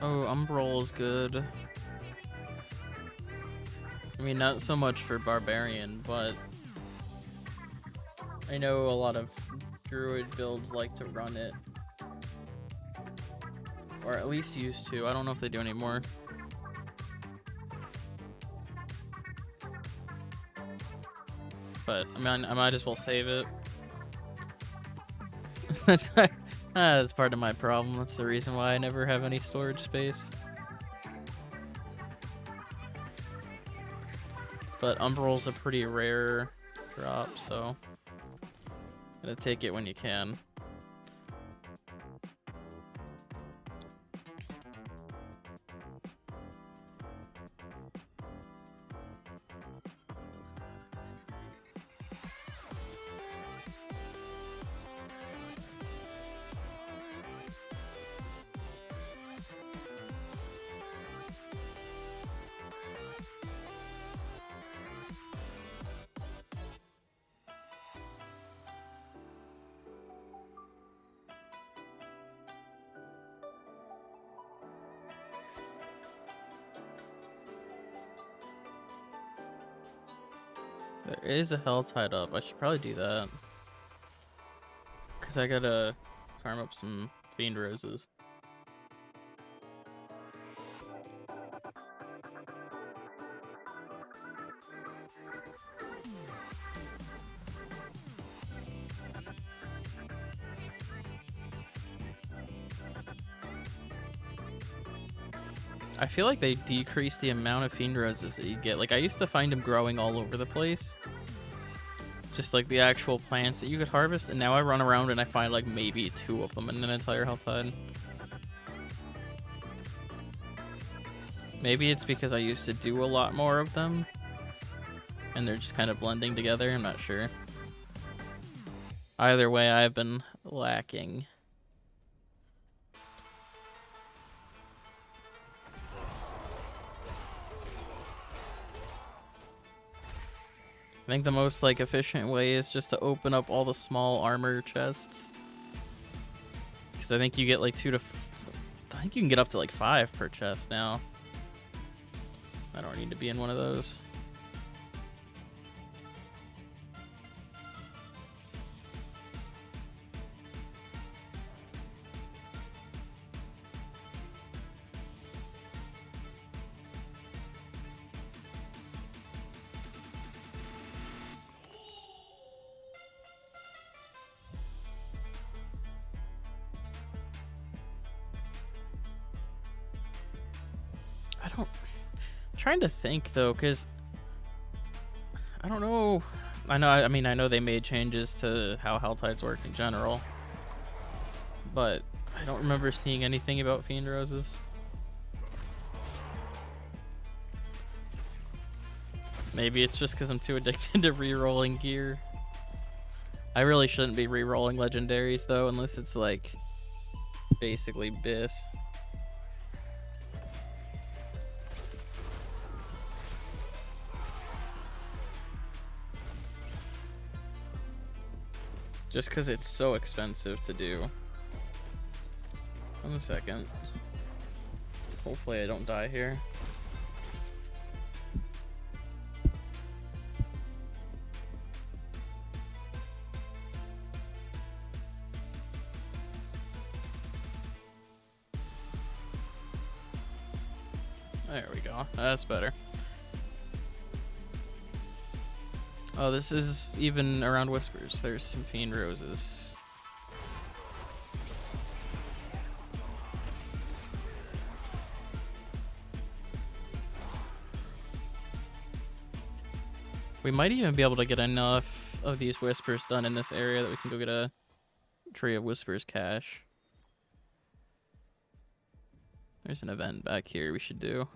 [SPEAKER 3] Oh, Umbral is good. I mean, not so much for Barbarian, but I know a lot of Druid builds like to run it. Or at least used to. I don't know if they do anymore. But, I mean, I might as well save it. That's part of my problem. That's the reason why I never have any storage space. But Umbral's a pretty rare drop, so gotta take it when you can. There is a hell tied up. I should probably do that. Because I gotta farm up some Fiend Roses. I feel like they decreased the amount of Fiend Roses that you get. Like, I used to find them growing all over the place. Just like the actual plants that you could harvest, and now I run around and I find like maybe 2 of them in an entire Helltide. Maybe it's because I used to do a lot more of them, and they're just kind of blending together, I'm not sure. Either way, I've been lacking. I think the most like efficient way is just to open up all the small armor chests. Because I think you get like I think you can get up to like 5 per chest now. I don't need to be in one of those. Trying to think though, because I don't know. I know they made changes to how Helltides work in general, but I don't remember seeing anything about Fiend Roses. Maybe it's just because I'm too addicted to re-rolling gear. I really shouldn't be re-rolling legendaries though, unless it's like basically BIS. Just because it's so expensive to do. 1 second. Hopefully I don't die here. There we go. That's better. Oh, this is even around Whispers. There's some Fiend Roses. We might even be able to get enough of these Whispers done in this area that we can go get a Tree of Whispers cache. There's an event back here we should do.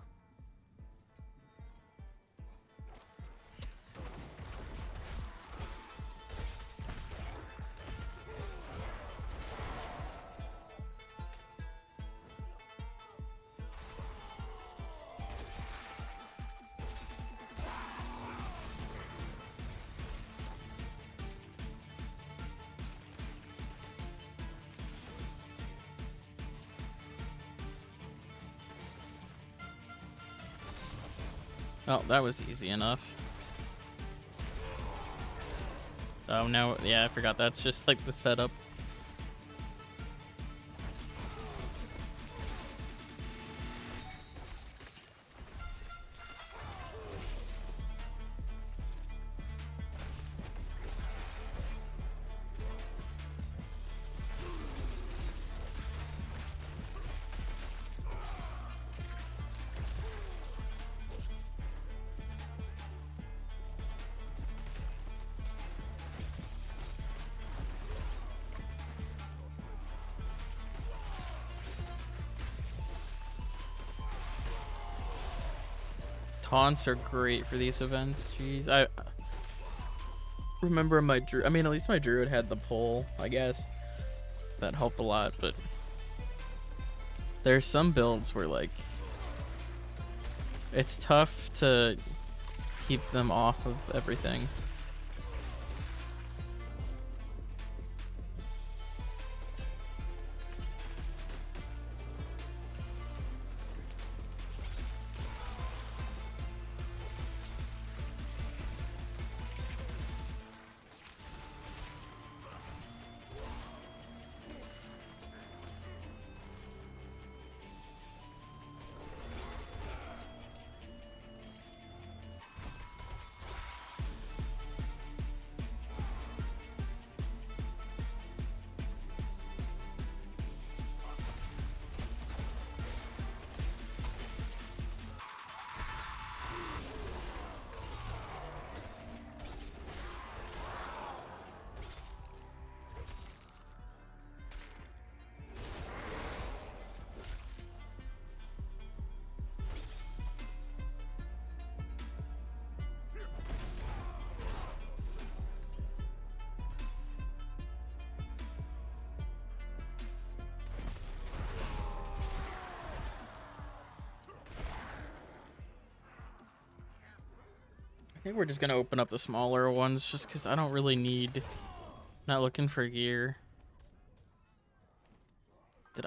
[SPEAKER 3] Oh, that was easy enough. Oh, no, yeah, I forgot that's just like the setup. Taunts are great for these events. Jeez, I remember my druid. I mean, at least my druid had the pull, I guess. That helped a lot, but there's some builds where, like, it's tough to keep them off of everything. I think we're just gonna open up the smaller ones just because I don't really need. Not looking for gear.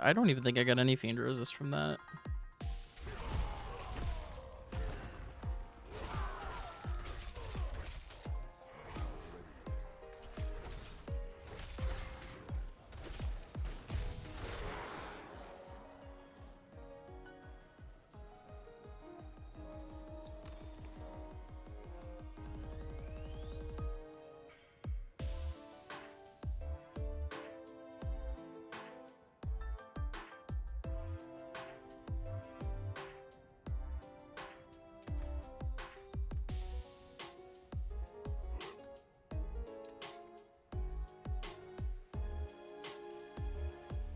[SPEAKER 3] I don't even think I got any Fiend Roses from that.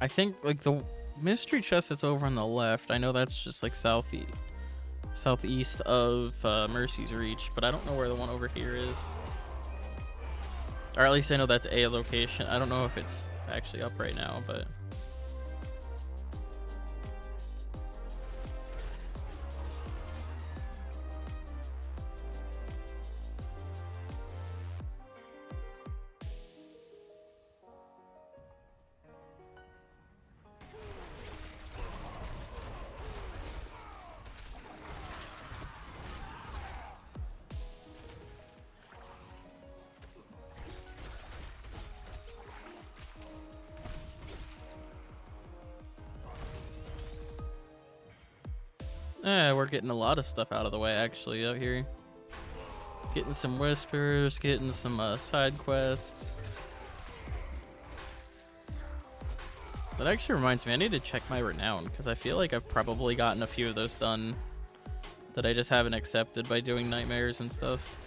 [SPEAKER 3] I think like the mystery chest that's over on the left, I know that's just like southeast of Mercy's Reach, but I don't know where the one over here is. Or at least I know that's a location. I don't know if it's actually up right now, but We're getting a lot of stuff out of the way actually out here. Getting some whispers, getting some side quests. That actually reminds me, I need to check my renown because I feel like I've probably gotten a few of those done that I just haven't accepted by doing nightmares and stuff.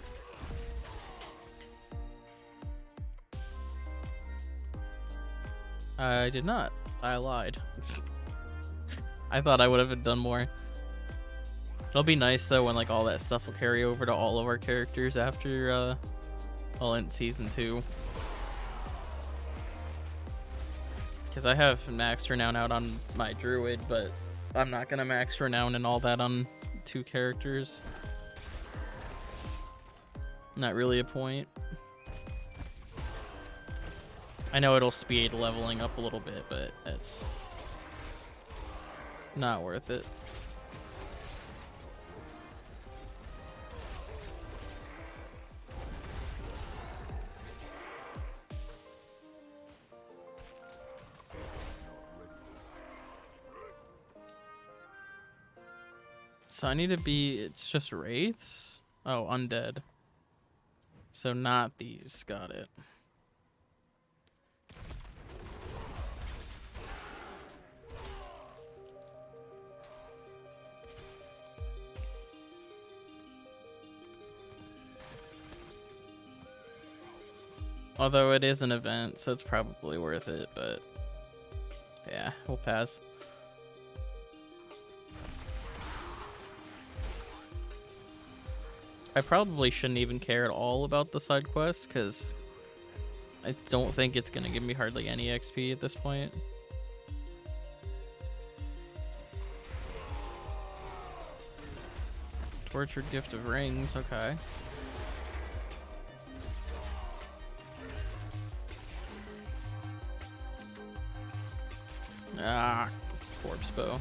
[SPEAKER 3] I did not. I lied. I thought I would have done more. It'll be nice though when like all that stuff will carry over to all of our characters after I'll end season 2. Because I have max renown out on my druid, but I'm not gonna max renown and all that on 2 characters. Not really a point. I know it'll speed leveling up a little bit, but it's not worth it. So I need to be, it's just wraiths? Oh, undead. So not these, got it. Although it is an event, so it's probably worth it, but yeah, we'll pass. I probably shouldn't even care at all about the side quest, because I don't think it's going to give me hardly any XP at this point. Tortured Gift of Rings, okay. Ah, corpse bow.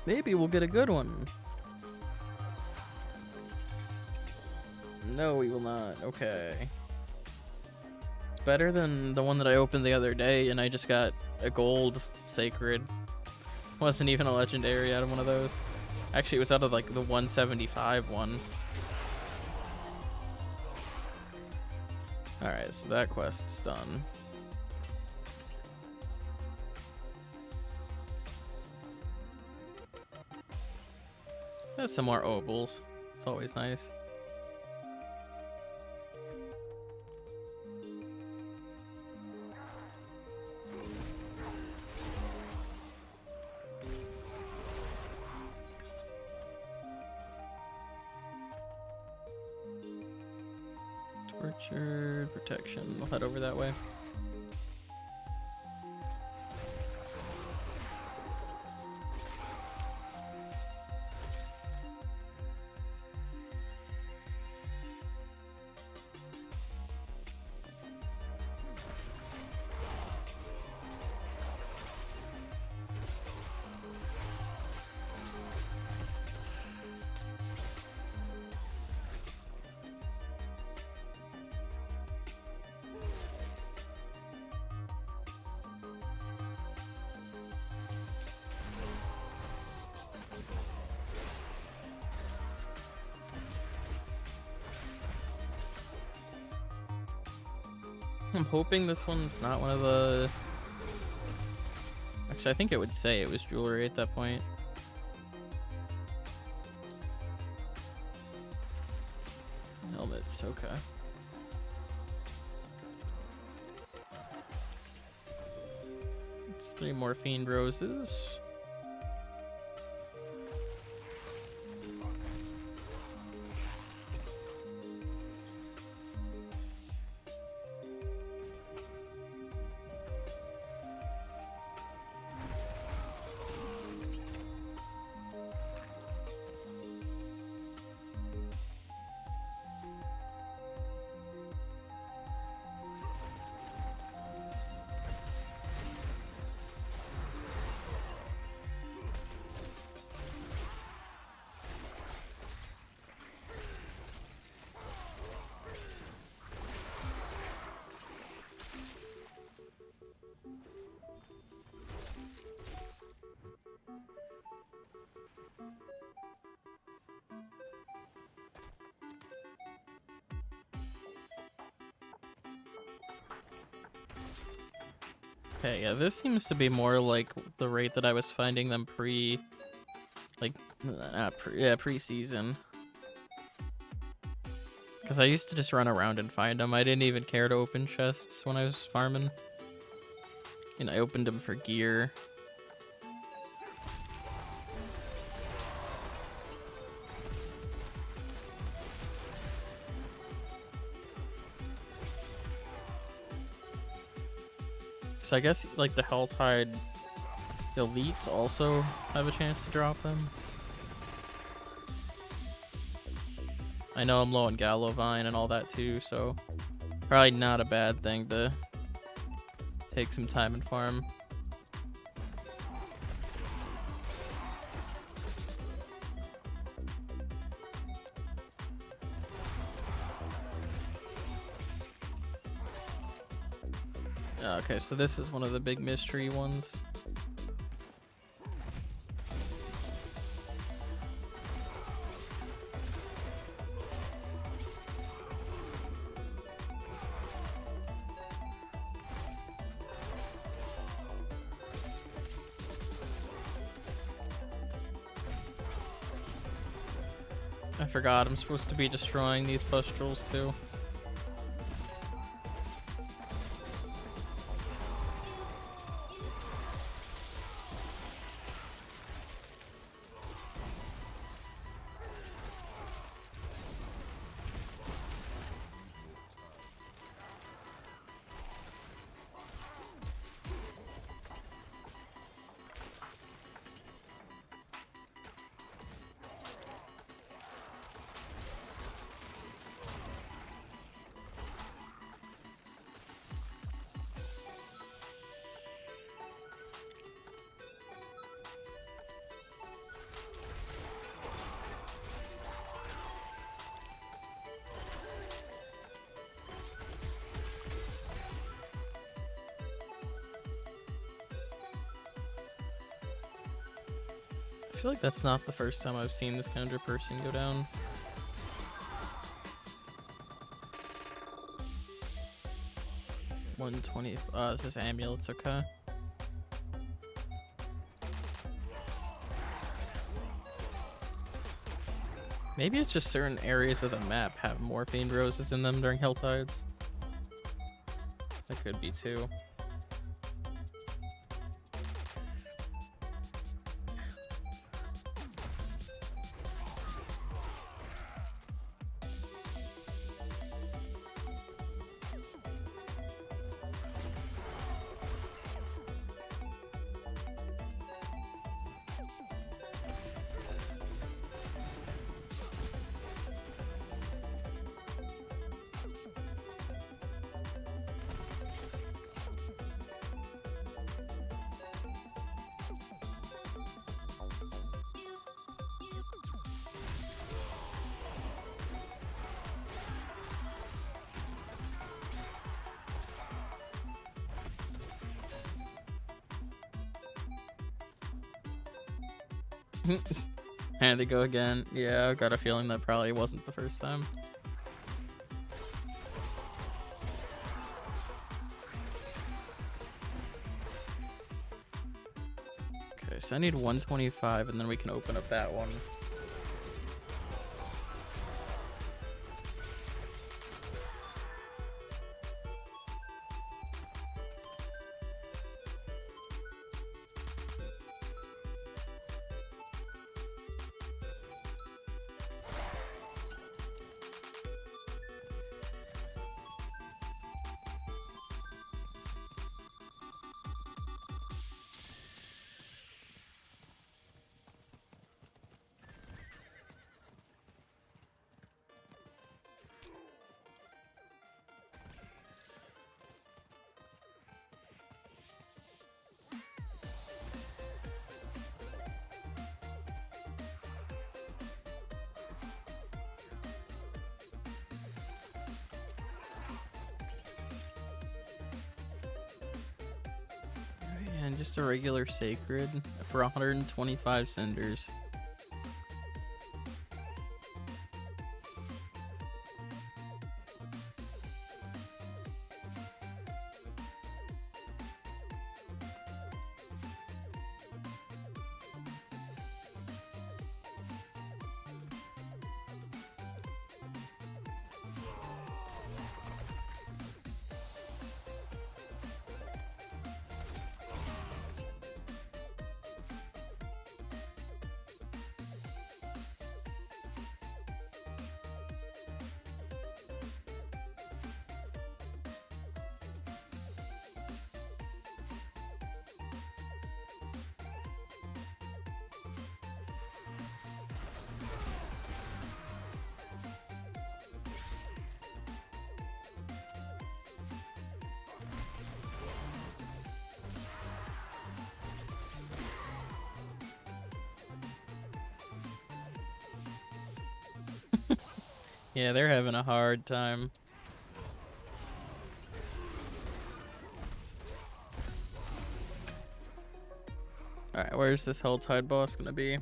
[SPEAKER 3] Maybe we'll get a good one. No, we will not. Okay. It's better than the one that I opened the other day, and I just got a gold sacred. Wasn't even a legendary out of one of those. Actually, it was out of like the 175 one. Alright, so that quest's done. There's some more obols. It's always nice. Tortured protection. We'll head over that way. I'm hoping this one's not one of the... Actually, I think it would say it was jewelry at that point. Helmets, okay. It's 3 more Fiend Roses. Okay, yeah, this seems to be more like the rate that I was finding them pre-season. Because I used to just run around and find them. I didn't even care to open chests when I was farming. And I opened them for gear. So I guess like the Helltide elites also have a chance to drop them. I know I'm low on Gallovine and all that too, so probably not a bad thing to take some time and farm. Okay, so this is one of the big mystery ones. I forgot I'm supposed to be destroying these pustules too. I feel like that's not the first time I've seen this kind of person go down. $120. This is amulets, okay. Maybe it's just certain areas of the map have more Fiend Roses in them during Helltides. That could be too. And they go again. Yeah, I've got a feeling that probably wasn't the first time. Okay, so I need 125 and then we can open up that one. And just a regular sacred for 125 cinders. Yeah, they're having a hard time. Alright, where's this Helltide boss gonna be?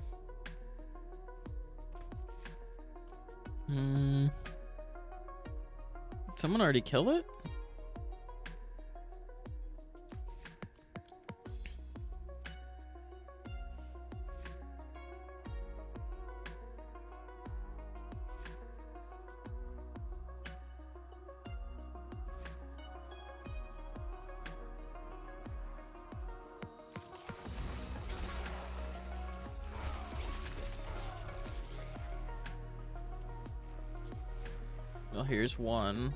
[SPEAKER 3] Did someone already kill it? Well, here's one.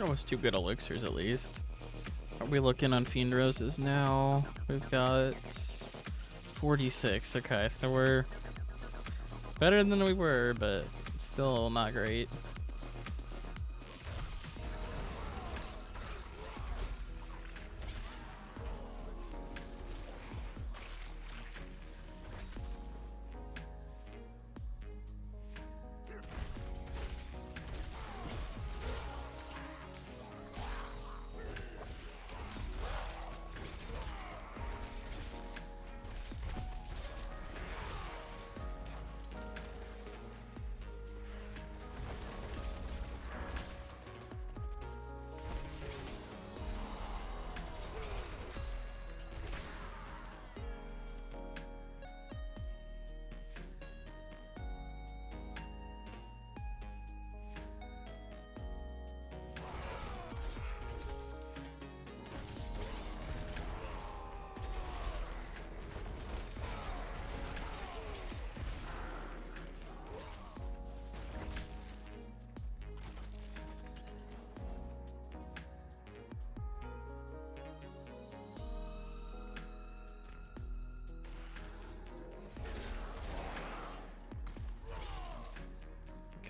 [SPEAKER 3] Almost 2 good elixirs at least. Are we looking on Fiend Roses now? We've got 46. Okay, so we're better than we were, but still not great.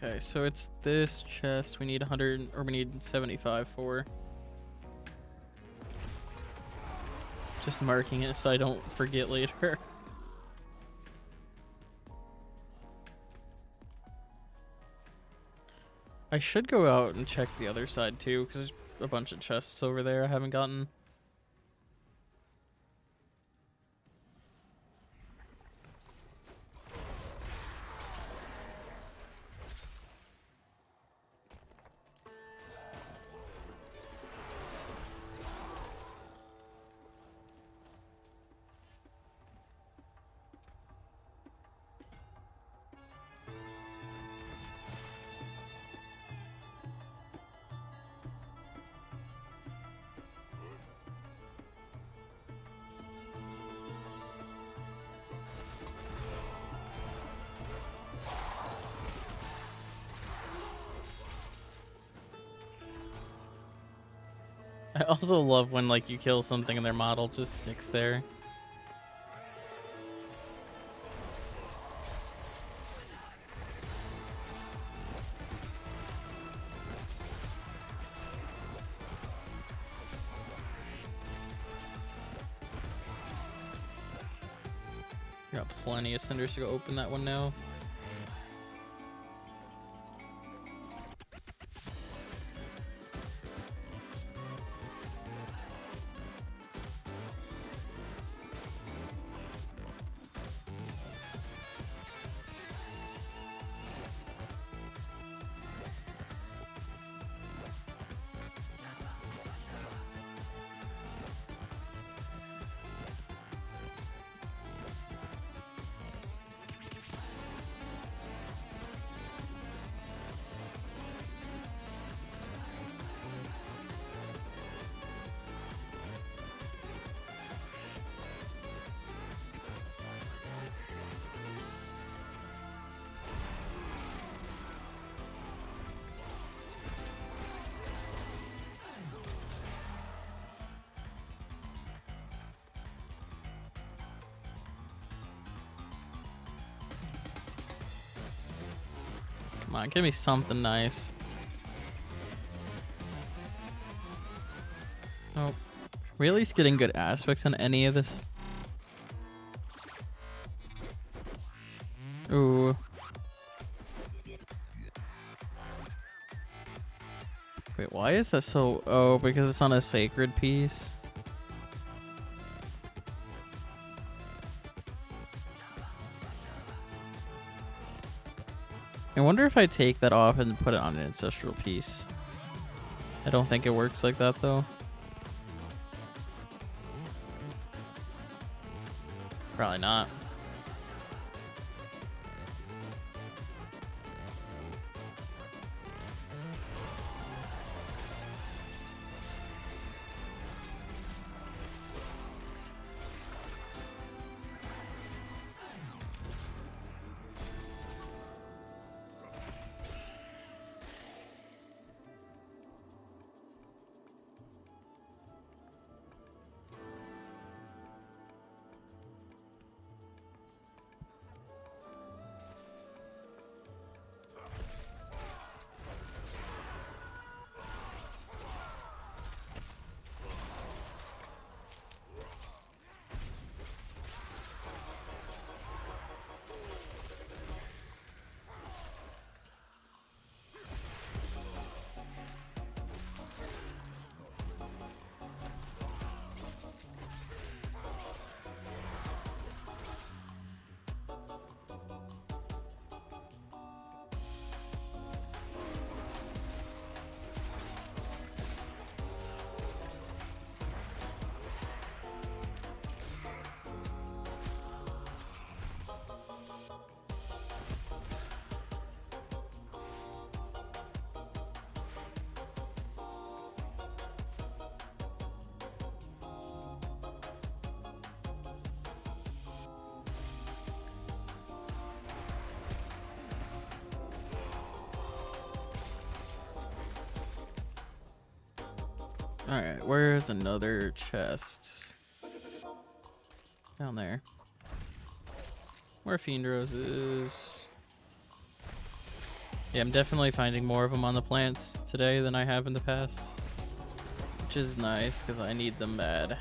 [SPEAKER 3] Okay, so it's this chest we need 100, or we need 75 for. Just marking it so I don't forget later. I should go out and check the other side too, because there's a bunch of chests over there I haven't gotten. I also love when like you kill something and their model just sticks there. Got plenty of cinders to go open that one now. Come on, give me something nice. Oh, we at least getting good aspects on any of this? Ooh. Wait, why is that so... Oh, because it's on a sacred piece? I wonder if I take that off and put it on an ancestral piece. I don't think it works like that, though. Probably not. Alright, where's another chest? Down there. Where Fiend Rose is. Yeah, I'm definitely finding more of them on the plants today than I have in the past, which is nice because I need them bad.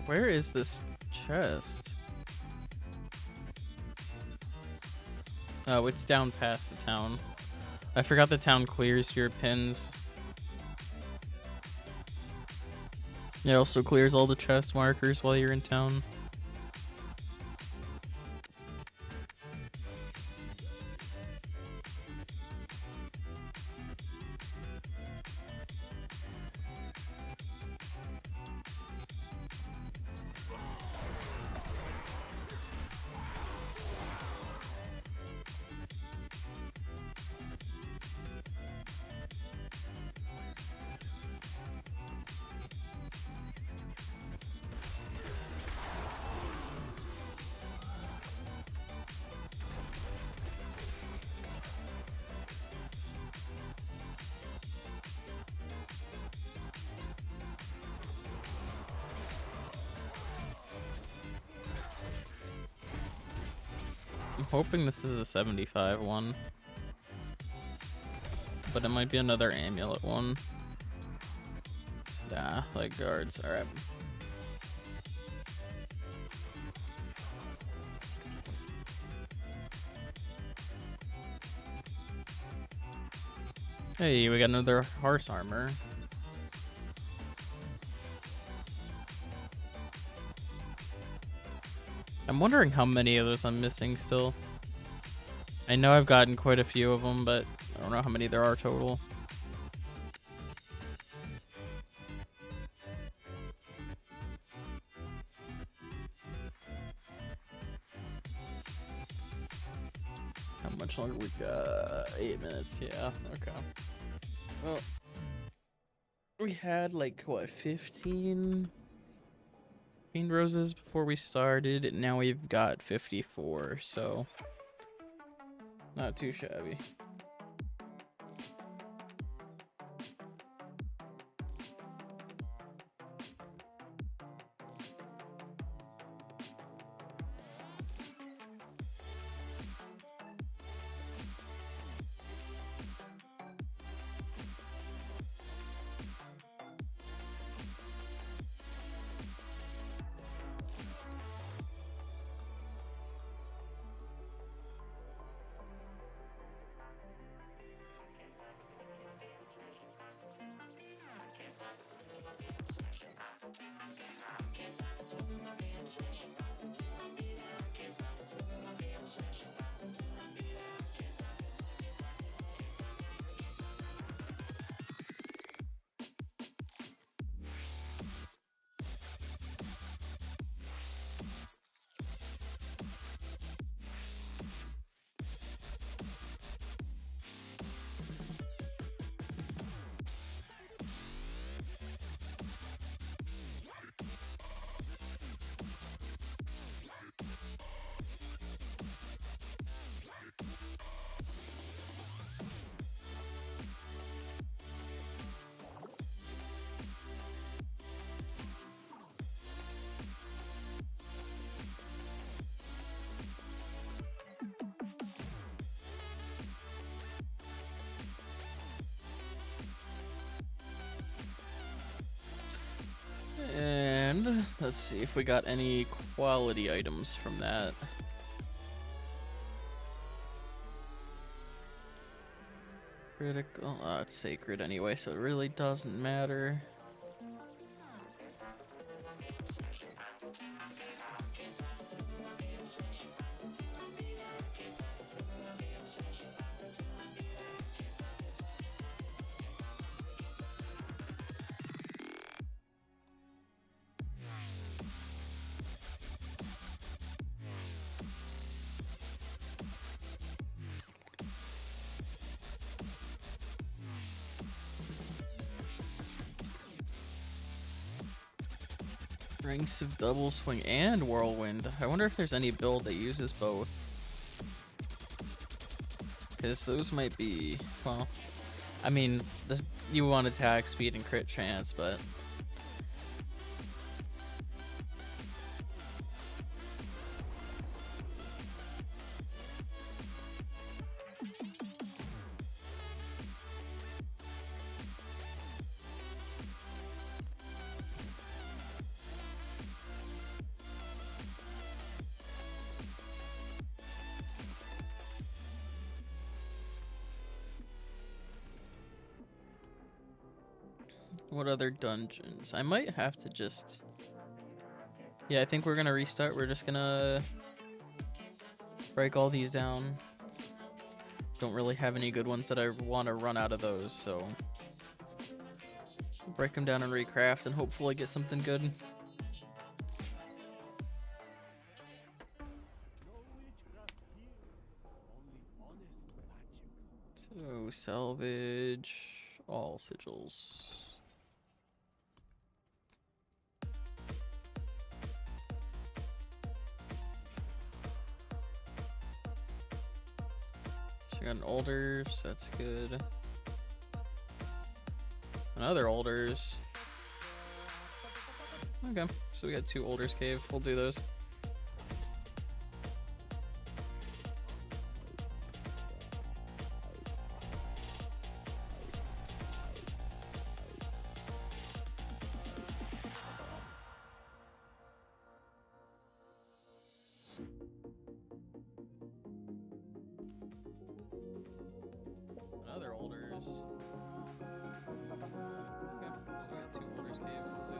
[SPEAKER 3] Where is this chest? Oh, it's down past the town. I forgot the town clears your pins. It also clears all the chest markers while you're in town. I'm hoping this is a 75 one. But it might be another amulet one. Nah, leg guards. Alright. Hey, we got another horse armor. I'm wondering how many of those I'm missing still. I know I've gotten quite a few of them, but I don't know how many there are total. How much longer we got? 8 minutes, yeah, okay. Well, we had like, what, 15 roses before we started, and now we've got 54, so not too shabby. Let's see if we got any quality items from that. Critical. It's sacred anyway, so it really doesn't matter. Ranks of double swing and whirlwind. I wonder if there's any build that uses both. Because those might be, well, I mean, you want attack speed and crit chance, but what other dungeons? I might have to just... Yeah, I think we're gonna restart. We're just gonna break all these down. Don't really have any good ones that I want to run out of those, so break them down and recraft and hopefully get something good. So salvage all sigils. So got an alders, that's good. Another alders. Okay, so we got 2 alders cave. We'll do those. Another alders. Okay, so we got 2 alders cave. We'll do those.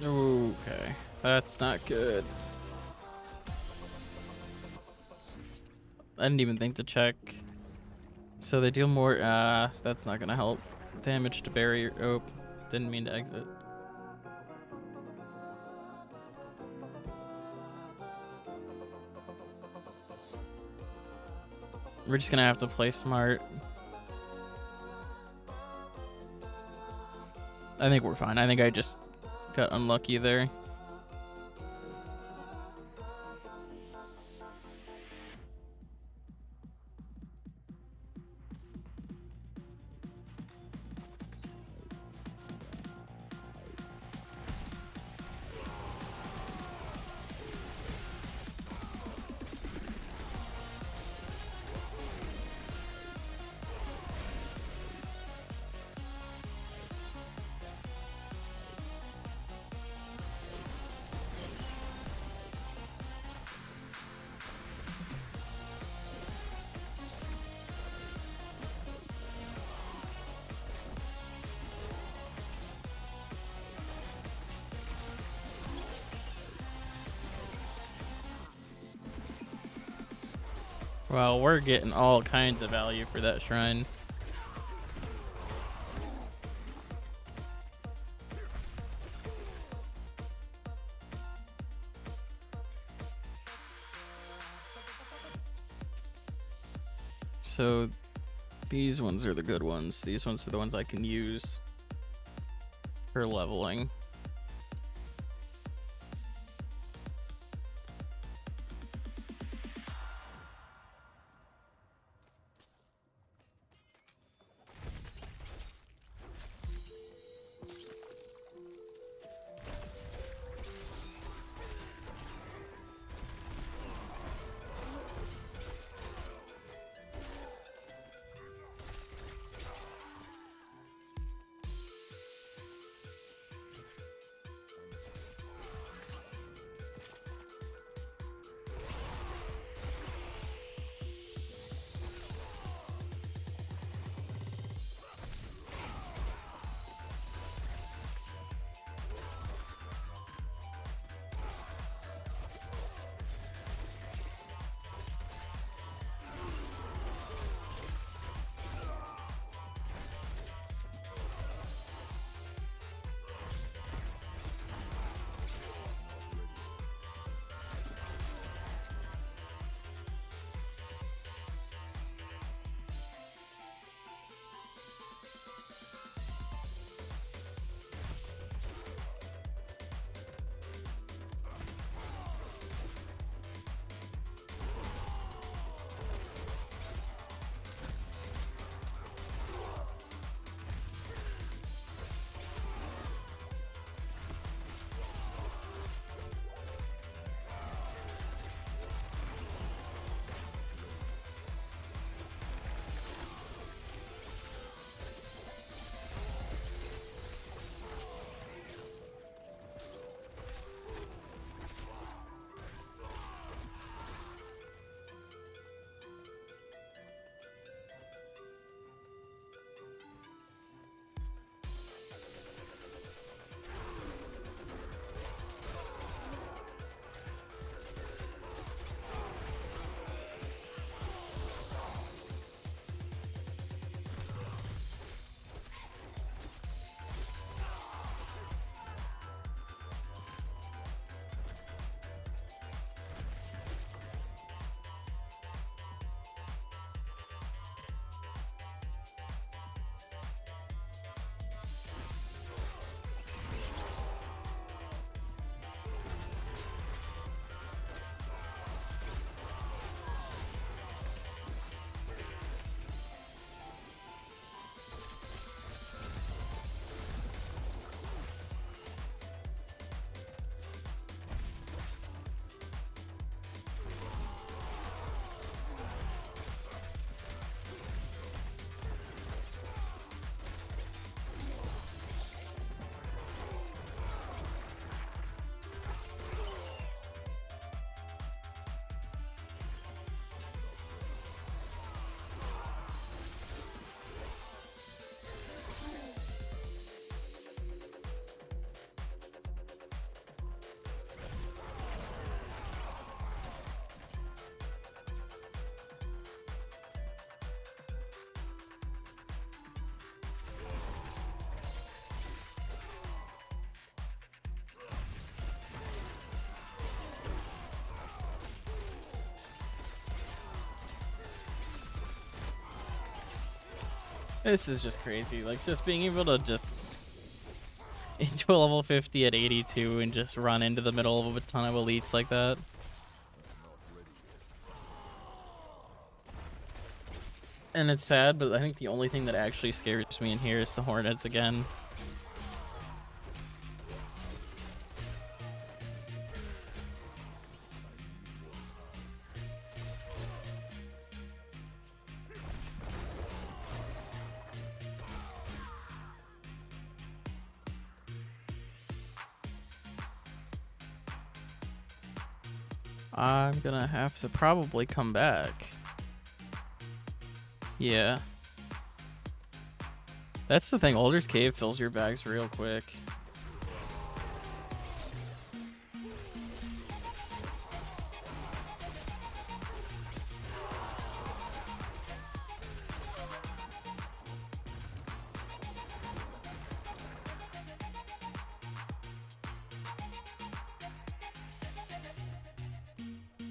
[SPEAKER 3] Okay, that's not good. I didn't even think to check. So they deal more, that's not gonna help. Damage to barrier, oh, didn't mean to exit. We're just gonna have to play smart. I think we're fine. I think I just got unlucky there. Well, we're getting all kinds of value for that shrine. So these ones are the good ones. These ones are the ones I can use for leveling. This is just crazy. Like, just being able to just into a level 50 at 82 and just run into the middle of a ton of elites like that. And it's sad, but I think the only thing that actually scares me in here is the Hornets again. I'm gonna have to probably come back. Yeah. That's the thing, Alder's Cave fills your bags real quick.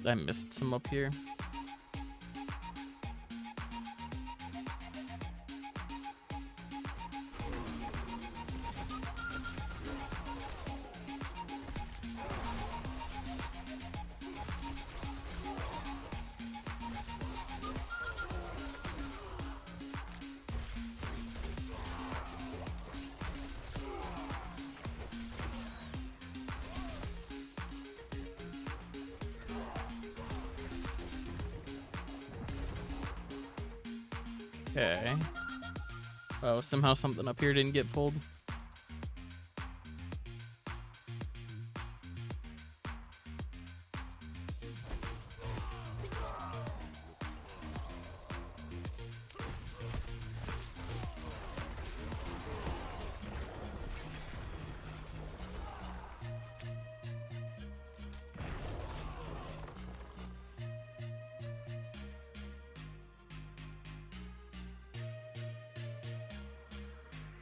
[SPEAKER 3] I missed some up here. Okay. Oh, somehow something up here didn't get pulled.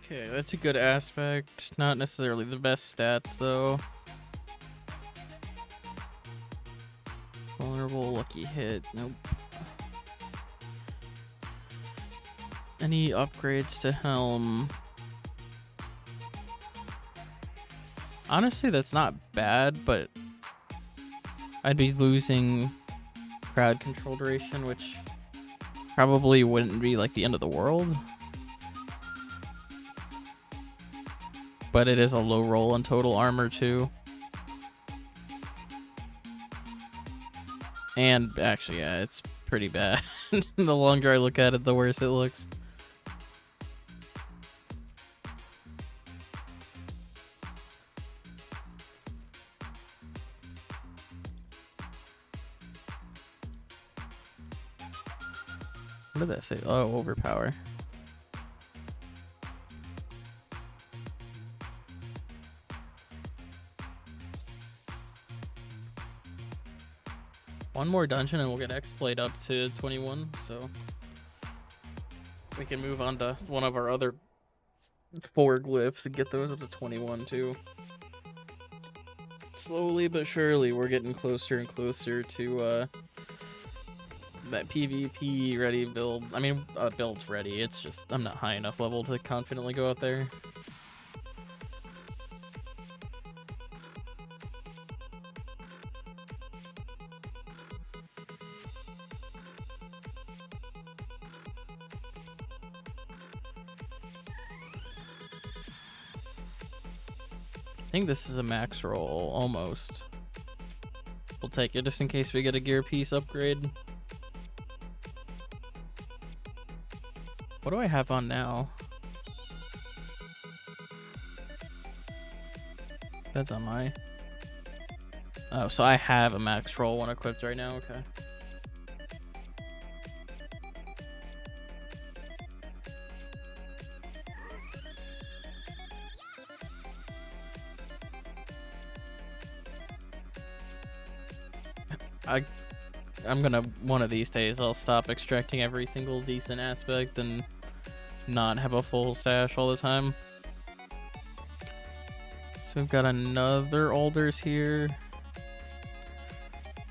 [SPEAKER 3] Okay, that's a good aspect. Not necessarily the best stats, though. Vulnerable, lucky hit. Nope. Any upgrades to helm? Honestly, that's not bad, but I'd be losing crowd control duration, which probably wouldn't be like the end of the world. But it is a low roll on total armor too. And actually, yeah, it's pretty bad. The longer I look at it, the worse it looks. What did that say? Oh, overpower. One more dungeon and we'll get X-Blade up to 21, so we can move on to one of our other 4 glyphs and get those up to 21 too. Slowly but surely, we're getting closer and closer to that PvP ready build. I mean, build's ready. It's just I'm not high enough level to confidently go out there. I think this is a max roll, almost. We'll take it just in case we get a gear piece upgrade. What do I have on now? That's on my... Oh, so I have a max roll one equipped right now, okay. I'm gonna, one of these days, I'll stop extracting every single decent aspect and not have a full stash all the time. So we've got another Alders here.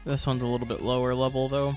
[SPEAKER 3] This one's a little bit lower level though.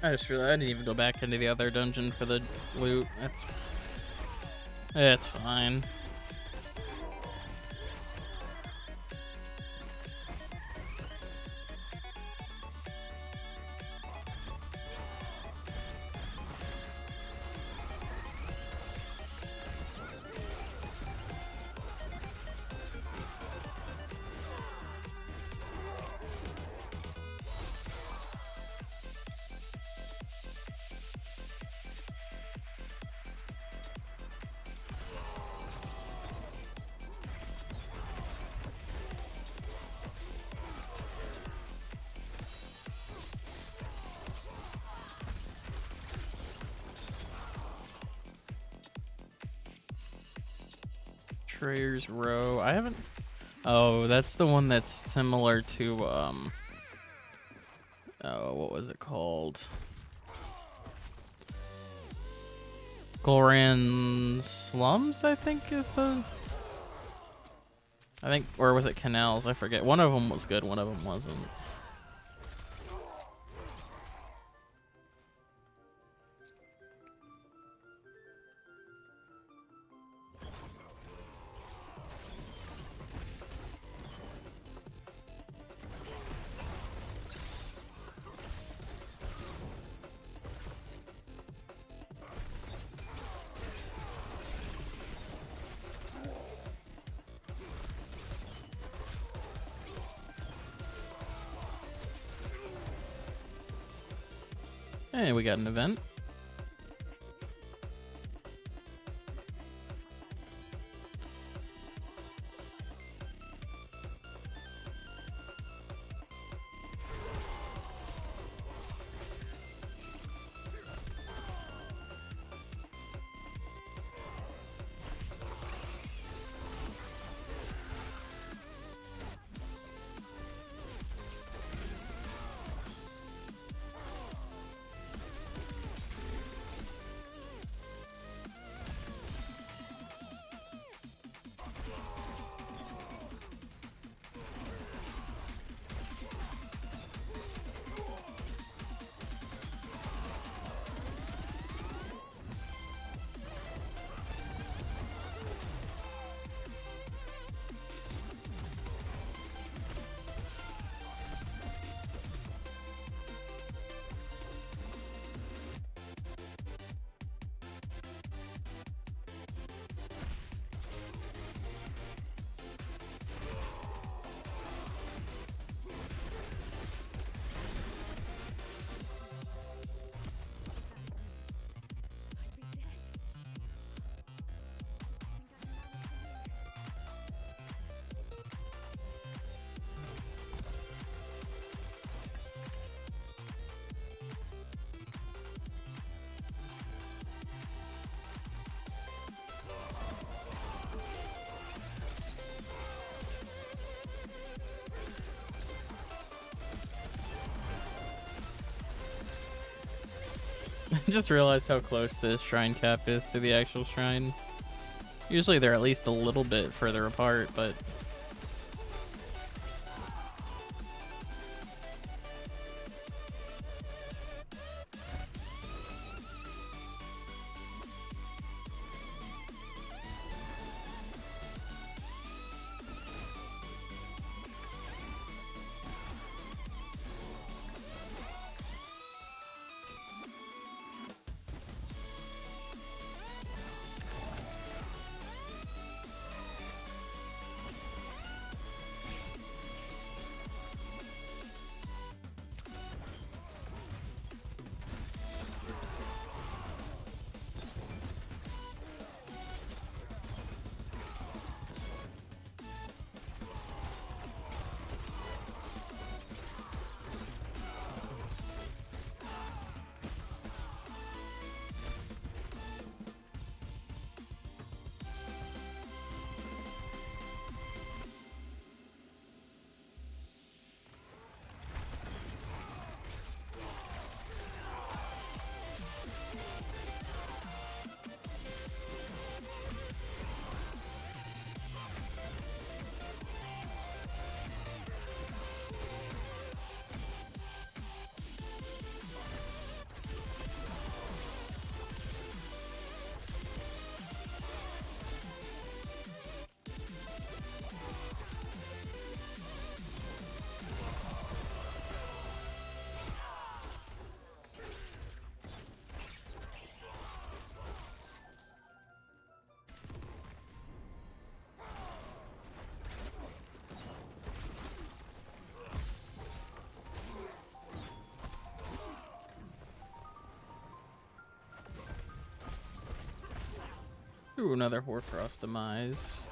[SPEAKER 3] I just realized I didn't even go back into the other dungeon for the loot. It's fine. Betrayer's Row. I haven't. Oh, that's the one that's similar to oh, what was it called? Goran Slums, I think, is the. I think, or was it Canals? I forget. One of them was good, one of them wasn't. Hey, we got an event. I just realized how close this shrine cap is to the actual shrine. Usually they're at least a little bit further apart, but... Ooh, another Hoarfrost demise.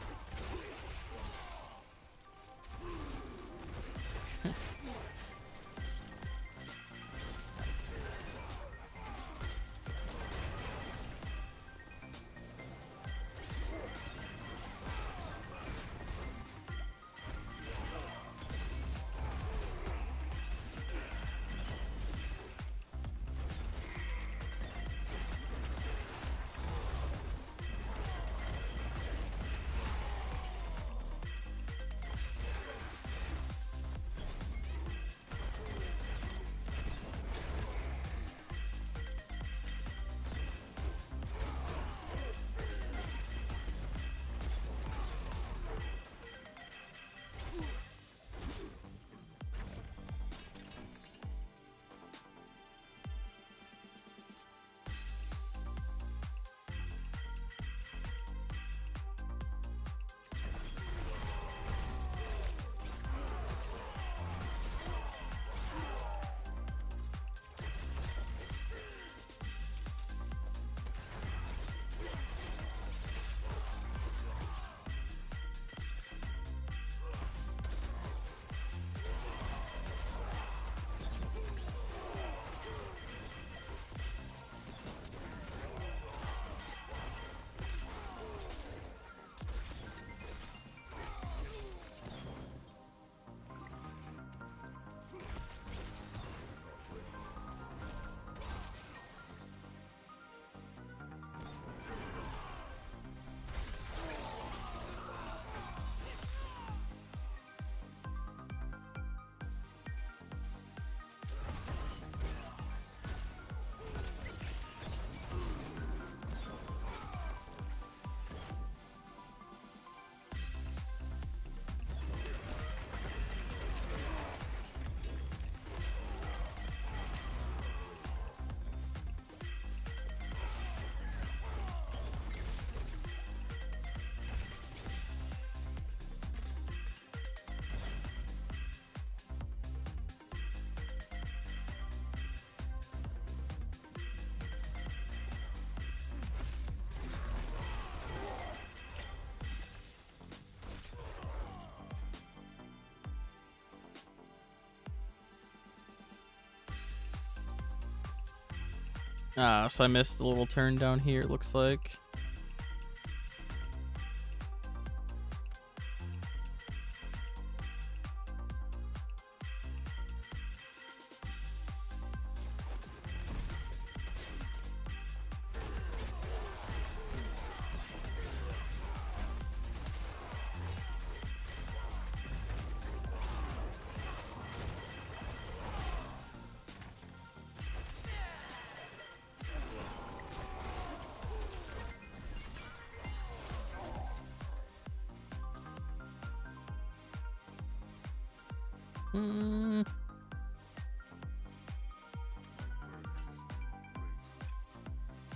[SPEAKER 3] Ah, so I missed the little turn down here, it looks like.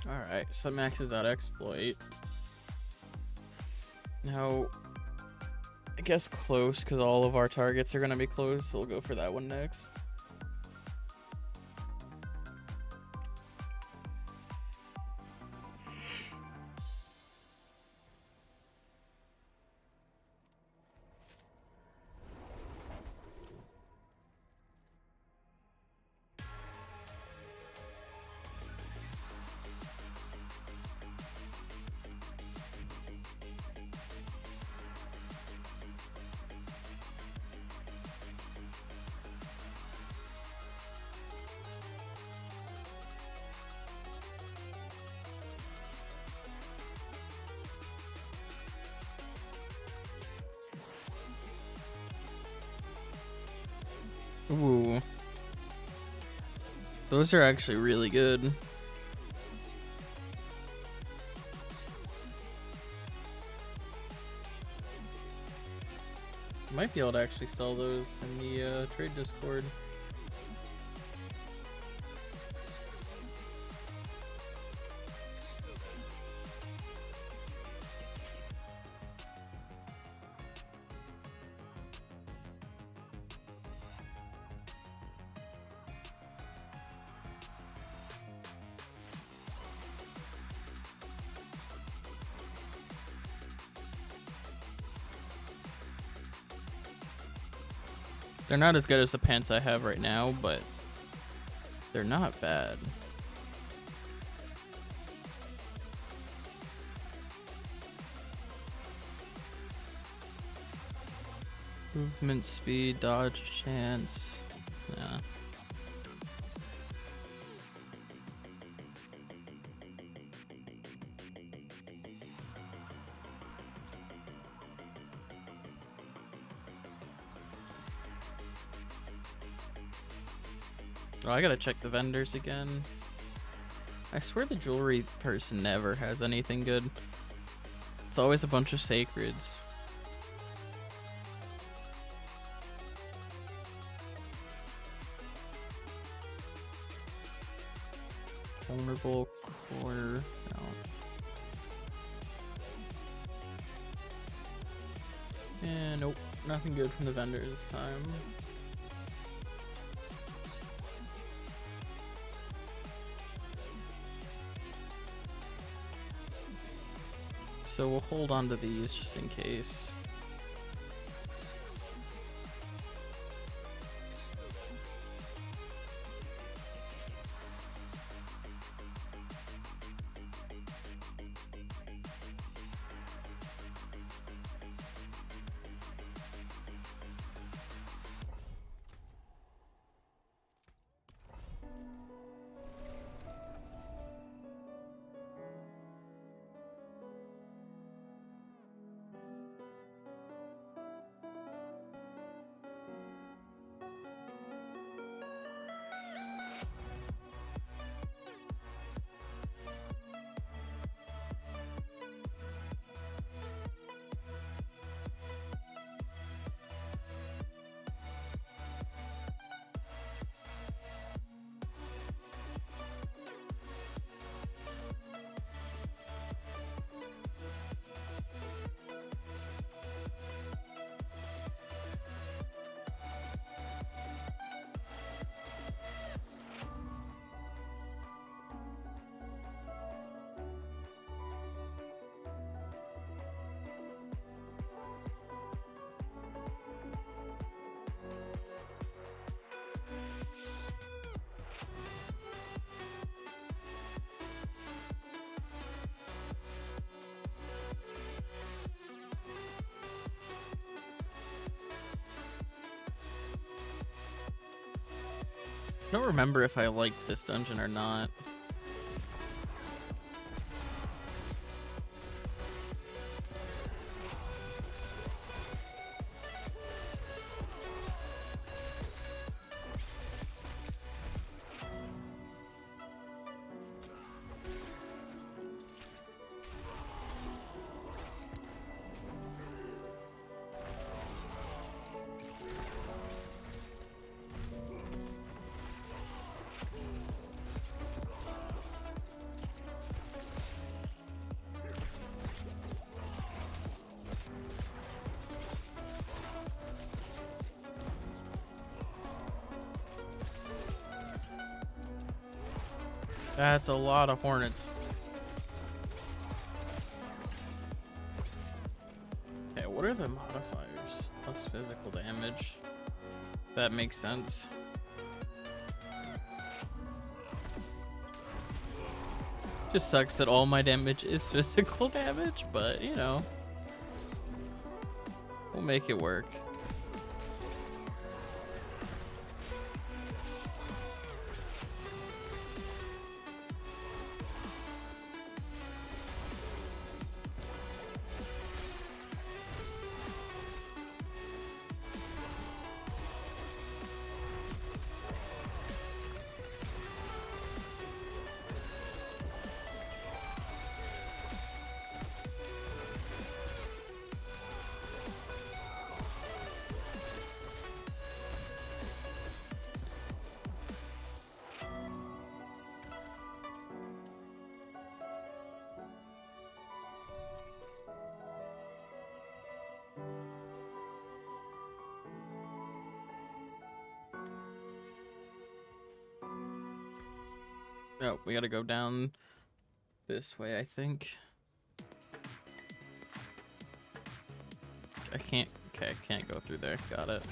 [SPEAKER 3] Alright, so that maxes out exploit. Now, I guess close, because all of our targets are going to be close, so we'll go for that one next. Ooh. Those are actually really good. Might be able to actually sell those in the trade Discord. They're not as good as the pants I have right now, but they're not bad. Movement speed, dodge chance. Yeah. Oh, I gotta check the vendors again. I swear the jewelry person never has anything good. It's always a bunch of sacreds. Vulnerable core. No. Yeah, nope. Nothing good from the vendors this time. So we'll hold on to these just in case. I don't remember if I liked this dungeon or not. That's a lot of hornets. Okay, what are the modifiers? Plus physical damage. That makes sense. Just sucks that all my damage is physical damage, but you know, we'll make it work. Oh, we gotta go down this way, I think. I can't, okay, I can't go through there. Got it.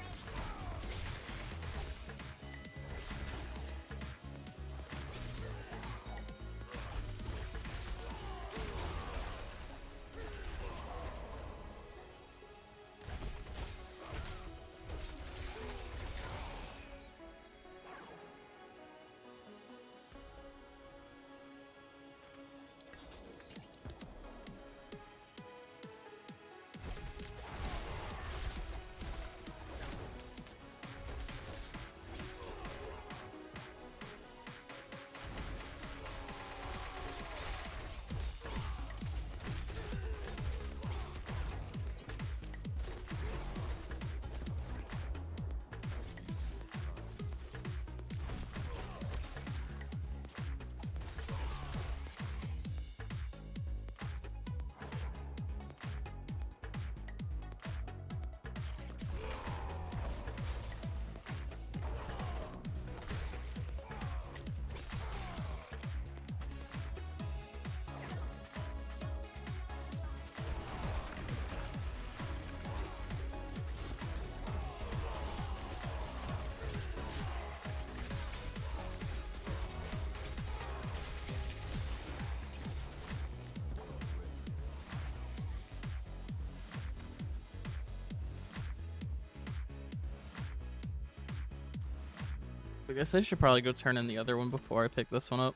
[SPEAKER 3] I guess I should probably go turn in the other one before I pick this one up.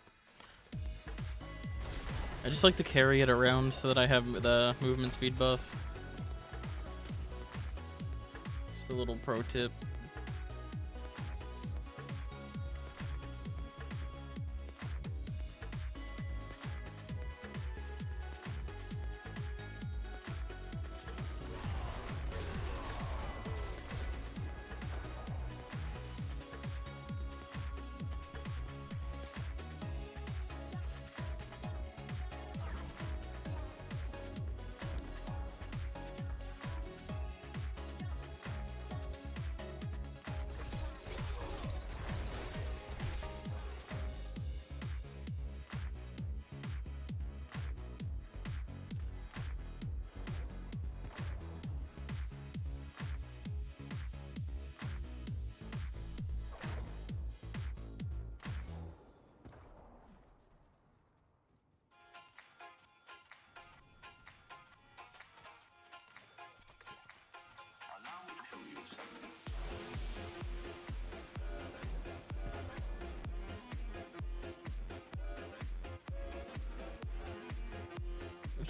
[SPEAKER 3] I just like to carry it around so that I have the movement speed buff. Just a little pro tip.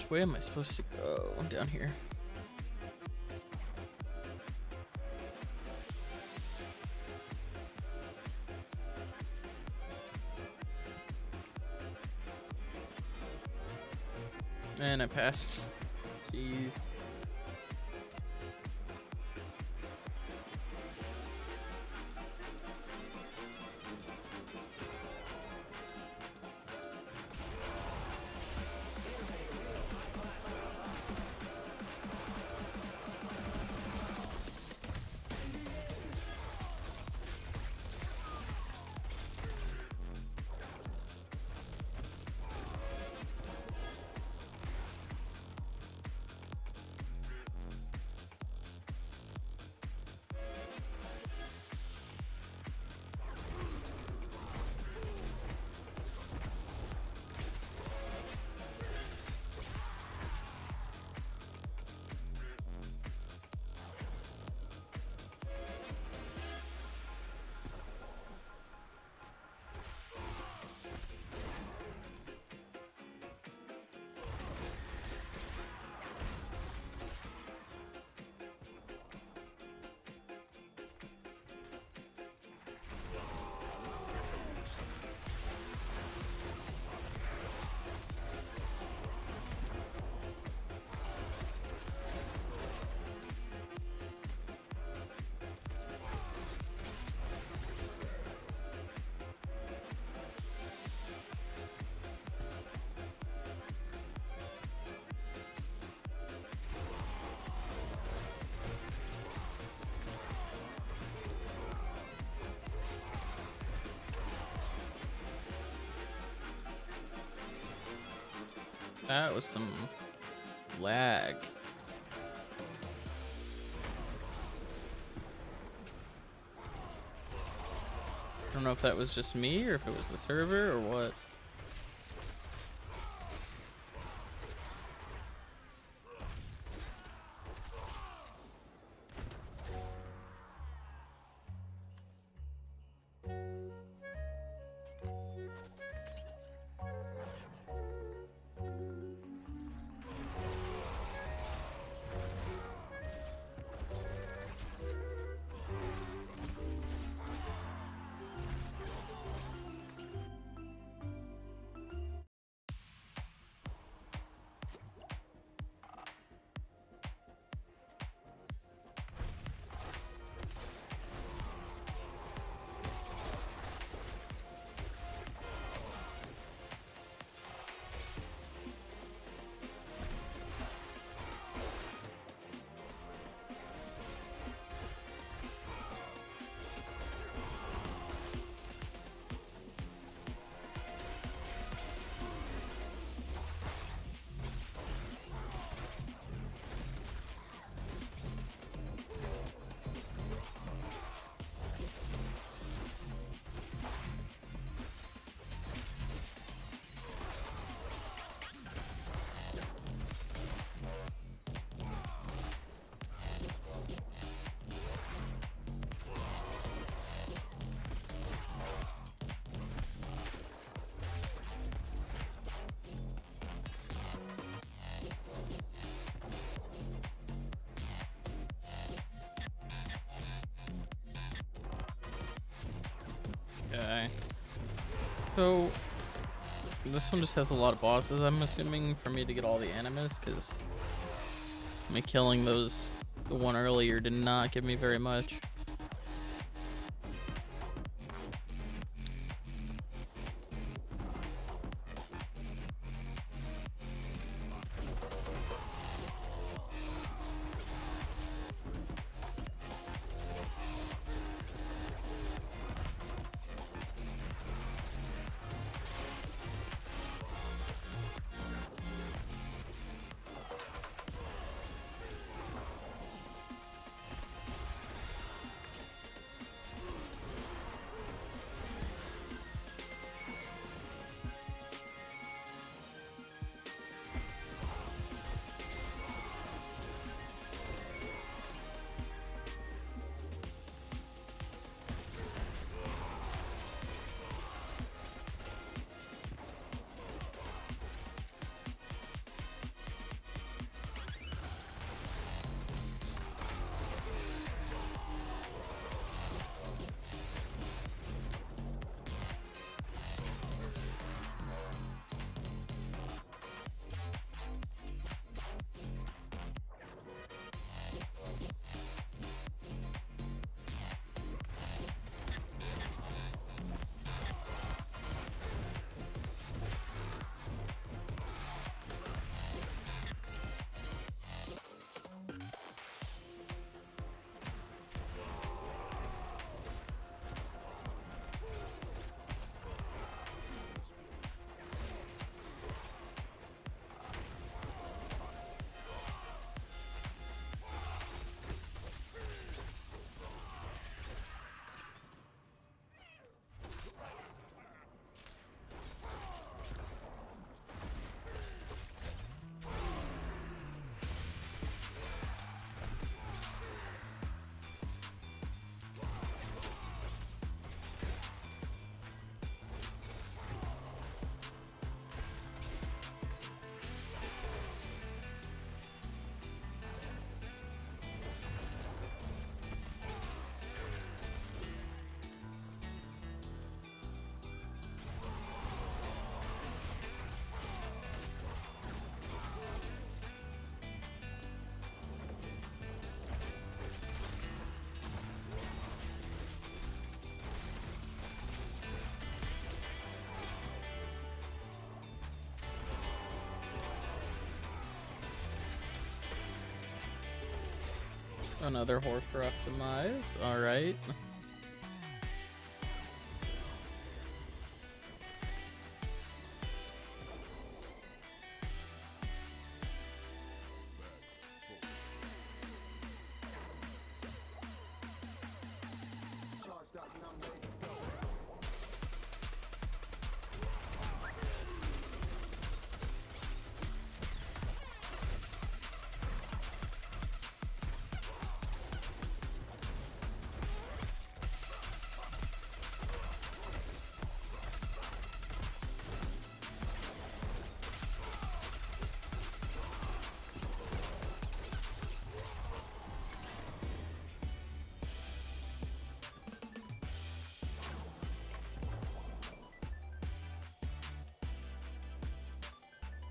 [SPEAKER 3] Which way am I supposed to go? Down here. And I passed. Jeez. That was some lag. I don't know if that was just me or if it was the server or what. Okay. So this one just has a lot of bosses, I'm assuming, for me to get all the animus, because me killing the one earlier did not give me very much. Another Hoarfrost demise. Alright.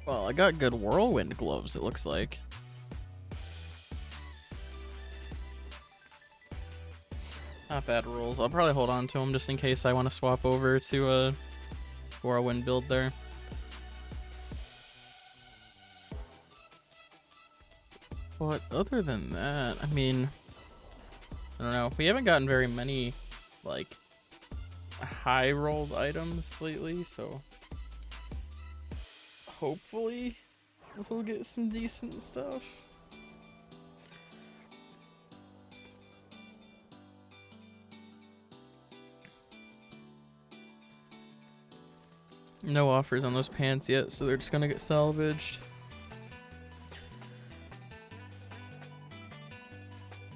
[SPEAKER 3] Well, I got good whirlwind gloves, it looks like. Not bad rules. I'll probably hold on to them just in case I want to swap over to a whirlwind build there. But other than that, I mean, I don't know. We haven't gotten very many, like, high rolled items lately, so hopefully we'll get some decent stuff. No offers on those pants yet, so they're just gonna get salvaged.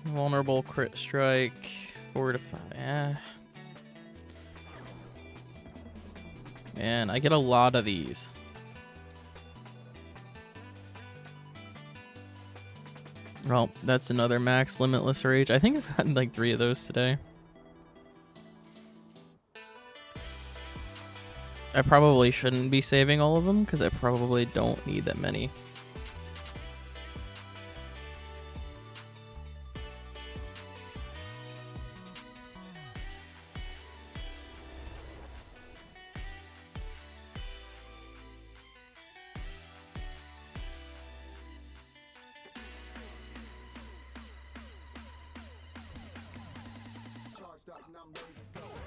[SPEAKER 3] Vulnerable crit strike, 4 to 5. Yeah. Man, I get a lot of these. Well, that's another max limitless rage. I think I've gotten like 3 of those today. I probably shouldn't be saving all of them because I probably don't need that many.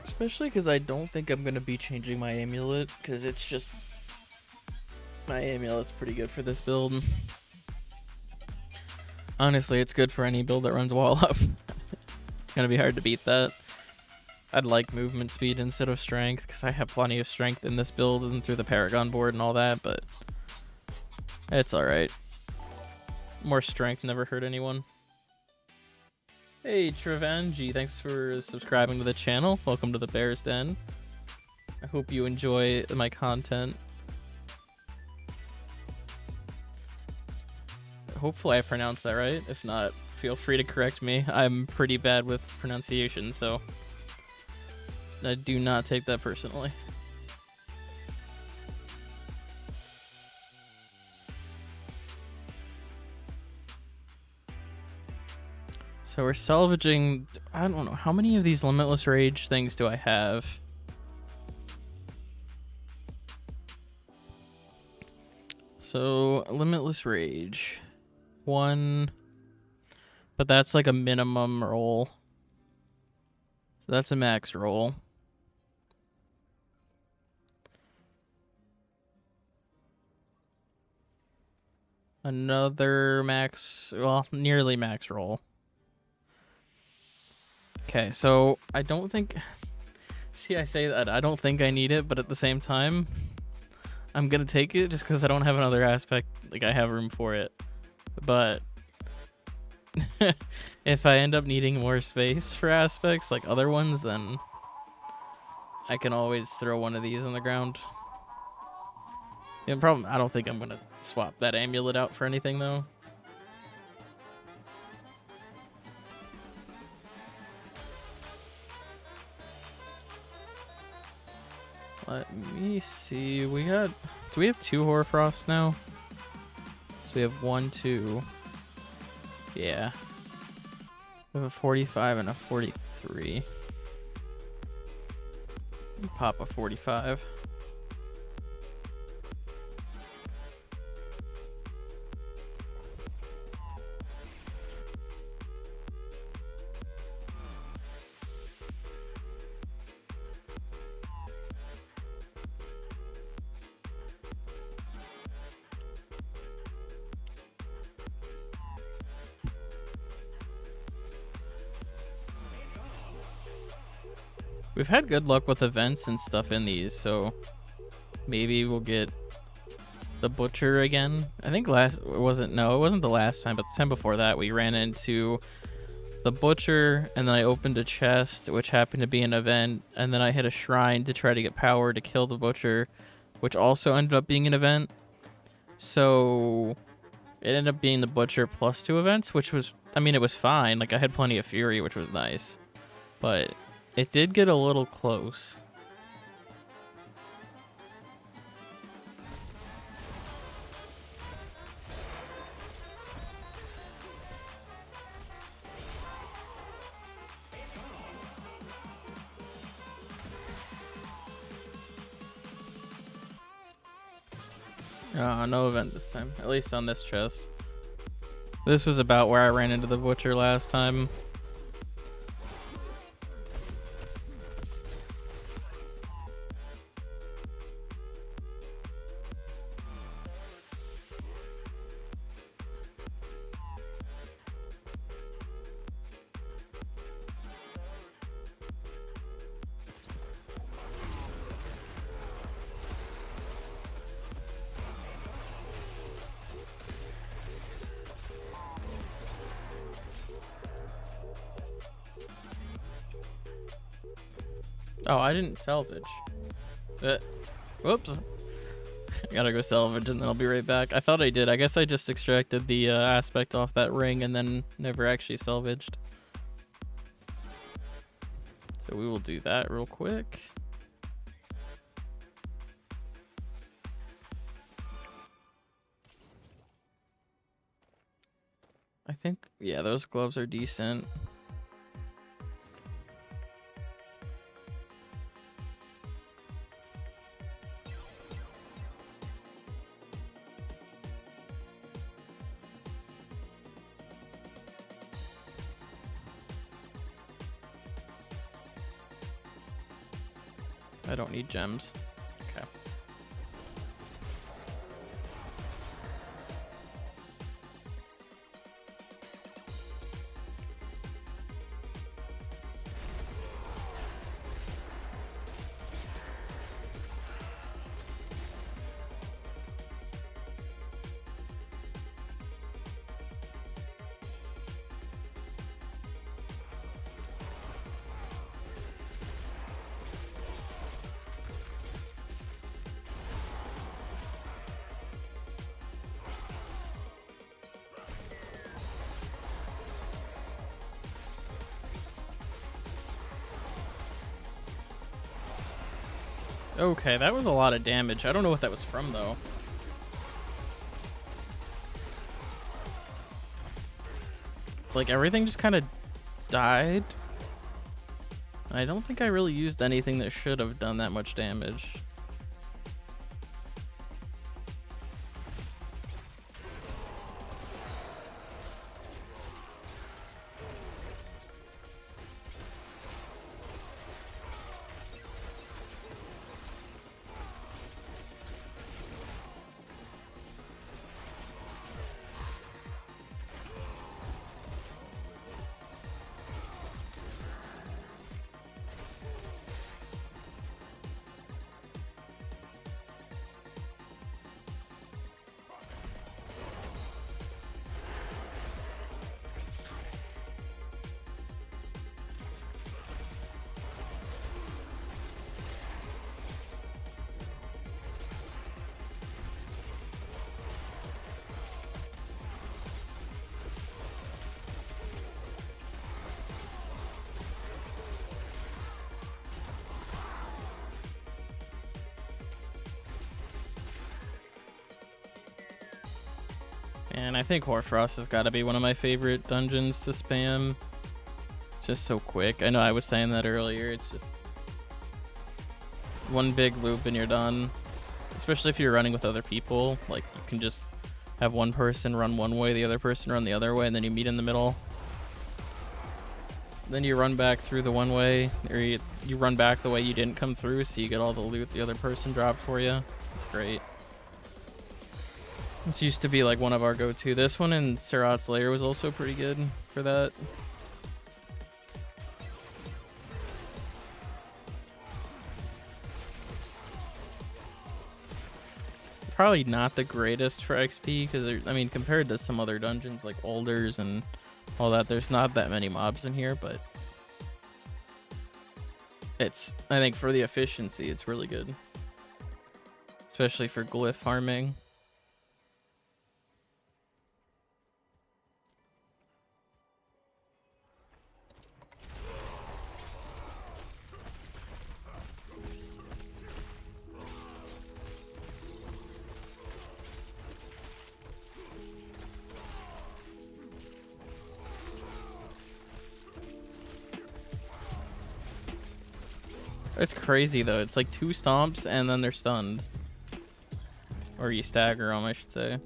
[SPEAKER 3] Especially because I don't think I'm going to be changing my amulet, because it's just... my amulet's pretty good for this build. Honestly, it's good for any build that runs wall up. It's going to be hard to beat that. I'd like movement speed instead of strength, because I have plenty of strength in this build and through the Paragon board and all that, but... it's alright. More strength never hurt anyone. Hey Trevangi, thanks for subscribing to the channel. Welcome to the Bear's Den. I hope you enjoy my content. Hopefully I pronounced that right. If not, feel free to correct me. I'm pretty bad with pronunciation, so I do not take that personally. So we're salvaging, I don't know, how many of these Limitless Rage things do I have? So, Limitless Rage. 1, but that's like a minimum roll. So that's a max roll. Another max, well, nearly max roll. Okay, so I don't think... see, I say that I don't think I need it, but at the same time, I'm gonna take it just because I don't have another aspect. Like, I have room for it. But if I end up needing more space for aspects like other ones, then I can always throw one of these on the ground. The problem, I don't think I'm gonna swap that amulet out for anything, though. Let me see. We got... do we have 2 Hoarfrost now? So we have 1, 2. Yeah. We have a 45 and a 43. Pop a 45. We've had good luck with events and stuff in these, so maybe we'll get the butcher again. I think it wasn't the last time, but the time before that we ran into the butcher, and then I opened a chest, which happened to be an event, and then I hit a shrine to try to get power to kill the butcher, which also ended up being an event. So it ended up being the butcher plus 2 events, which was, I mean, it was fine. Like, I had plenty of fury, which was nice, but it did get a little close. No event this time, at least on this chest. This was about where I ran into the butcher last time. Oh, I didn't salvage. Whoops. I gotta go salvage and then I'll be right back. I thought I did. I guess I just extracted the aspect off that ring and then never actually salvaged. So we will do that real quick. I think, yeah, those gloves are decent. I don't need gems. Okay. Okay, that was a lot of damage. I don't know what that was from, though. Like, everything just kind of died. I don't think I really used anything that should have done that much damage. And I think Hoarfrost has got to be one of my favorite dungeons to spam. Just so quick. I know I was saying that earlier. It's just one big loop and you're done. Especially if you're running with other people. Like, you can just have one person run one way, the other person run the other way, and then you meet in the middle. Then you run back through the one way, or you run back the way you didn't come through, so you get all the loot the other person dropped for you. It's great. This used to be like one of our go-to. This one in Surat's Lair was also pretty good for that. probably not the greatest for XP because, I mean, compared to some other dungeons like Alders and all that, there's not that many mobs in here, but it's, I think for the efficiency, it's really good. Especially for glyph farming. It's crazy though. It's like 2 stomps and then they're stunned. Or you stagger them, I should say.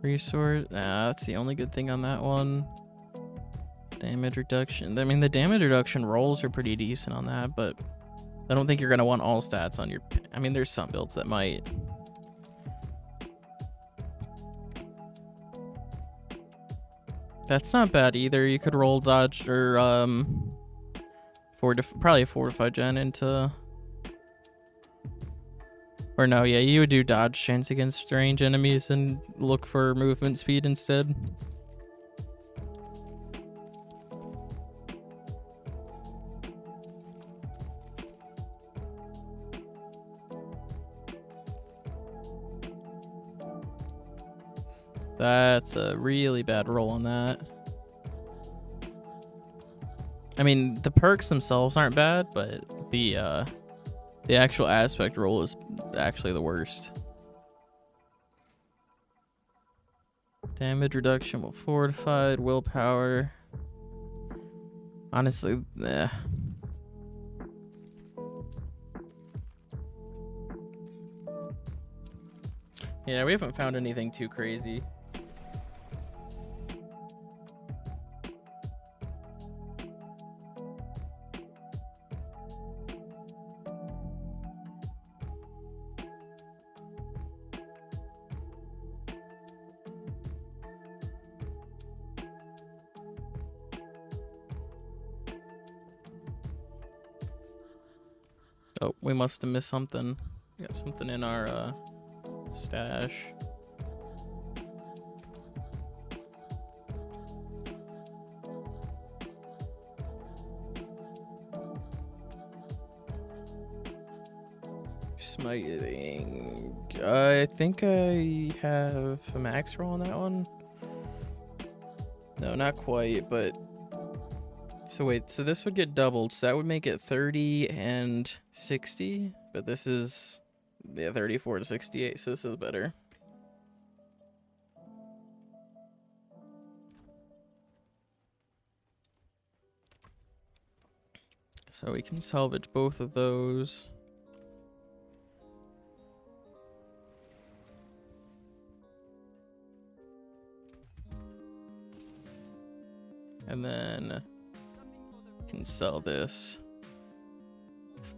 [SPEAKER 3] Resource. Nah, that's the only good thing on that one. Damage reduction. I mean, the damage reduction rolls are pretty decent on that, but I don't think you're going to want all stats on your... I mean, there's some builds that might. That's not bad either. You could roll dodge or probably a fortified gen into, or no, yeah, you would do dodge chance against range enemies and look for movement speed instead. That's a really bad roll on that. I mean, the perks themselves aren't bad, but the actual aspect roll is actually the worst. Damage reduction while fortified, willpower. Honestly, yeah. Yeah, we haven't found anything too crazy. Oh, we must have missed something. We got something in our stash. Smiting. I think I have a max roll on that one. No, not quite, but... So wait, so this would get doubled, so that would make it 30 and 60, but this is, yeah, 34 to 68, so this is better. So we can salvage both of those. And then can sell this.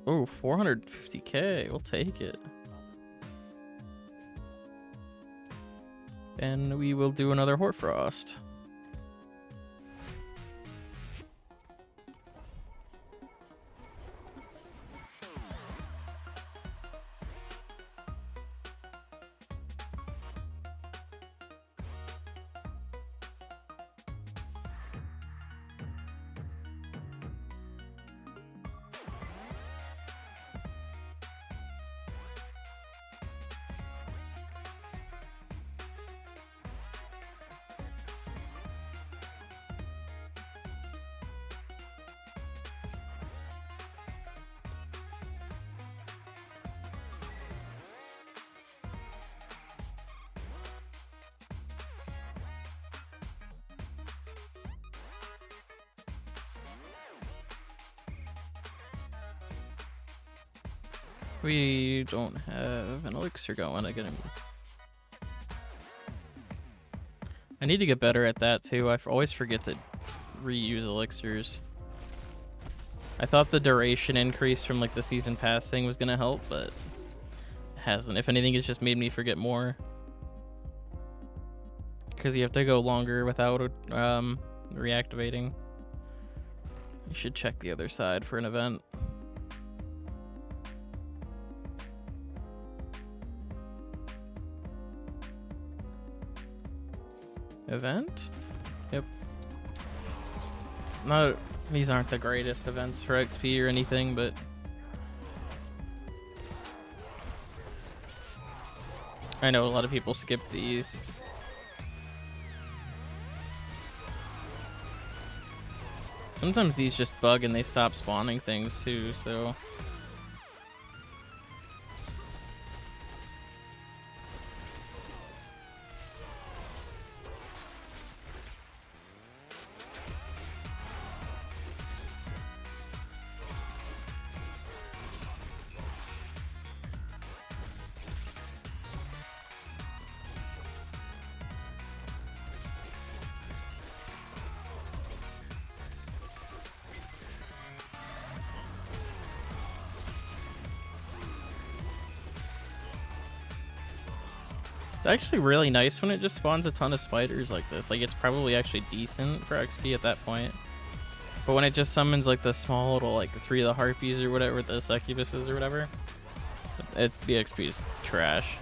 [SPEAKER 3] Oh, 450k. We'll take it. And we will do another Hoarfrost. We don't have an elixir going. I need to get better at that too. I always forget to reuse elixirs. I thought the duration increase from like the season pass thing was gonna help, but it hasn't. If anything, it's just made me forget more. Because you have to go longer without reactivating. You should check the other side for an event. Event? Yep. No, these aren't the greatest events for XP or anything, but I know a lot of people skip these. Sometimes these just bug and they stop spawning things too, so. It's actually really nice when it just spawns a ton of spiders like this. Like, it's probably actually decent for XP at that point. But when it just summons like the small little, like the 3 of the harpies or whatever, the succubuses or whatever, the XP is trash.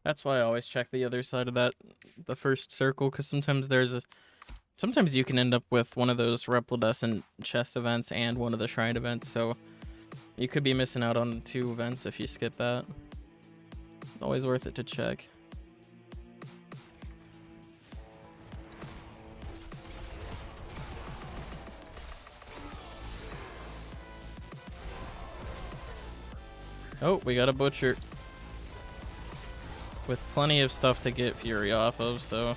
[SPEAKER 3] That's why I always check the other side of that, the first circle, because sometimes sometimes you can end up with one of those Repladescent chest events and one of the shrine events, so you could be missing out on 2 events if you skip that. It's always worth it to check. Oh, we got a butcher. With plenty of stuff to get Fury off of, so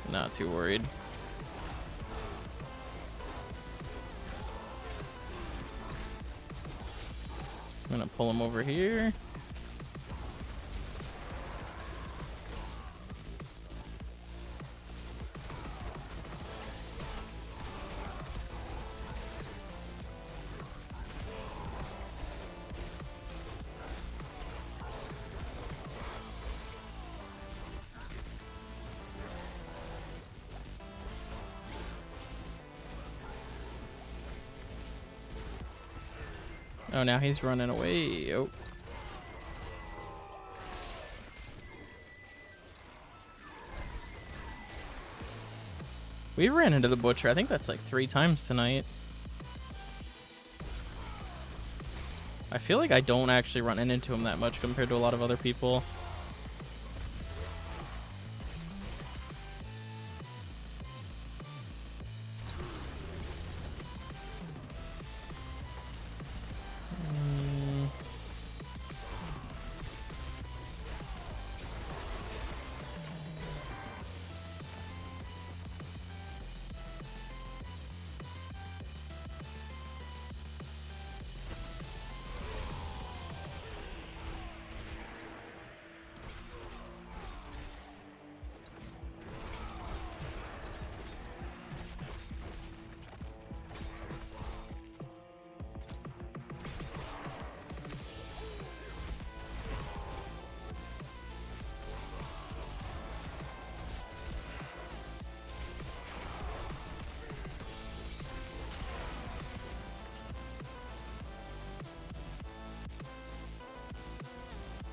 [SPEAKER 3] not too worried. I'm gonna pull him over here. Oh, now he's running away. Oh. We ran into the butcher. I think that's like 3 times tonight. I feel like I don't actually run into him that much compared to a lot of other people.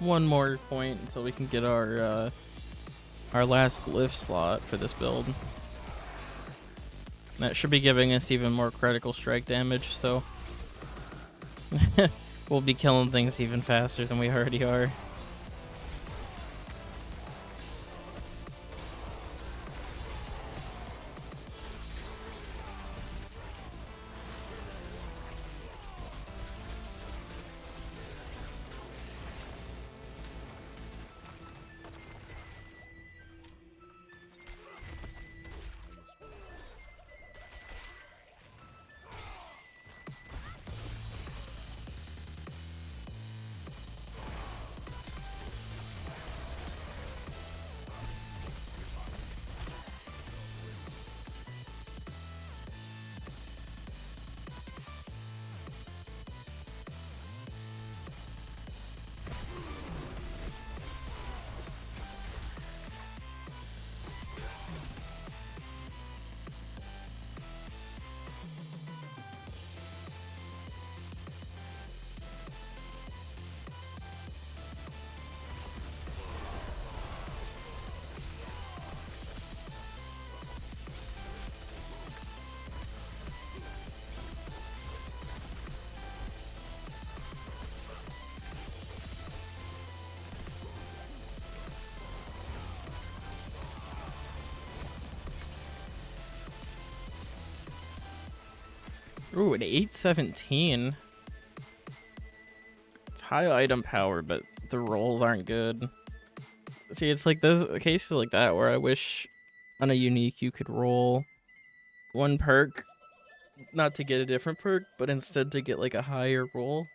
[SPEAKER 3] One more point until we can get our last glyph slot for this build. That should be giving us even more critical strike damage, so we'll be killing things even faster than we already are. Ooh, an 817. It's high item power, but the rolls aren't good. See, it's like those cases like that where I wish on a unique you could roll one perk, not to get a different perk, but instead to get like a higher roll.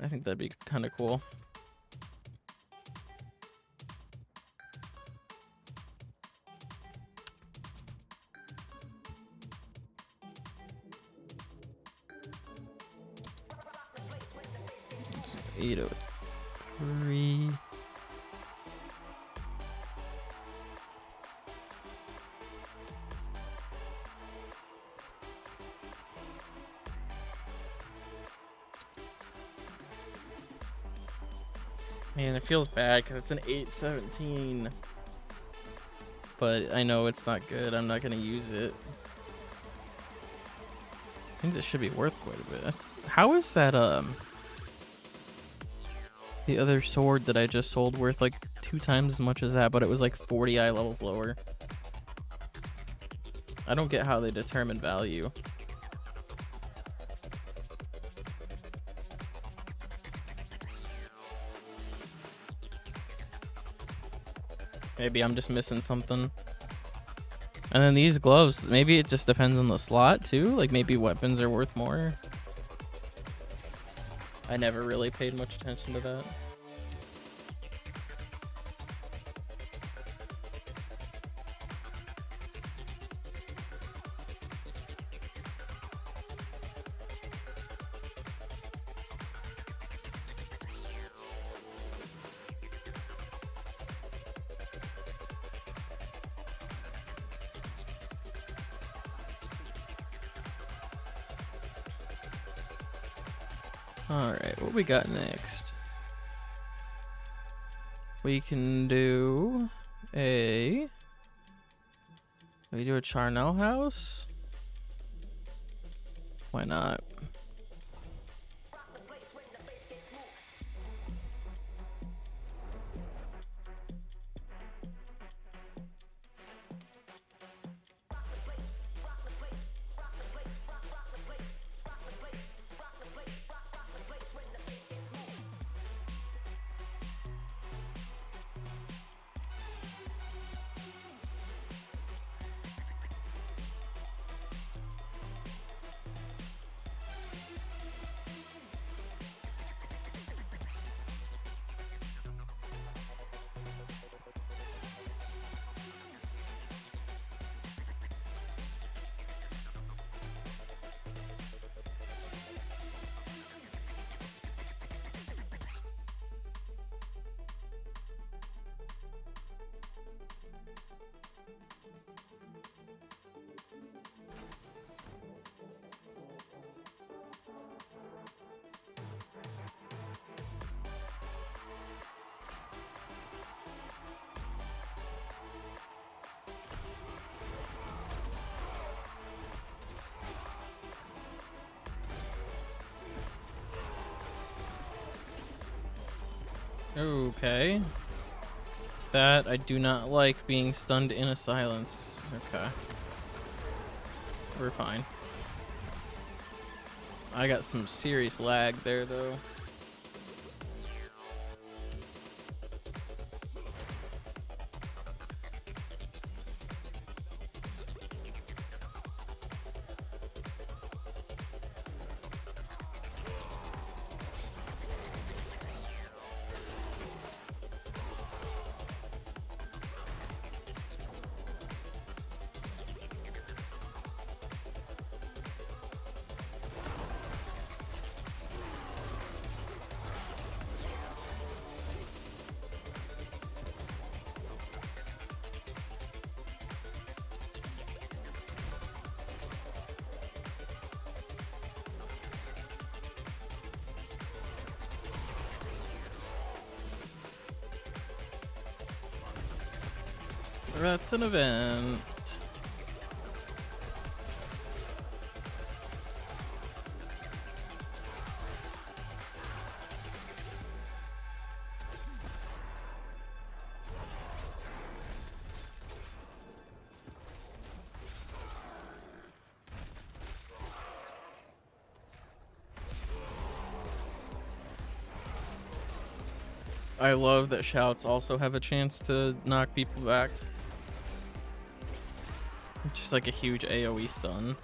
[SPEAKER 3] I think that'd be kind of cool. It's 803. Man, it feels bad because it's an 817. But I know it's not good. I'm not going to use it. I think this should be worth quite a bit. How is that, the other sword that I just sold worth like 2 times as much as that, but it was like 40 eye levels lower? I don't get how they determine value. Maybe I'm just missing something. And then these gloves, maybe it just depends on the slot too. Like maybe weapons are worth more. I never really paid much attention to that. Alright, what we got next? We can do a... we do a Charnel house? Why not? Okay. That I do not like, being stunned in a silence. Okay. We're fine. I got some serious lag there though. That's an event. I love that shouts also have a chance to knock people back. It's just like a huge AoE stun.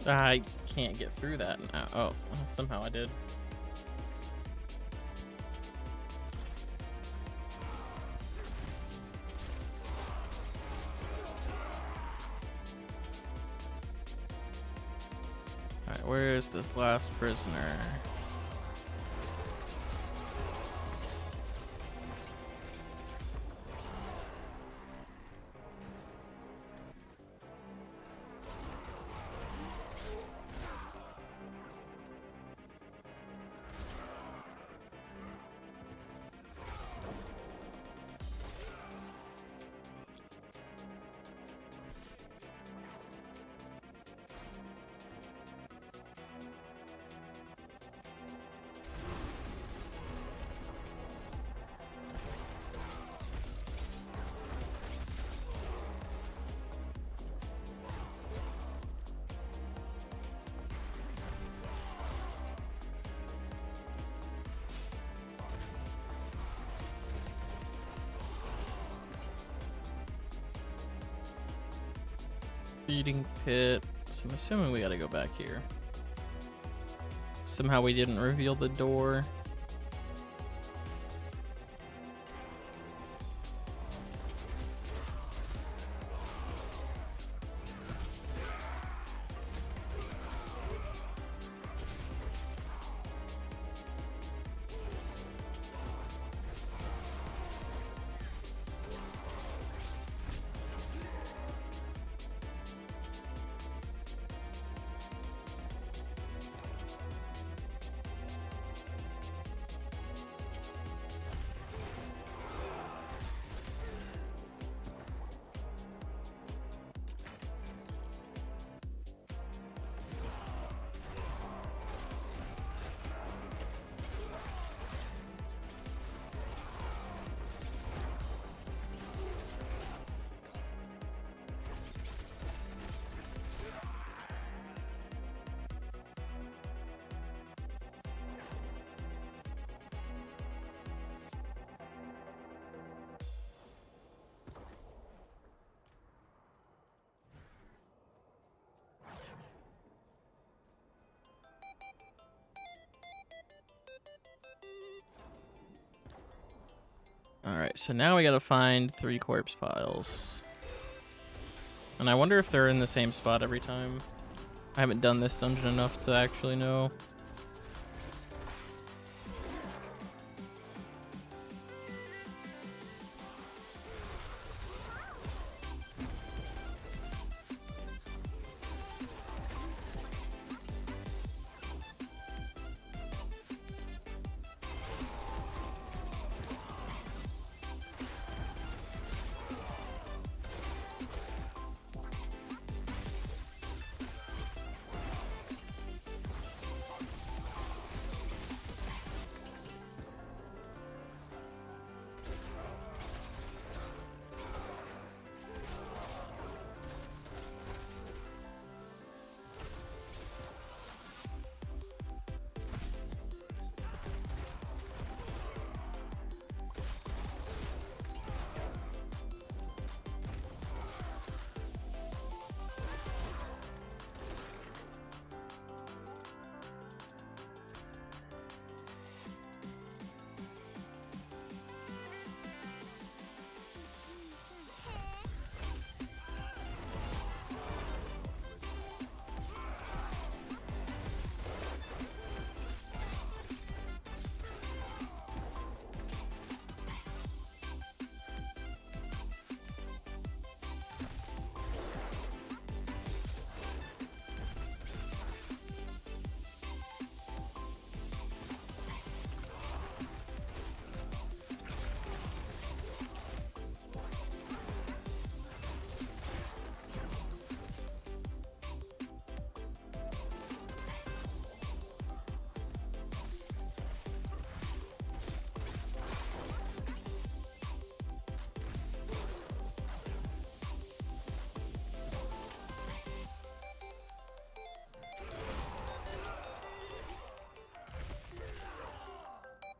[SPEAKER 3] I can't get through that now. Oh, somehow I did. Alright, where is this last prisoner? Feeding pit. So I'm assuming we gotta go back here. Somehow we didn't reveal the door. Alright, so now we gotta find 3 corpse piles. And I wonder if they're in the same spot every time. I haven't done this dungeon enough to actually know.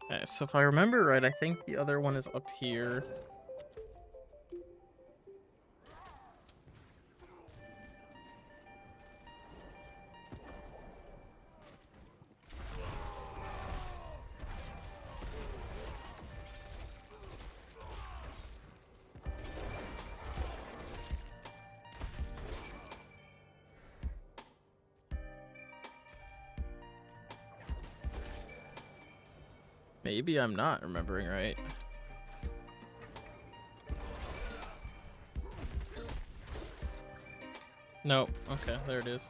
[SPEAKER 3] Okay, so if I remember right, I think the other one is up here. Maybe I'm not remembering right. Nope. Okay, there it is.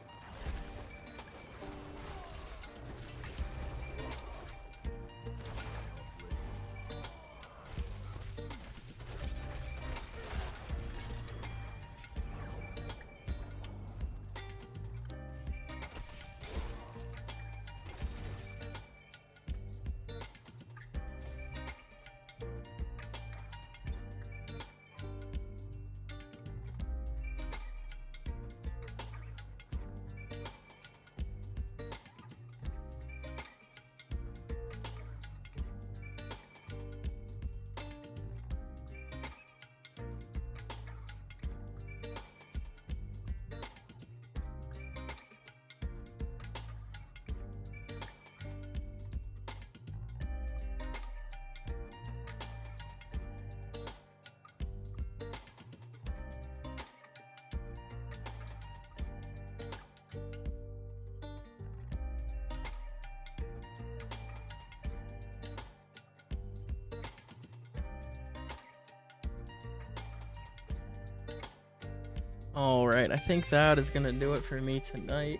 [SPEAKER 3] Alright, I think that is going to do it for me tonight.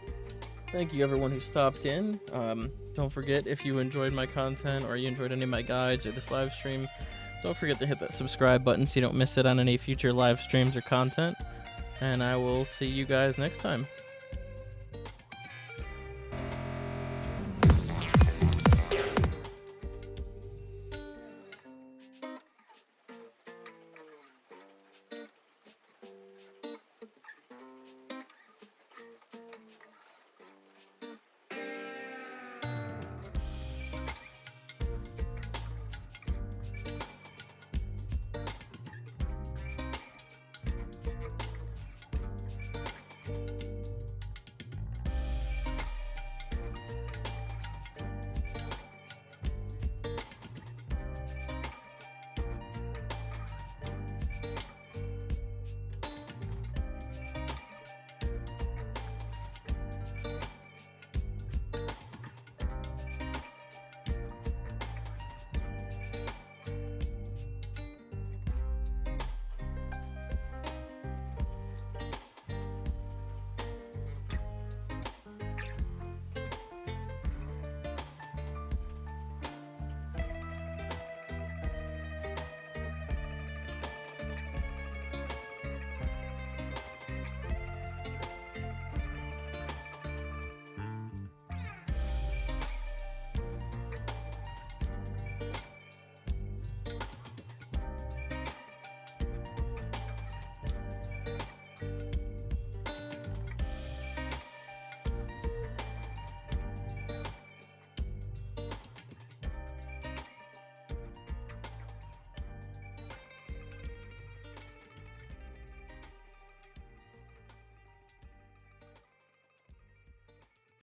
[SPEAKER 3] Thank you everyone who stopped in. Don't forget, if you enjoyed my content or you enjoyed any of my guides or this live stream, don't forget to hit that subscribe button so you don't miss it on any future live streams or content. And I will see you guys next time.